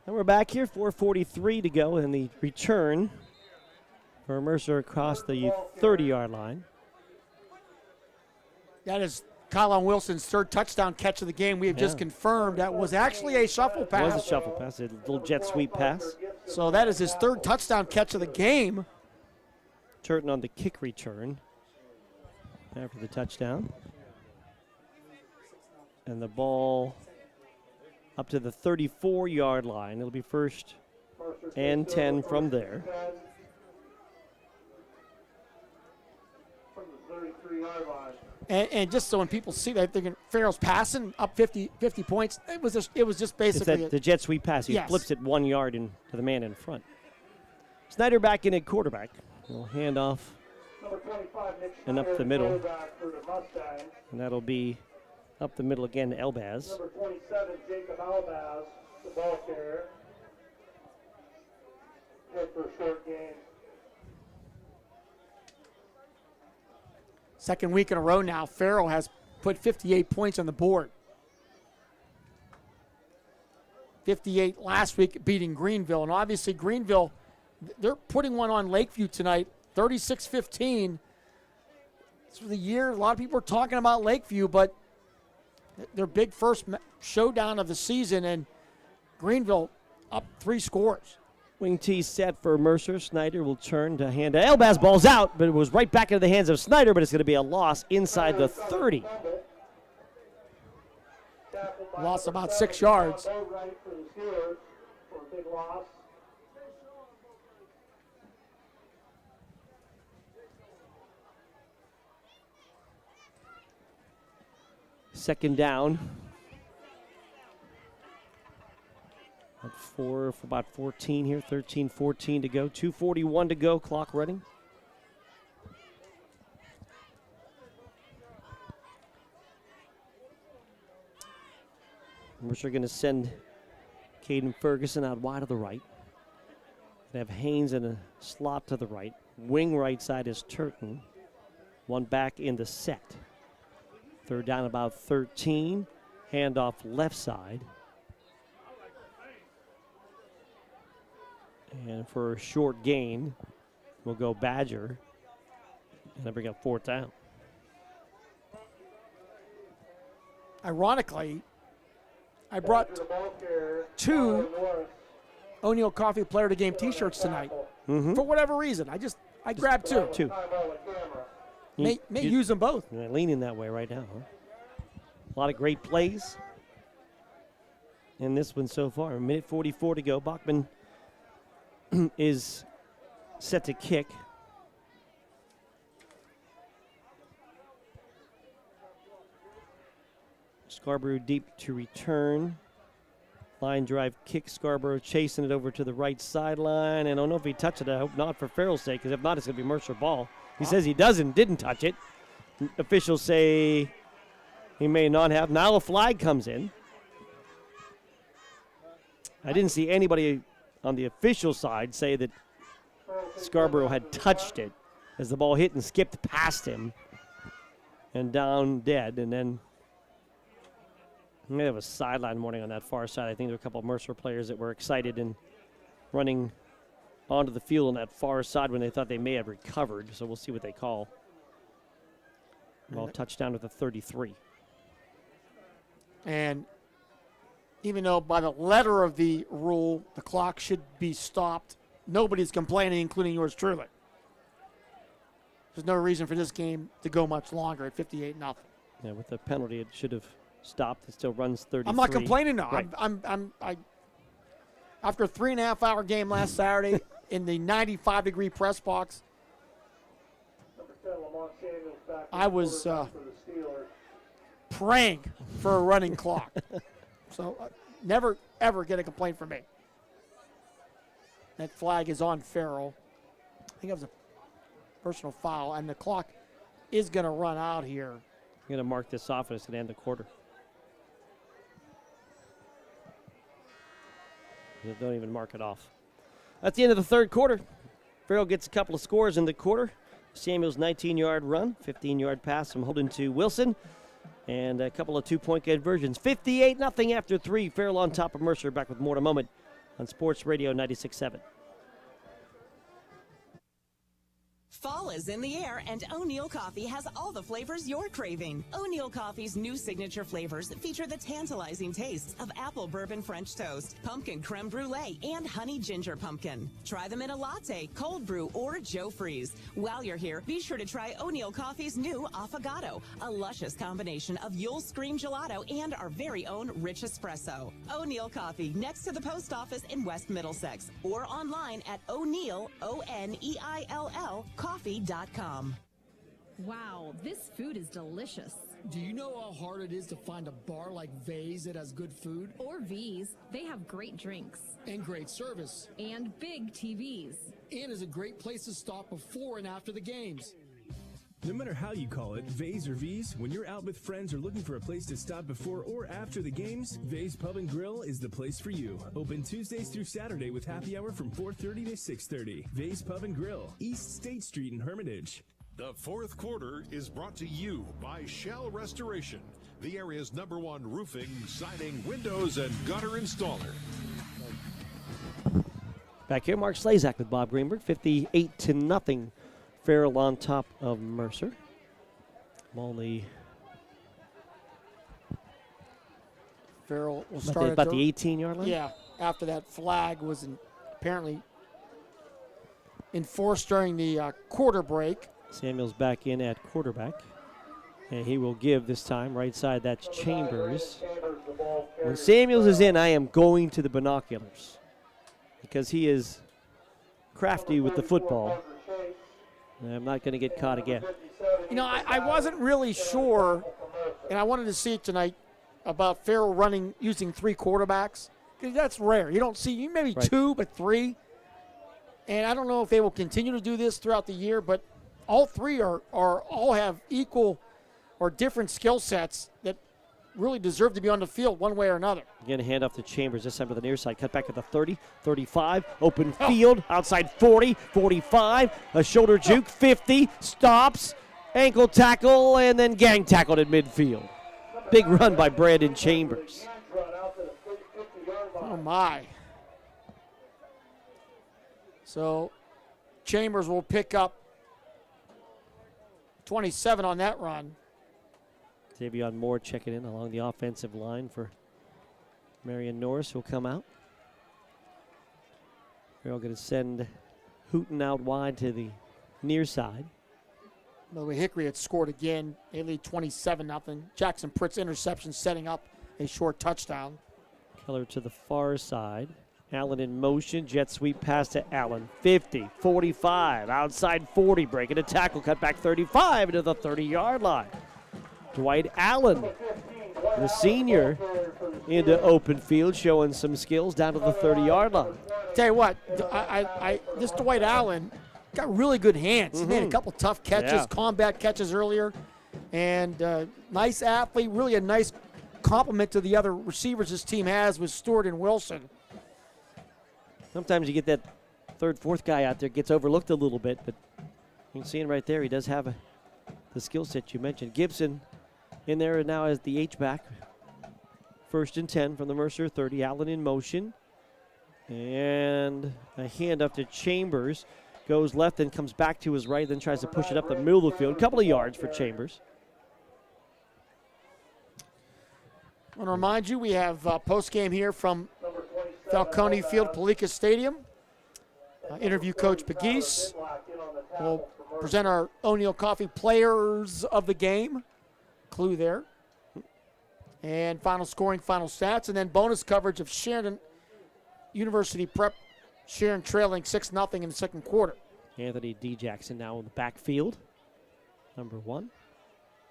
And we're back here, 4:43 to go in the return for Mercer across the 30-yard line. That is Colin Wilson's third touchdown catch of the game. We have just confirmed that was actually a shuffle pass. It was a shuffle pass, a little jet sweep pass. So that is his third touchdown catch of the game. Turton on the kick return after the touchdown. And the ball up to the 34-yard line. It'll be first and 10 from there. And just so when people see that, thinking Farrell's passing up 50 points, it was just basically it's the jet sweep pass. He flips it 1 yard to the man in front. Snyder back in at quarterback. He'll hand off and up the middle. And that'll be up the middle again to Elbaz. Number 27, Jacob Elbaz, the ball carrier. Good for a short game. Second week in a row now, Farrell has put 58 points on the board. 58 last week, beating Greenville. And obviously Greenville, they're putting one on Lakeview tonight, 36-15. This was the year a lot of people are talking about Lakeview, but their big first showdown of the season, and Greenville up 3 scores. Wing T set for Mercer. Snyder will turn to hand to Elbaz. Ball's out, but it was right back into the hands of Snyder, but it's going to be a loss inside the 30. Lost about 6 yards. Second down. For about 14 here, 13-14 to go. 2:41 to go, clock running. Mercer going to send Caden Ferguson out wide to the right. They have Haynes in a slot to the right. Wing right side is Turton. One back in the set. Third down about 13. Handoff left side. And for a short gain, we'll go Badger. And then bring up fourth down. Ironically, I brought 2 O'Neill Coffee Player of the Game t-shirts tonight. For whatever reason. I grabbed 2. 2. May use them both. You're leaning that way right now, huh? A lot of great plays in this one so far. A minute 44 to go. Bachman is set to kick. Scarborough deep to return. Line drive kick. Scarborough chasing it over to the right sideline. And I don't know if he touched it. I hope not for Farrell's sake, because if not, it's going to be Mercer ball. He says he didn't touch it. Officials say he may not have. Now a flag comes in. I didn't see anybody on the official side say that Scarborough had touched it as the ball hit and skipped past him and down dead. And then We have a sideline warning on that far side. I think there were a couple of Mercer players that were excited and running onto the field on that far side when they thought they may have recovered. So we'll see what they call. Ball touchdown with a 33. And even though by the letter of the rule, the clock should be stopped, nobody's complaining, including yours truly. There's no reason for this game to go much longer at 58-0. Yeah, with the penalty, it should have stopped. It still runs 33. I'm not complaining now. Right. After a 3.5-hour game last Saturday in the 95-degree press box, I was praying for a running clock. So never, ever get a complaint from me. That flag is on Farrell. I think it was a personal foul, and the clock is going to run out here. I'm going to mark this off, and it's going to end the quarter. Don't even mark it off. At the end of the third quarter, Farrell gets a couple of scores in the quarter. Samuel's 19-yard run, 15-yard pass from Holden to Wilson, and a couple of two-point conversions. 58-0 after 3. Farrell on top of Mercer. Back with more in a moment on Sports Radio 96.7. Fall is in the air, and O'Neill Coffee has all the flavors you're craving. O'Neill Coffee's new signature flavors feature the tantalizing tastes of apple bourbon French toast, pumpkin creme brulee, and honey ginger pumpkin. Try them in a latte, cold brew, or Joe Freeze. While you're here, be sure to try O'Neill Coffee's new Affogato, a luscious combination of Yule's Scream Gelato and our very own rich espresso. O'Neill Coffee, next to the post office in West Middlesex, or online at O'Neill, O-N-E-I-L-L, coffee.com. Wow, this food is delicious. Do you know how hard it is to find a bar like V's that has good food? Or V's. They have great drinks. And great service. And big TVs. And is a great place to stop before and after the games. No matter how you call it, V's or V's, when you're out with friends or looking for a place to stop before or after the games, V's Pub and Grill is the place for you. Open Tuesdays through Saturday with happy hour from 4:30 to 6:30. V's Pub and Grill, East State Street in Hermitage. The fourth quarter is brought to you by Shell Restoration, the area's #1 roofing, siding, windows, and gutter installer. Back here, Mark Slazak with Bob Greenberg. 58-0. Farrell on top of Mercer. Farrell will start about the 18-yard line? Yeah, after that flag was apparently enforced during the quarter break. Samuel's back in at quarterback. And he will give this time right side. That's Chambers. When Samuels is in, I am going to the binoculars because he is crafty with the football. And I'm not going to get caught again. You know, I wasn't really sure, and I wanted to see it tonight, about Farrell using 3 quarterbacks, because that's rare. You don't see, maybe right. 2, but 3. And I don't know if they will continue to do this throughout the year, but all 3 all have equal or different skill sets that really deserve to be on the field one way or another. Again, hand off to Chambers, this time to the near side. Cut back at the 30, 35, open field, outside 40, 45, a shoulder juke, 50, stops, ankle tackle, and then gang tackled at midfield. Big run by Brandon Chambers. Oh, my. So Chambers will pick up 27 on that run. Davion Moore checking in along the offensive line for Marion Norris, who'll come out. Farrell going to send Hooten out wide to the near side. By the way, Hickory had scored again. They lead 27-0. Jackson Pritt's interception setting up a short touchdown. Keller to the far side. Allen in motion. Jet sweep pass to Allen. 50, 45, outside 40. Breaking a tackle. Cut back 35 into the 30-yard line. Dwight Allen, the senior, into open field, showing some skills down to the 30-yard line. Tell you what, this Dwight Allen got really good hands. He made a couple tough catches, combat catches earlier, and nice athlete, really a nice compliment to the other receivers this team has with Stewart and Wilson. Sometimes you get that third, fourth guy out there, gets overlooked a little bit, but you can see him right there. He does have the skill set you mentioned. Gibson in there now as the H-back 1st and 10 from the Mercer 30. Allen in motion. And a handoff to Chambers. Goes left and comes back to his right, then tries to push it up the middle of the field. A couple of yards for Chambers. I want to remind you, we have post-game here from Falcone Field, Palica Stadium. Interview Coach Pegues. We'll present our O'Neill Coffee players of the game. Clue there. And final scoring, final stats, and then bonus coverage of Sheridan University Prep. Sharon trailing 6-0 in the second quarter. Anthony D. Jackson now in the backfield. Number 1.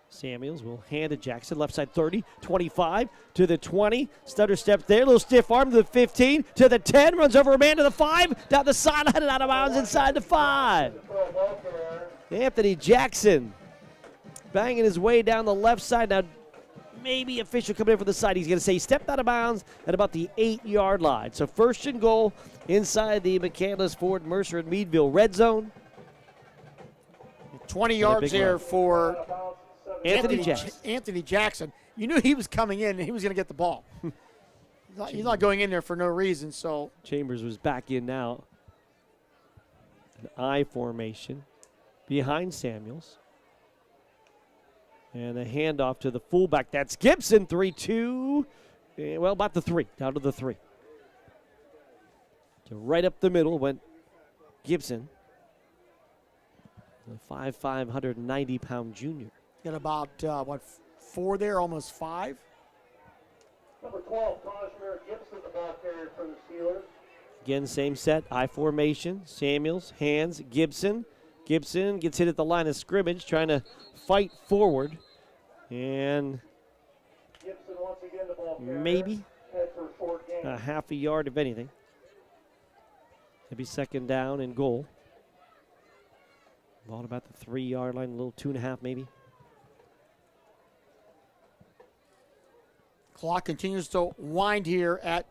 Samuels will hand to Jackson. Left side 30, 25 to the 20. Stutter step there. Little stiff arm to the 15, to the 10. Runs over a man to the 5. Down the sideline and out of bounds inside the 5. Anthony Jackson banging his way down the left side. Now, maybe official coming in for the side. He's going to say he stepped out of bounds at about the 8-yard line. So 1st and goal inside the McCandless Ford Mercer and Meadville red zone. 20 yards there run for Anthony Jackson. Anthony Jackson. You knew he was coming in and he was going to get the ball. He's not going in there for no reason. So Chambers was back in now. An I formation behind Samuels. And a handoff to the fullback. That's Gibson, 3-2. Well, about the 3, down to the 3. So right up the middle went Gibson. The 5'5", 190-pound junior. got about, 4 there, almost 5. Number 12, Tajmir Gibson, the ball carrier for the Steelers. Again, same set, I formation. Samuels, hands, Gibson. Gibson gets hit at the line of scrimmage, trying to fight forward. And Gibson once again the ball carrier. maybe Head for a short gain. a half a yard, if anything. Maybe 2nd down and goal. Ball about the 3-yard line, a little 2.5 maybe. Clock continues to wind here at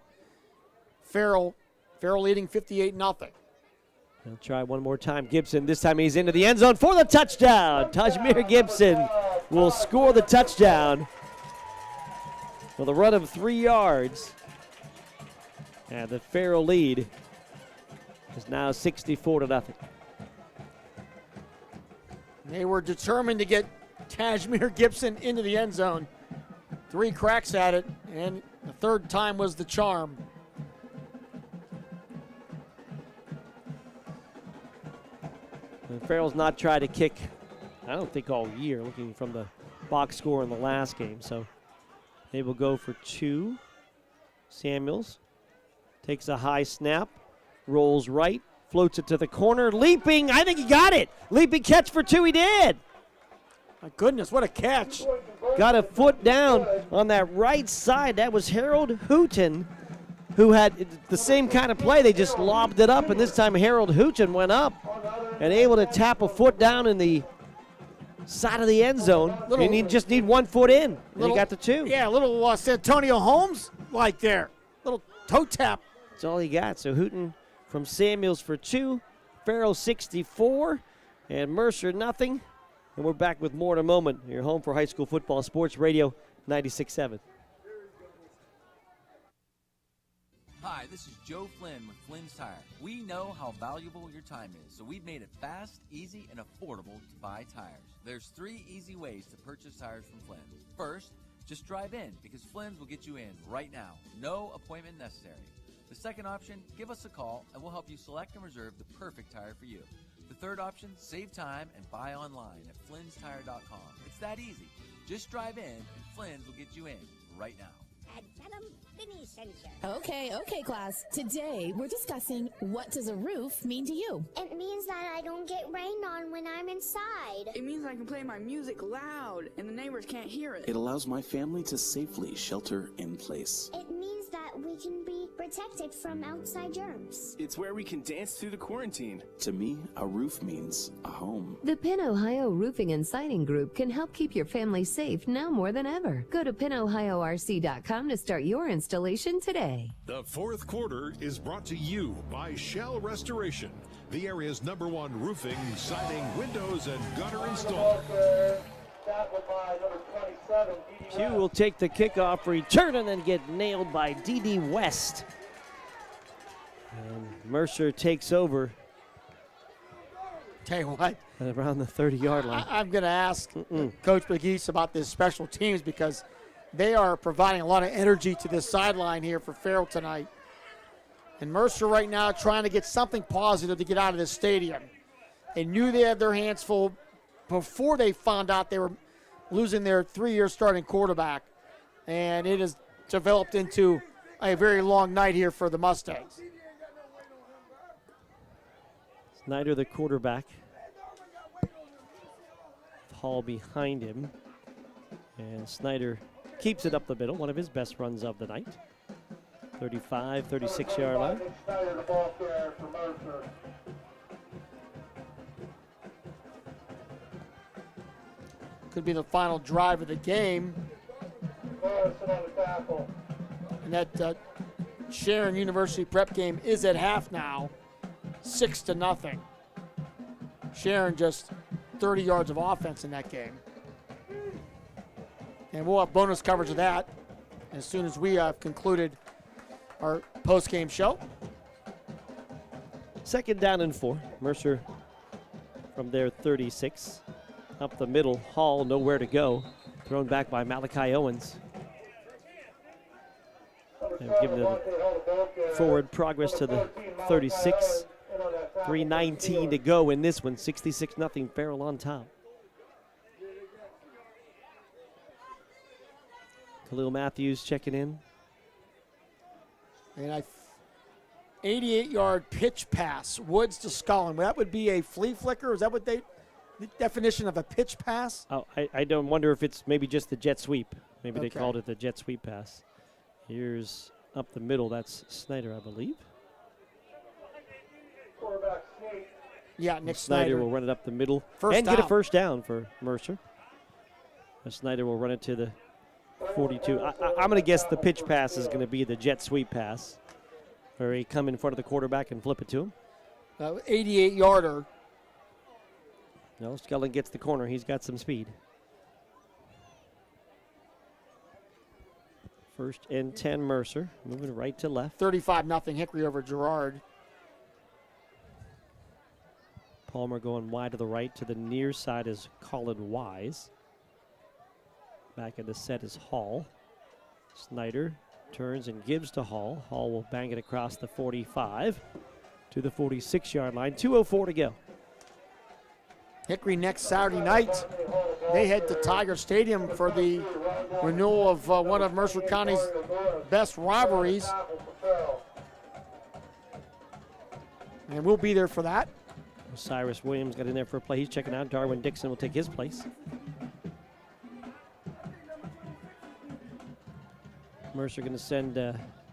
Farrell. Farrell leading 58-0. He'll try one more time. Gibson, this time he's into the end zone for the touchdown. Tajmir Gibson will score the touchdown with a run of 3 yards. And the Farrell lead is now 64-0. They were determined to get Tajmir Gibson into the end zone. 3 cracks at it, and the 3rd time was the charm. And Farrell's not tried to kick, I don't think all year, looking from the box score in the last game. So they will go for 2. Samuels takes a high snap, rolls right, floats it to the corner, leaping. I think he got it. Leaping catch for 2. He did. My goodness, what a catch. Got a foot down on that right side. That was Harold Hooten, who had the same kind of play. They just lobbed it up, and this time Harold Hooten went up and able to tap a foot down in the side of the end zone. And he just need 1 foot in, and he got the 2. Yeah, a little Santonio Holmes like there. Little toe tap. That's all he got. So Hooten from Samuels for 2. Farrell 64, and Mercer nothing. And we're back with more in a moment. Your home for high school football, Sports Radio 96.7. Hi, this is Joe Flynn with Flynn's Tire. We know how valuable your time is, so we've made it fast, easy, and affordable to buy tires. There's 3 easy ways to purchase tires from Flynn. First, just drive in, because Flynn's will get you in right now. No appointment necessary. The second option, give us a call, and we'll help you select and reserve the perfect tire for you. The third option, save time and buy online at flynnstire.com. It's that easy. Just drive in, and Flynn's will get you in right now. Okay, class. Today, we're discussing what does a roof mean to you? It means that I don't get rained on when I'm inside. It means I can play my music loud and the neighbors can't hear it. It allows my family to safely shelter in place. It means that we can be protected from outside germs. It's where we can dance through the quarantine. To me, a roof means a home. The Penn Ohio Roofing and Siding Group can help keep your family safe now more than ever. Go to pennohiorc.com to start your installation today. The 4th quarter is brought to you by Shell Restoration, the area's #1 roofing, siding, windows, and gutter installer. Tackled by number 27, D.D. Pugh will take the kickoff return and then get nailed by D.D. West. And Mercer takes over. Tell you what. At around the 30-yard line. I'm going to ask Coach McGeese about this special teams because they are providing a lot of energy to this sideline here for Farrell tonight. And Mercer right now trying to get something positive to get out of this stadium. They knew they had their hands full before they found out they were losing their 3-year starting quarterback. And it has developed into a very long night here for the Mustangs. Snyder, the quarterback. Hall behind him. And Snyder keeps it up the middle, one of his best runs of the night. 35, 36-yard line. Could be the final drive of the game. And that Sharon University prep game is at half now, 6-0. Sharon just 30 yards of offense in that game. And we'll have bonus coverage of that as soon as we have concluded our post-game show. 2nd down and 4. Mercer from their 36. Up the middle, Hall nowhere to go. Thrown back by Malachi Owens. And giving the forward progress to the 36. 3:19 to go in this one. 66-0 Farrell on top. Khalil Matthews checking in. And 88-yard pitch pass, Woods to Scullin. That would be a flea flicker? Is that what the definition of a pitch pass? Oh, I don't wonder if it's maybe just the jet sweep. Maybe they Okay. called it the jet sweep pass. Here's up the middle. That's Snyder, I believe. Yeah, Nick Snyder Snyder will run it up the middle First and get a down. first down for Mercer. Snyder will run it to the 42. I'm going to guess the pitch pass is going to be the jet sweep pass, where he come in front of the quarterback and flip it to him. 88-yarder. No, Scullin gets the corner. He's got some speed. 1st and 10 Mercer, moving right to left. 35-0 Hickory over Girard. Palmer going wide to the right. To the near side is Colin Wise. Back in the set is Hall. Snyder turns and gives to Hall. Hall will bang it across the 45 to the 46-yard line. 2:04 to go. Hickory next Saturday night, they head to Tiger Stadium for the renewal of one of Mercer County's best rivalries. And we'll be there for that. Cyrus Williams got in there for a play. He's checking out. Darwin Dixon will take his place. Mercer going to send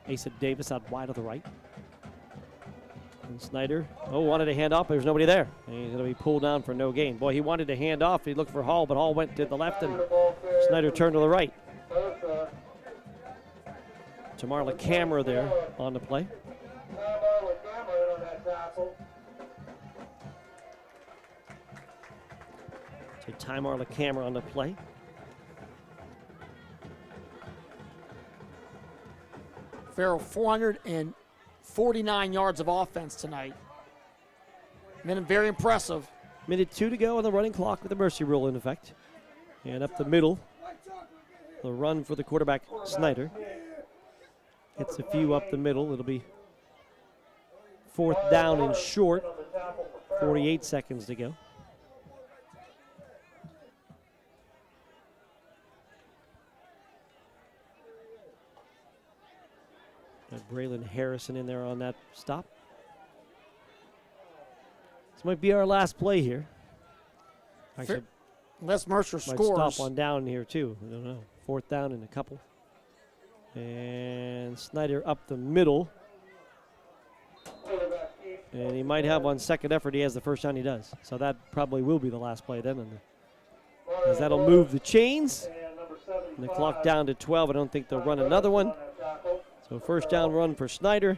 Asa Davis out wide to the right. And Snyder, wanted to hand off, but there's nobody there. And he's going to be pulled down for no gain. Boy, he wanted to hand off. He looked for Hall, but Hall went to the left, and Snyder turned to the right. Tamar LaCamera there on the play. So Tamar LaCamera on the play. Farrell 449 yards of offense tonight. Been very impressive. Minute 2 to go on the running clock with the mercy rule in effect. And up the middle, the run for the quarterback, Snyder. Gets a few up the middle. It'll be 4th down and short. 48 seconds to go. Got Braylon Harrison in there on that stop. This might be our last play here. Actually, unless Mercer might scores. stop on down here too. I don't know. 4th down and a couple. And Snyder up the middle. And he might have on second effort. He has the first down. He does. So that probably will be the last play then. As that'll move the chains. And the clock down to 12. I don't think they'll run another one. So first down run for Snyder.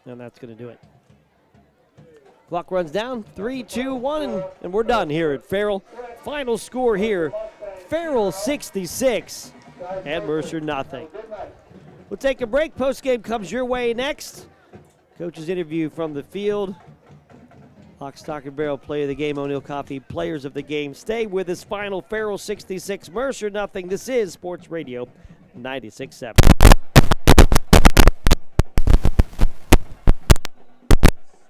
And that's going to do it. Clock runs down. 3, 2, 1. And we're done here at Farrell. Final score here, Farrell 66 and Mercer nothing. We'll take a break. Postgame comes your way next. Coach's interview from the field. Lock, stock, and barrel play of the game. O'Neill Coffee players of the game. Stay with us. Final Farrell 66, Mercer nothing. This is Sports Radio 96.7.